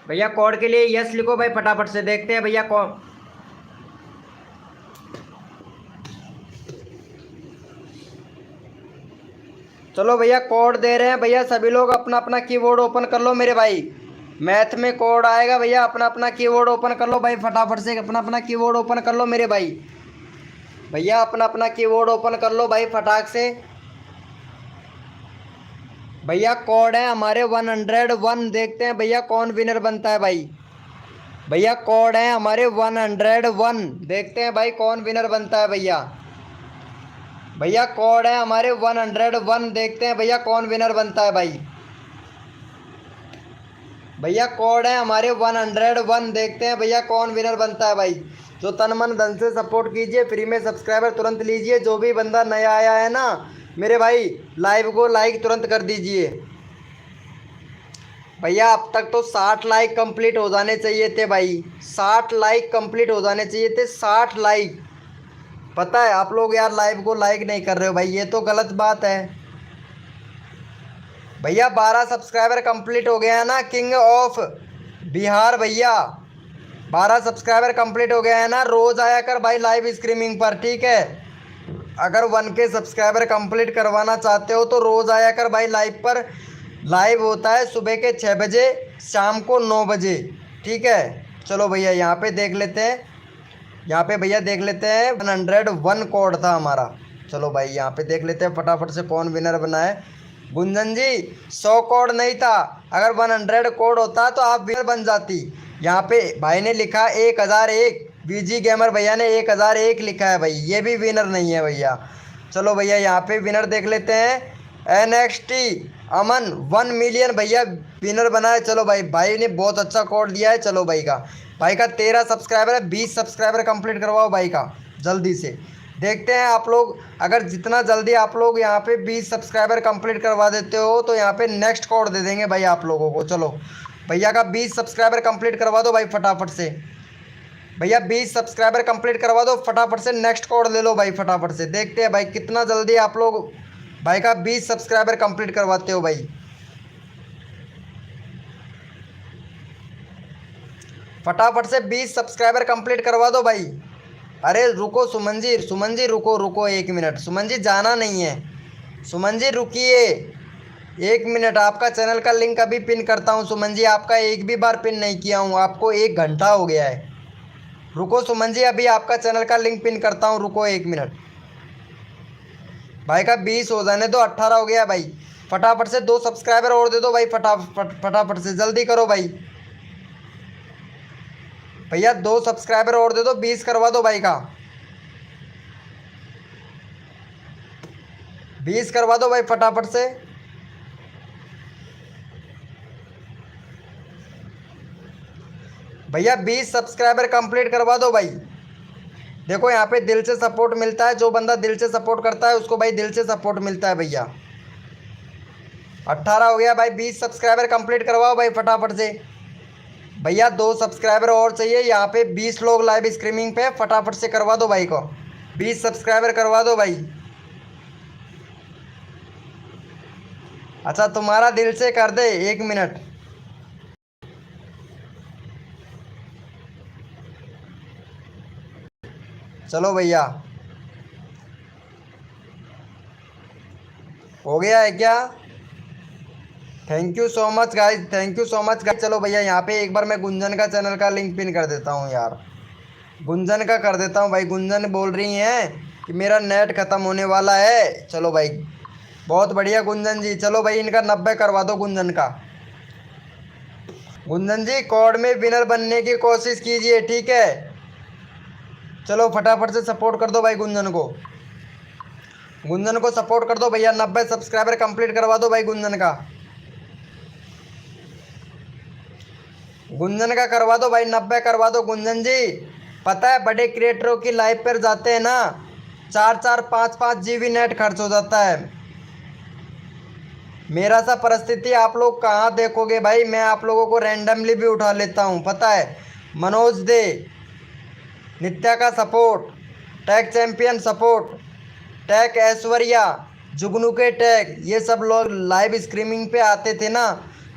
भैया कोड के लिए यस लिखो भाई फटाफट से। देखते हैं भैया कौन। चलो भैया कोड दे रहे हैं भैया, सभी लोग अपना अपना कीबोर्ड ओपन कर लो मेरे भाई। मैथ में कोड आएगा भैया, अपना अपना कीबोर्ड ओपन कर लो भाई, फटाफट से अपना अपना कीबोर्ड ओपन कर लो मेरे भाई। भैया अपना अपना कीबोर्ड ओपन कर लो भाई फटाक से। भैया कोड है हमारे 101। देखते हैं भैया कौन विनर बनता है भाई। भैया कोड है हमारे 101। देखते हैं भाई कौन विनर बनता है भैया। भैया कोड है हमारे 101। देखते हैं भैया कौन विनर बनता है भाई। भैया कोड है हमारे 101। देखते हैं भैया कौन विनर बनता है भाई। जो तन मन धन से सपोर्ट कीजिए, फ्री में सब्सक्राइबर तुरंत लीजिए। जो भी बंदा नया आया है ना मेरे भाई, लाइव को लाइक तुरंत कर दीजिए भैया। अब तक तो 60 लाइक कंप्लीट हो जाने चाहिए थे भाई, 60 लाइक कंप्लीट हो जाने चाहिए थे, 60 लाइक। पता है आप लोग यार लाइव को लाइक नहीं कर रहे हो भाई, ये तो गलत बात है भैया। 12 सब्सक्राइबर कंप्लीट हो गया है ना किंग ऑफ बिहार भैया, 12 सब्सक्राइबर कंप्लीट हो गया है ना। रोज़ आया कर भाई लाइव स्ट्रीमिंग पर, ठीक है। अगर 1K सब्सक्राइबर कंप्लीट करवाना चाहते हो तो रोज़ आया कर भाई लाइव पर। लाइव होता है सुबह के 6 बजे, शाम को 9 बजे। ठीक है, चलो भैया यहाँ पे देख लेते हैं। यहाँ पे भैया देख लेते हैं 101 कोड था हमारा। चलो भाई यहाँ पे देख लेते हैं फटाफट से कौन विनर बना है। गुंजन जी 100 कोड नहीं था, अगर 100 कोड होता तो आप विनर बन जाती। यहाँ पे भाई ने लिखा 1001, बीजी गेमर भैया ने 1001 लिखा है भाई, ये भी विनर नहीं है भैया। चलो भैया यहाँ पे विनर देख लेते हैं। NXT अमन 1 मिलियन भैया विनर बना है। चलो भाई, भाई ने बहुत अच्छा कोड दिया है। चलो भाई का 13 सब्सक्राइबर है, 20 सब्सक्राइबर कंप्लीट करवाओ भाई का जल्दी से। देखते हैं आप लोग, अगर जितना जल्दी आप लोग यहाँ पे 20 सब्सक्राइबर कंप्लीट करवा देते हो तो यहाँ पे नेक्स्ट कोड दे देंगे भाई आप लोगों को। चलो भैया का 20 सब्सक्राइबर कंप्लीट करवा दो भाई फटाफट से। भैया 20 सब्सक्राइबर कंप्लीट करवा दो फटाफट से, नेक्स्ट कोड ले लो भाई फटाफट से। देखते हैं भाई कितना जल्दी आप लोग भाई का 20 सब्सक्राइबर कंप्लीट करवाते हो भाई। फटाफट से 20 सब्सक्राइबर कंप्लीट करवा दो भाई। अरे रुको सुमन जी रुको 1 मिनट। सुमन जी जाना नहीं है, सुमन जी रुकिए 1 मिनट। आपका चैनल का लिंक अभी पिन करता हूँ सुमन जी, आपका एक भी बार पिन नहीं किया हूँ, आपको 1 घंटा हो गया है। रुको सुमन जी, अभी आपका चैनल का लिंक पिन करता हूँ, रुको 1 मिनट। भाई का 20 हो जाने दो, 18 हो गया भाई। फटाफट से 2 सब्सक्राइबर और दे दो भाई, फटाफट से जल्दी करो भाई। भैया 2 सब्सक्राइबर और दे दो, 20 करवा दो भाई का। 20 करवा दो भाई फटाफट से। भैया 20 सब्सक्राइबर कंप्लीट करवा दो भाई। देखो यहाँ पे दिल से सपोर्ट मिलता है, जो बंदा दिल से सपोर्ट करता है उसको भाई दिल से सपोर्ट मिलता है भैया। 18 हो गया भाई, 20 सब्सक्राइबर कंप्लीट करवाओ भाई फटाफट से। भैया 2 सब्सक्राइबर और चाहिए, यहाँ पे 20 लोग लाइव स्ट्रीमिंग पे, फटाफट से करवा दो भाई को। 20 सब्सक्राइबर करवा दो भाई। अच्छा तुम्हारा दिल से कर दे, 1 मिनट। चलो भैया हो गया है क्या? Thank you so much guys, thank you so much guys. चलो भैया यहाँ पे एक बार मैं गुंजन का चैनल का लिंक पिन कर देता हूँ यार, गुंजन का कर देता हूँ भाई। गुंजन बोल रही हैं कि मेरा नेट ख़त्म होने वाला है। चलो भाई बहुत बढ़िया गुंजन जी। चलो भाई इनका 90 करवा दो गुंजन का। गुंजन जी कोड में विनर बनने की कोशिश कीजिए, ठीक है। चलो फटाफट से सपोर्ट कर दो भाई गुंजन को, गुंजन को सपोर्ट कर दो भैया। 90 सब्सक्राइबर कंप्लीट करवा दो भाई गुंजन का, गुंजन का करवा दो भाई, 90 करवा दो गुंजन जी। पता है बड़े क्रिएटरों की लाइव पर जाते हैं ना, 4-4 5-5 GB नेट खर्च हो जाता है। मेरा सा परिस्थिति आप लोग कहाँ देखोगे भाई, मैं आप लोगों को रैंडमली भी उठा लेता हूँ। पता है मनोज दे, नित्या का support, tag champion support, tag Aishwarya, जुगनू के टैग, ये सब लोग लाइव स्ट्रीमिंग पे आते थे ना,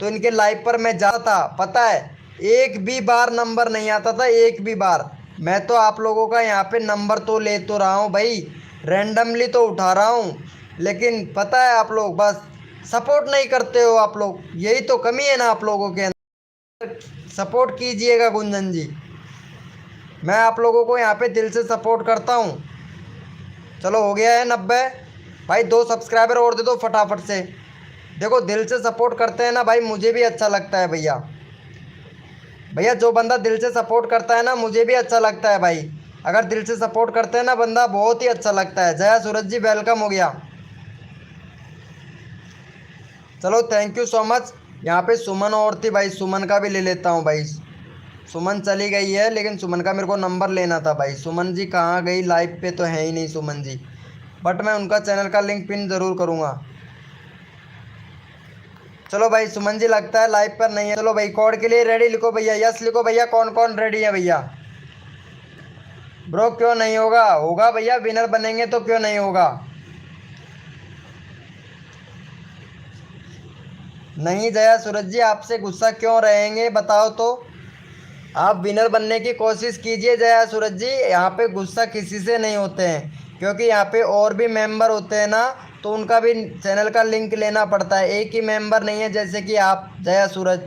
तो इनके लाइव पर मैं जाता था। पता है एक भी बार नंबर नहीं आता था, एक भी बार। मैं तो आप लोगों का यहाँ पे नंबर तो ले तो रहा हूँ भाई, रैंडमली तो उठा रहा हूँ, लेकिन पता है आप लोग बस सपोर्ट नहीं करते हो आप लोग, यही तो कमी है ना आप लोगों के अंदर। सपोर्ट कीजिएगा गुंजन जी, मैं आप लोगों को यहाँ पे दिल से सपोर्ट करता हूँ। चलो हो गया है 90 भाई, 2 सब्सक्राइबर और दे दो फटाफट से। देखो दिल से सपोर्ट करते हैं ना भाई, मुझे भी अच्छा लगता है भैया। भैया जो बंदा दिल से सपोर्ट करता है ना, मुझे भी अच्छा लगता है भाई। अगर दिल से सपोर्ट करते हैं ना बंदा, बहुत ही अच्छा लगता है। जया सूरज जी वेलकम हो गया। चलो थैंक यू सो मच। यहाँ पे सुमन और थी भाई, सुमन का भी ले लेता हूँ भाई। सुमन चली गई है, लेकिन सुमन का मेरे को नंबर लेना था भाई। सुमन जी कहाँ गई, लाइव पे तो है ही नहीं सुमन जी, बट मैं उनका चैनल का लिंक पिन ज़रूर करूँगा। चलो भाई सुमन जी लगता है लाइव पर नहीं है। चलो भाई कोड के लिए रेडी लिखो भैया, यस लिखो भैया। कौन कौन रेडी है भैया? ब्रो क्यों नहीं होगा, होगा भैया, विनर बनेंगे तो क्यों नहीं होगा। नहीं जया सूरज जी आपसे गुस्सा क्यों रहेंगे बताओ तो, आप विनर बनने की कोशिश कीजिए जया सूरज जी। यहाँ पे गुस्सा किसी से नहीं होते हैं, क्योंकि यहाँ पे और भी मेंबर होते हैं ना, तो उनका भी चैनल का लिंक लेना पड़ता है। एक ही मेंबर नहीं है जैसे कि आप जया सूरज,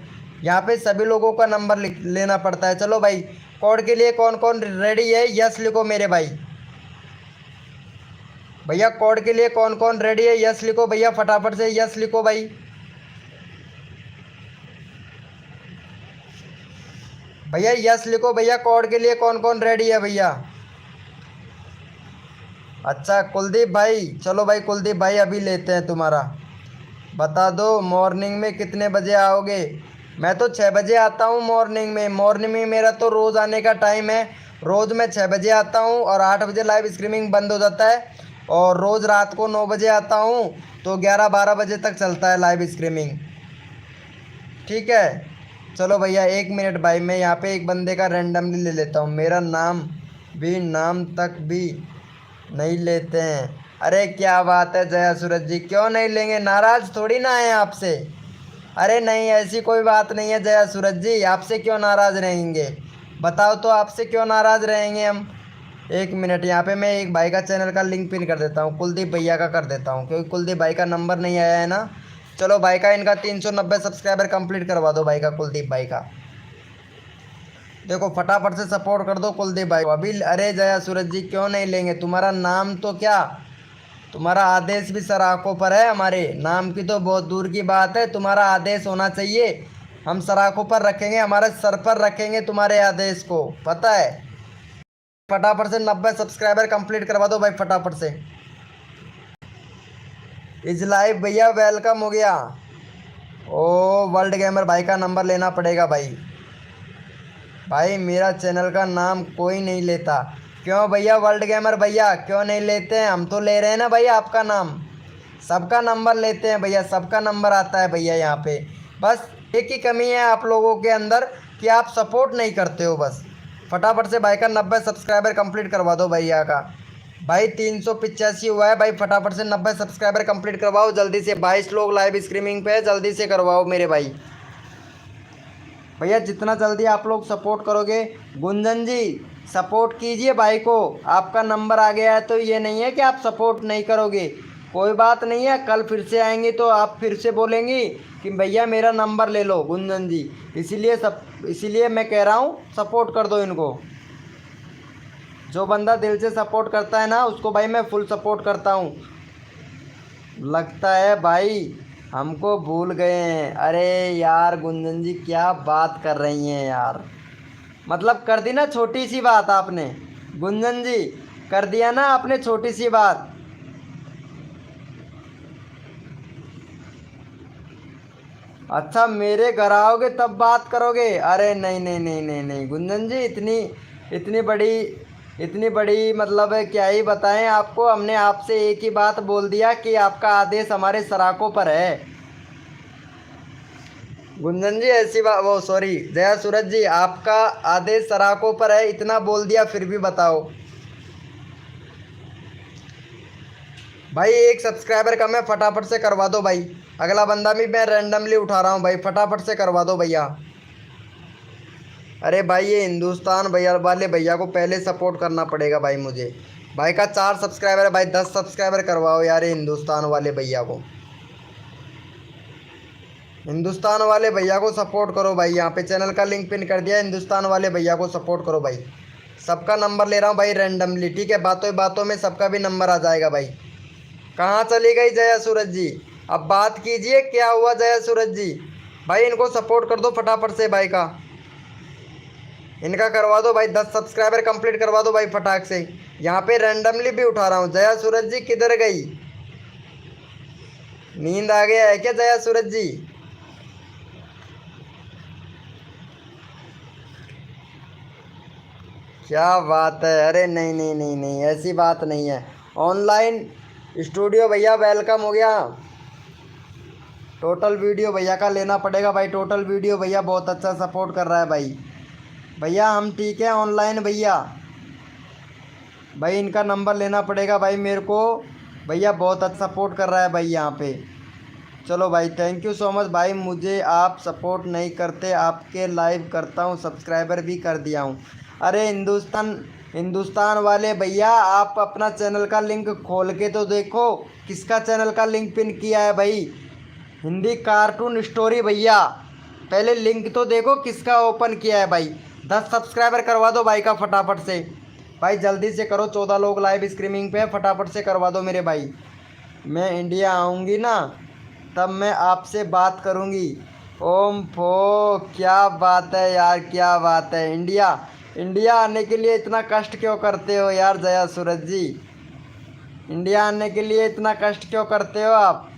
यहाँ पे सभी लोगों का नंबर लेना पड़ता है। चलो भाई, कोड के लिए कौन कौन रेडी है, यस लिखो मेरे भाई। भैया कोड के लिए कौन कौन रेडी है, यस लिखो भैया, फटाफट से यस लिखो भाई। भैया यस लिखो भैया, कोड के लिए कौन कौन रेडी है भैया। अच्छा कुलदीप भाई, चलो भाई कुलदीप भाई अभी लेते हैं तुम्हारा। बता दो मॉर्निंग में कितने बजे आओगे। मैं तो 6 बजे आता हूँ मॉर्निंग में। मॉर्निंग में मेरा तो रोज़ आने का टाइम है। रोज़ मैं 6 बजे आता हूँ और 8 बजे लाइव स्ट्रीमिंग बंद हो जाता है। और रोज़ रात को 9 बजे आता हूँ, तो 11-12 बजे तक चलता है लाइव स्ट्रीमिंग। ठीक है, चलो भैया 1 मिनट भाई, मैं यहाँ पे एक बंदे का रैंडमली ले लेता हूँ। मेरा नाम तक भी नहीं लेते हैं। अरे क्या बात है जया सूरज जी, क्यों नहीं लेंगे, नाराज़ थोड़ी ना है आपसे। अरे नहीं, ऐसी कोई बात नहीं है जया सूरज जी, आपसे क्यों नाराज़ रहेंगे, बताओ तो आपसे क्यों नाराज़ रहेंगे हम। 1 मिनट, यहाँ पे मैं एक भाई का चैनल का लिंक पिन कर देता हूँ, कुलदीप भैया का कर देता हूँ, क्योंकि कुलदीप भाई का नंबर नहीं आया है ना। चलो भाई का, इनका 390 सब्सक्राइबर कंप्लीट करवा दो भाई का, कुलदीप भाई का। देखो फटाफट से सपोर्ट कर दो कुलदीप भाई को अभी। अरे जया सूरज जी क्यों नहीं लेंगे, तुम्हारा नाम तो क्या, तुम्हारा आदेश भी सर आंखों पर है। हमारे नाम की तो बहुत दूर की बात है, तुम्हारा आदेश होना चाहिए। हम सर आंखों पर रखेंगे, हमारे सर पर रखेंगे तुम्हारे आदेश को, पता है। फटाफट से 90 सब्सक्राइबर कंप्लीट करवा दो भाई, फटाफट से। इज लाइव भैया वेलकम हो गया। ओ वर्ल्ड गेमर भाई का नंबर लेना पड़ेगा भाई। भाई मेरा चैनल का नाम कोई नहीं लेता। क्यों भैया वर्ल्ड गेमर भैया क्यों नहीं लेते हैं, हम तो ले रहे हैं ना भैया आपका नाम। सबका नंबर लेते हैं भैया, सबका नंबर आता है भैया यहाँ पे। बस एक ही कमी है आप लोगों के अंदर कि आप सपोर्ट नहीं करते हो बस। फटाफट से भाई का 90 सब्सक्राइबर कंप्लीट करवा दो भैया का। भाई 385 हुआ है भाई, फटाफट से 90 सब्सक्राइबर कंप्लीट करवाओ जल्दी से। 22 लोग लाइव स्ट्रीमिंग पे है, जल्दी से करवाओ मेरे भाई। भैया जितना जल्दी आप लोग सपोर्ट करोगे। गुंजन जी सपोर्ट कीजिए भाई को, आपका नंबर आ गया है तो ये नहीं है कि आप सपोर्ट नहीं करोगे। कोई बात नहीं है, कल फिर से आएंगी तो आप फिर से बोलेंगी कि भैया मेरा नंबर ले लो गुंजन जी। इसीलिए मैं कह रहा हूँ सपोर्ट कर दो इनको। जो बंदा दिल से सपोर्ट करता है ना उसको भाई मैं फुल सपोर्ट करता हूँ। लगता है भाई हमको भूल गए हैं। अरे यार गुंजन जी क्या बात कर रही हैं यार, मतलब कर दी ना छोटी सी बात आपने। गुंजन जी कर दिया ना आपने छोटी सी बात। अच्छा मेरे घर आओगे तब बात करोगे। अरे नहीं नहीं नहीं नहीं नहीं गुंजन जी, इतनी बड़ी मतलब क्या ही बताएं आपको। हमने आपसे एक ही बात बोल दिया कि आपका आदेश हमारे सराखों पर है। गुंजन जी ऐसी बात, वो सॉरी जया सूरज जी, आपका आदेश सराखों पर है, इतना बोल दिया फिर भी बताओ। भाई एक सब्सक्राइबर कम है, फटाफट से करवा दो भाई। अगला बंदा भी मैं रैंडमली उठा रहा हूँ भाई, फटाफट से करवा दो भैया। अरे भाई ये हिंदुस्तान भैया वाले भैया को पहले सपोर्ट करना पड़ेगा भाई मुझे। भाई का 4 सब्सक्राइबर है भाई, 10 सब्सक्राइबर करवाओ यार हिंदुस्तान वाले भैया को। हिंदुस्तान वाले भैया को सपोर्ट करो भाई, यहाँ पे चैनल का लिंक पिन कर दिया, हिंदुस्तान वाले भैया को सपोर्ट करो भाई। सबका नंबर ले रहा हूँ भाई रैंडमली, ठीक है, बातों बातों में सबका भी नंबर आ जाएगा भाई। कहाँ चली गई जया सूरज जी, अब बात कीजिए क्या हुआ जया सूरज जी। भाई इनको सपोर्ट कर दो फटाफट से भाई का, इनका करवा दो भाई, 10 सब्सक्राइबर कंप्लीट करवा दो भाई फटाक से। यहाँ पे रैंडमली भी उठा रहा हूँ। जया सूरज जी किधर गई, नींद आ गया है क्या जया सूरज जी। क्या बात है, अरे नहीं नहीं नहीं नहीं ऐसी बात नहीं है। ऑनलाइन स्टूडियो भैया वेलकम हो गया। टोटल वीडियो भैया का लेना पड़ेगा भाई, टोटल वीडियो भैया बहुत अच्छा सपोर्ट कर रहा है भाई। भैया हम ठीक है ऑनलाइन भैया। भाई इनका नंबर लेना पड़ेगा भाई मेरे को, भैया बहुत अच्छा सपोर्ट कर रहा है भाई यहाँ पे। चलो भाई, थैंक यू सो मच भाई। मुझे आप सपोर्ट नहीं करते, आपके लाइव करता हूँ, सब्सक्राइबर भी कर दिया हूँ। अरे हिंदुस्तान वाले भैया, आप अपना चैनल का लिंक खोल के तो देखो, किसका चैनल का लिंक पिन किया है भाई। हिंदी कार्टून स्टोरी भैया, पहले लिंक तो देखो किसका ओपन किया है भाई। 10 सब्सक्राइबर करवा दो भाई का फटाफट से भाई, जल्दी से करो। 14 लोग लाइव स्ट्रीमिंग पे, फटाफट से करवा दो मेरे भाई। मैं इंडिया आऊँगी ना, तब मैं आपसे बात करूँगी। ओम फो, क्या बात है यार, क्या बात है। इंडिया इंडिया आने के लिए इतना कष्ट क्यों करते हो यार जया सूरज जी। इंडिया आने के लिए इतना कष्ट क्यों करते हो आप।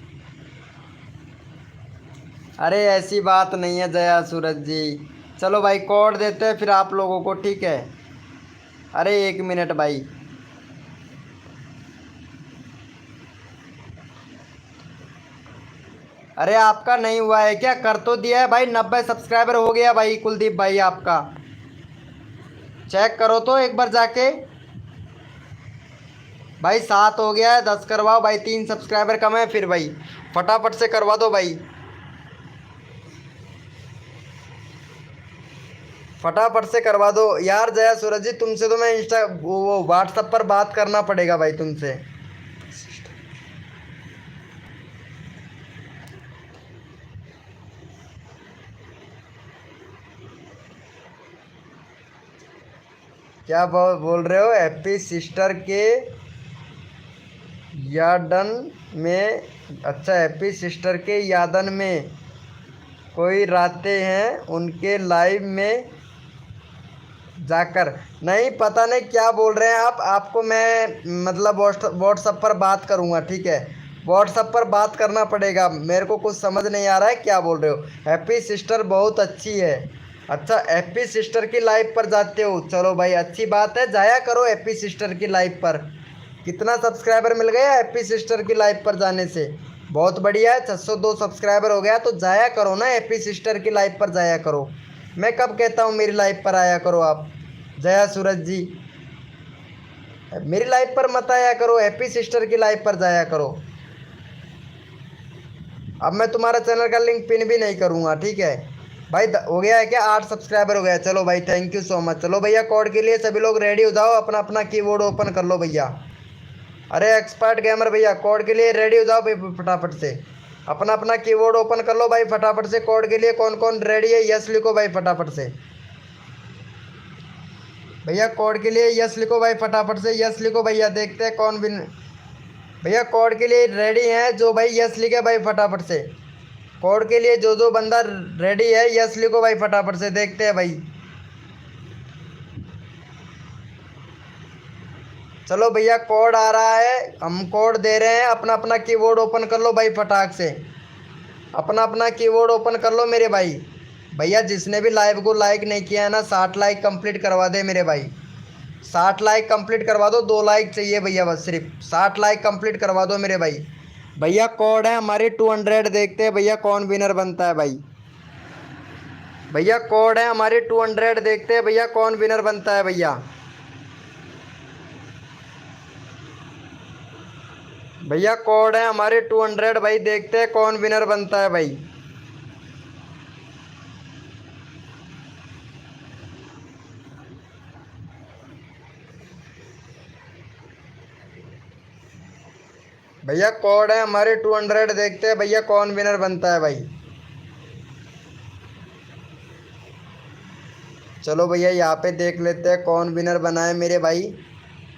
अरे ऐसी बात नहीं है जया सूरज जी। चलो भाई, कोड देते हैं फिर आप लोगों को, ठीक है। अरे 1 मिनट भाई। अरे आपका नहीं हुआ है क्या? कर तो दिया है भाई, 90 सब्सक्राइबर हो गया भाई कुलदीप भाई आपका। चेक करो तो एक बार जाके भाई। 7 हो गया है, 10 करवाओ भाई। 3 सब्सक्राइबर कम है फिर भाई, फटाफट से करवा दो भाई, फटाफट से करवा दो यार। जया सूरज जी, तुमसे तो मैं इंस्टा वो व्हाट्सएप पर बात करना पड़ेगा भाई तुमसे। क्या बोल रहे हो? हैप्पी सिस्टर के यादन में, अच्छा हैप्पी सिस्टर के यादन में कोई रातें हैं उनके लाइव में जाकर। नहीं, पता नहीं क्या बोल रहे हैं आप। आपको मैं मतलब व्हाट्सएप पर बात करूंगा, ठीक है। व्हाट्सएप पर बात करना पड़ेगा, मेरे को कुछ समझ नहीं आ रहा है क्या बोल रहे हो। हैप्पी सिस्टर बहुत अच्छी है। अच्छा, हैप्पी सिस्टर की लाइव पर जाते हो, चलो भाई अच्छी बात है, जाया करो हैप्पी सिस्टर की लाइव पर। कितना सब्सक्राइबर मिल गया हैप्पी सिस्टर की लाइव पर जाने से? बहुत बढ़िया है, 602 सब्सक्राइबर हो गया, तो जाया करो ना हैप्पी सिस्टर की लाइव पर, जाया करो। मैं कब कहता हूँ मेरी लाइव पर आया करो आप जया सूरज जी। मेरी लाइव पर मत आया करो, हैप्पी सिस्टर की लाइव पर जाया करो। अब मैं तुम्हारा चैनल का लिंक पिन भी नहीं करूँगा, ठीक है भाई। हो गया है क्या? 8 सब्सक्राइबर हो गया, चलो भाई थैंक यू सो मच। चलो भैया, कोड के लिए सभी लोग रेडी हो जाओ, अपना अपना कीबोर्ड ओपन कर लो भैया। अरे एक्सपर्ट गेमर भैया, कोड के लिए रेडी हो जाओ भाई, फटाफट से अपना अपना कीबोर्ड ओपन कर लो भाई, फटाफट से। कोड के लिए कौन कौन रेडी है, यस लिखो भाई फटाफट से भैया। कोड के लिए यस लिखो भाई, फटाफट से यस लिखो भैया, देखते हैं कौन विन। भैया कोड के लिए रेडी हैं जो भाई, यस लिखे भाई फटाफट से। कोड के लिए जो जो बंदा रेडी है, यस लिखो भाई फटाफट से, देखते हैं भाई। चलो भैया, कोड आ रहा है, हम कोड दे रहे हैं। अपना अपना कीबोर्ड ओपन कर लो भाई फटाक से, अपना अपना कीबोर्ड ओपन कर लो मेरे भाई। भैया जिसने भी लाइव को लाइक नहीं किया है ना, 60 लाइक कंप्लीट करवा दे मेरे भाई। 60 लाइक कंप्लीट करवा दो, 2 लाइक चाहिए भैया बस, सिर्फ 60 लाइक कंप्लीट करवा दो मेरे भाई। भैया कोड है हमारी 200, देखते हैं भैया कौन विनर बनता है भाई। भैया कोड है हमारी 200, देखते हैं भैया कौन विनर बनता है भैया। भैया कोड है हमारे 200 भाई, देखते हैं कौन विनर बनता है भाई। भैया कोड है हमारे 200, देखते हैं भैया कौन विनर बनता है भाई। चलो भैया यहाँ पे देख लेते हैं कौन विनर बना है मेरे भाई।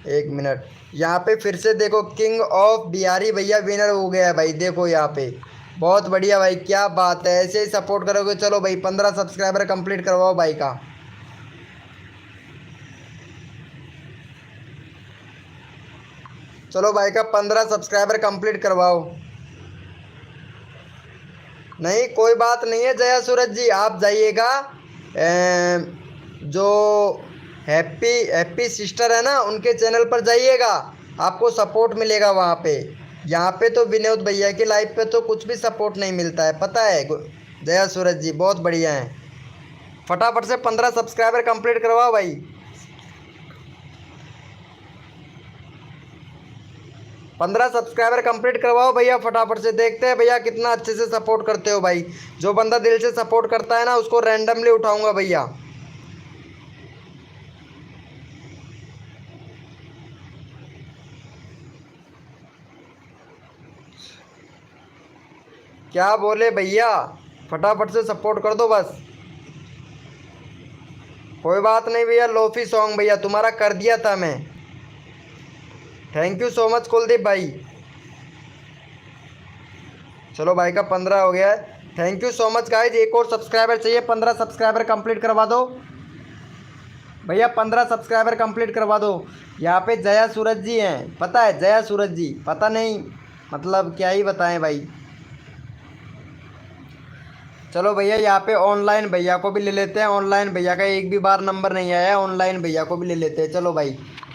1 मिनट, यहाँ पे फिर से देखो, किंग ऑफ बिहारी भैया विनर हो गया है भाई। देखो यहाँ पे, बहुत बढ़िया भाई, क्या बात है, ऐसे ही सपोर्ट करोगे। चलो भाई 15 सब्सक्राइबर कंप्लीट करवाओ भाई का। चलो भाई का 15 सब्सक्राइबर कंप्लीट करवाओ। नहीं कोई बात नहीं है जया सूरज जी, आप जाइएगा जो हैप्पी हैप्पी सिस्टर है ना, उनके चैनल पर जाइएगा, आपको सपोर्ट मिलेगा वहाँ पे। यहाँ पे तो विनोद भैया की लाइव पे तो कुछ भी सपोर्ट नहीं मिलता है, पता है जया सूरज जी, बहुत बढ़िया है। फटाफट से 15 सब्सक्राइबर कंप्लीट करवाओ भाई। 15 सब्सक्राइबर कंप्लीट करवाओ भैया फटाफट से। देखते हैं भैया कितना अच्छे से सपोर्ट करते हो भाई। जो बंदा दिल से सपोर्ट करता है ना उसको रैंडमली उठाऊंगा भैया। क्या बोले भैया, फटाफट से सपोर्ट कर दो बस। कोई बात नहीं भैया, लोफी सॉन्ग भैया तुम्हारा कर दिया था मैं। Thank you so much Kuldeep भाई। चलो भाई का 15 हो गया है। Thank you so much guys. एक और सब्सक्राइबर चाहिए, 15 सब्सक्राइबर कंप्लीट करवा दो भैया, 15 सब्सक्राइबर कंप्लीट करवा दो। यहाँ पे जया सूरज जी हैं, पता है जया सूरज जी, पता नहीं मतलब क्या ही बताएं भाई। चलो भैया यहाँ पे ऑनलाइन भैया को भी ले लेते हैं। ऑनलाइन भैया का एक भी बार नंबर नहीं आया, ऑनलाइन भैया को भी ले लेते हैं। चलो भाई,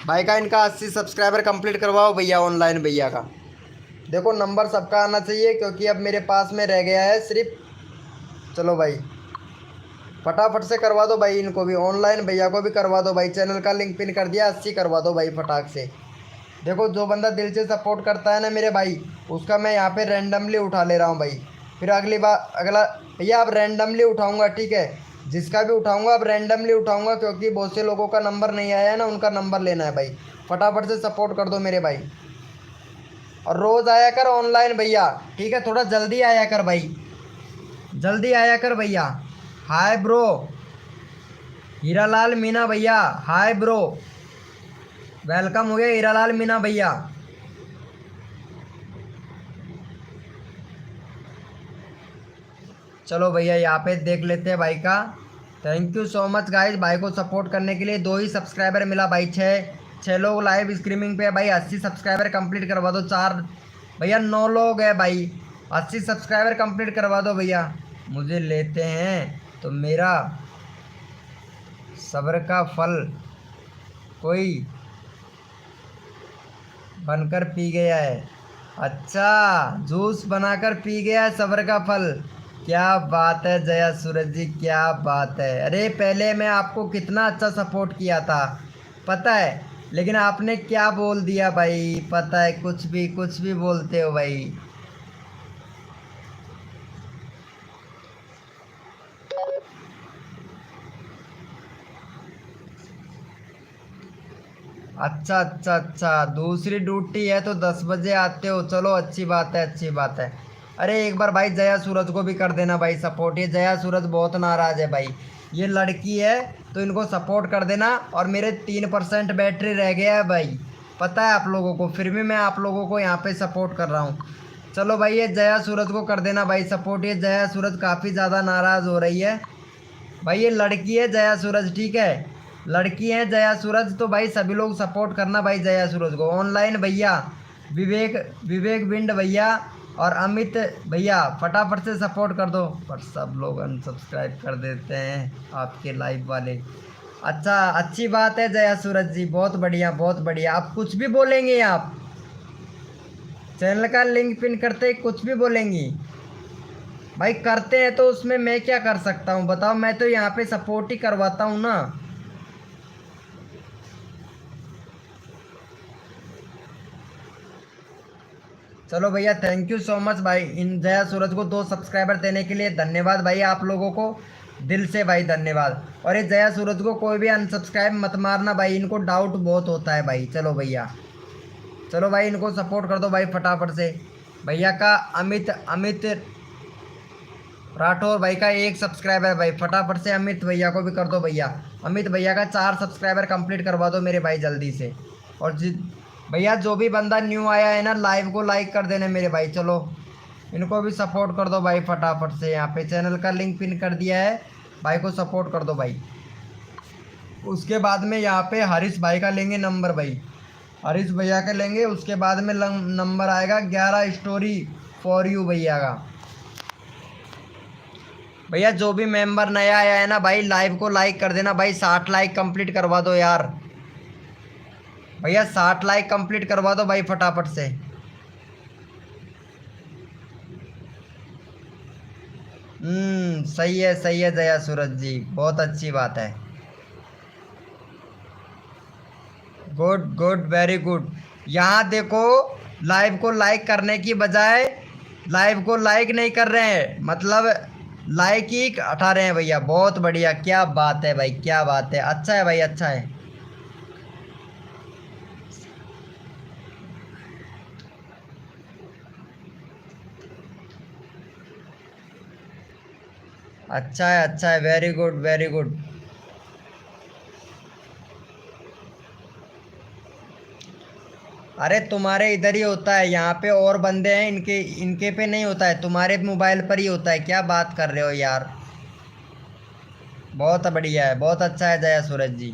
भाई का इनका 80 सब्सक्राइबर कंप्लीट करवाओ भैया ऑनलाइन भैया का। देखो नंबर सबका आना चाहिए क्योंकि अब मेरे पास में रह गया है सिर्फ। चलो भाई फटाफट से करवा दो भाई, इनको भी ऑनलाइन भैया को भी करवा दो भाई। चैनल का लिंक पिन कर दिया, 80 करवा दो भाई फटाक से। देखो जो बंदा दिल से सपोर्ट करता है ना मेरे भाई, उसका मैं यहाँ पे रैंडमली उठा ले रहा हूँ भाई। फिर अगली बार अगला भैया अब रैंडमली उठाऊँगा, ठीक है। जिसका भी उठाऊँगा अब रैंडमली उठाऊँगा क्योंकि बहुत से लोगों का नंबर नहीं आया है ना, उनका नंबर लेना है भाई। फटाफट से सपोर्ट कर दो मेरे भाई। और रोज़ आया कर ऑनलाइन भैया, ठीक है। थोड़ा जल्दी आया कर भाई, जल्दी आया कर भैया। हाय ब्रो हीरालाल मीना भैया, हाय ब्रो, वेलकम हो गया हीरालाल मीना भैया। चलो भैया यहाँ पे देख लेते हैं भाई का। Thank you so much guys भाई को सपोर्ट करने के लिए। 2 ही सब्सक्राइबर मिला भाई, 6 लोग लाइव स्ट्रीमिंग पे भाई। 80 सब्सक्राइबर कंप्लीट करवा दो। 4 भैया 9 लोग हैं भाई, 80 सब्सक्राइबर कंप्लीट करवा दो भैया। मुझे लेते हैं तो मेरा सब्र का फल कोई बनकर पी गया है। अच्छा जूस बनाकर पी गया है सब्र का फल। क्या बात है जया सूरज जी, क्या बात है। अरे पहले मैं आपको कितना अच्छा सपोर्ट किया था पता है, लेकिन आपने क्या बोल दिया भाई, पता है कुछ भी बोलते हो भाई। अच्छा दूसरी ड्यूटी है तो 10 बजे आते हो। चलो अच्छी बात है, अच्छी बात है। अरे एक बार भाई जया सूरज को भी कर देना भाई सपोर्ट। ये जया सूरज बहुत नाराज़ है भाई, ये लड़की है तो इनको सपोर्ट कर देना। और मेरे 3% बैटरी रह गया है भाई, पता है आप लोगों को, फिर भी मैं आप लोगों को यहाँ पे सपोर्ट कर रहा हूँ। चलो भाई ये जया सूरज को कर देना भाई सपोर्ट। ये जया सूरज काफ़ी ज़्यादा नाराज़ हो रही है भाई। ये लड़की है जया सूरज, ठीक है, लड़की है जया सूरज, तो भाई सभी लोग सपोर्ट करना भाई जया सूरज को। ऑनलाइन भैया विवेक बिंड भैया और अमित भैया फटाफट से सपोर्ट कर दो। पर सब लोग अनसब्सक्राइब कर देते हैं आपके लाइव वाले। अच्छा अच्छी बात है जया सूरज जी, बहुत बढ़िया बहुत बढ़िया। आप कुछ भी बोलेंगे, आप चैनल का लिंक पिन करते ही कुछ भी बोलेंगी भाई। करते हैं तो उसमें मैं क्या कर सकता हूँ बताओ, मैं तो यहाँ पे सपोर्ट ही करवाता हूँ ना। चलो भैया थैंक यू सो मच भाई इन जया सूरज को 2 सब्सक्राइबर देने के लिए। धन्यवाद भाई आप लोगों को, दिल से भाई धन्यवाद। और ये जया सूरज को कोई भी अनसब्सक्राइब मत मारना भाई, इनको डाउट बहुत होता है भाई। चलो भैया, चलो भाई इनको सपोर्ट कर दो भाई फटाफट से। भैया का अमित राठौर भाई का 1 सब्सक्राइबर है भाई, फटाफट से अमित भैया को भी कर दो भैया। अमित भैया का 4 सब्सक्राइबर कंप्लीट करवा दो मेरे भाई जल्दी से। और भैया जो भी बंदा न्यू आया है ना लाइव को लाइक कर देने मेरे भाई। चलो इनको भी सपोर्ट कर दो भाई फटाफट से। यहाँ पे चैनल का लिंक पिन कर दिया है, भाई को सपोर्ट कर दो भाई। उसके बाद में यहाँ पे हरीश भाई का लेंगे नंबर भाई, हरीश भैया का लेंगे। उसके बाद में नंबर आएगा 11 स्टोरी फॉर यू भैया का। भैया जो भी मेंबर नया आया है ना भाई लाइव को लाइक कर देना भाई। 60 लाइक कंप्लीट करवा दो यार भैया, 60 लाइक कंप्लीट करवा दो भाई फटाफट से। सही है जया सूरज जी, बहुत अच्छी बात है। Good good very good. यहाँ देखो लाइव को लाइक करने की बजाय लाइव को लाइक नहीं कर रहे हैं, मतलब लाइक ही हटा रहे हैं भैया। बहुत बढ़िया, क्या बात है भाई, क्या बात है, अच्छा है भाई, अच्छा है। अच्छा है, अच्छा है, वेरी गुड, वेरी गुड। अरे तुम्हारे इधर ही होता है, यहाँ पे और बंदे हैं, इनके इनके पे नहीं होता है, तुम्हारे मोबाइल पर ही होता है। क्या बात कर रहे हो यार, बहुत बढ़िया है, बहुत अच्छा है जया सूरज जी।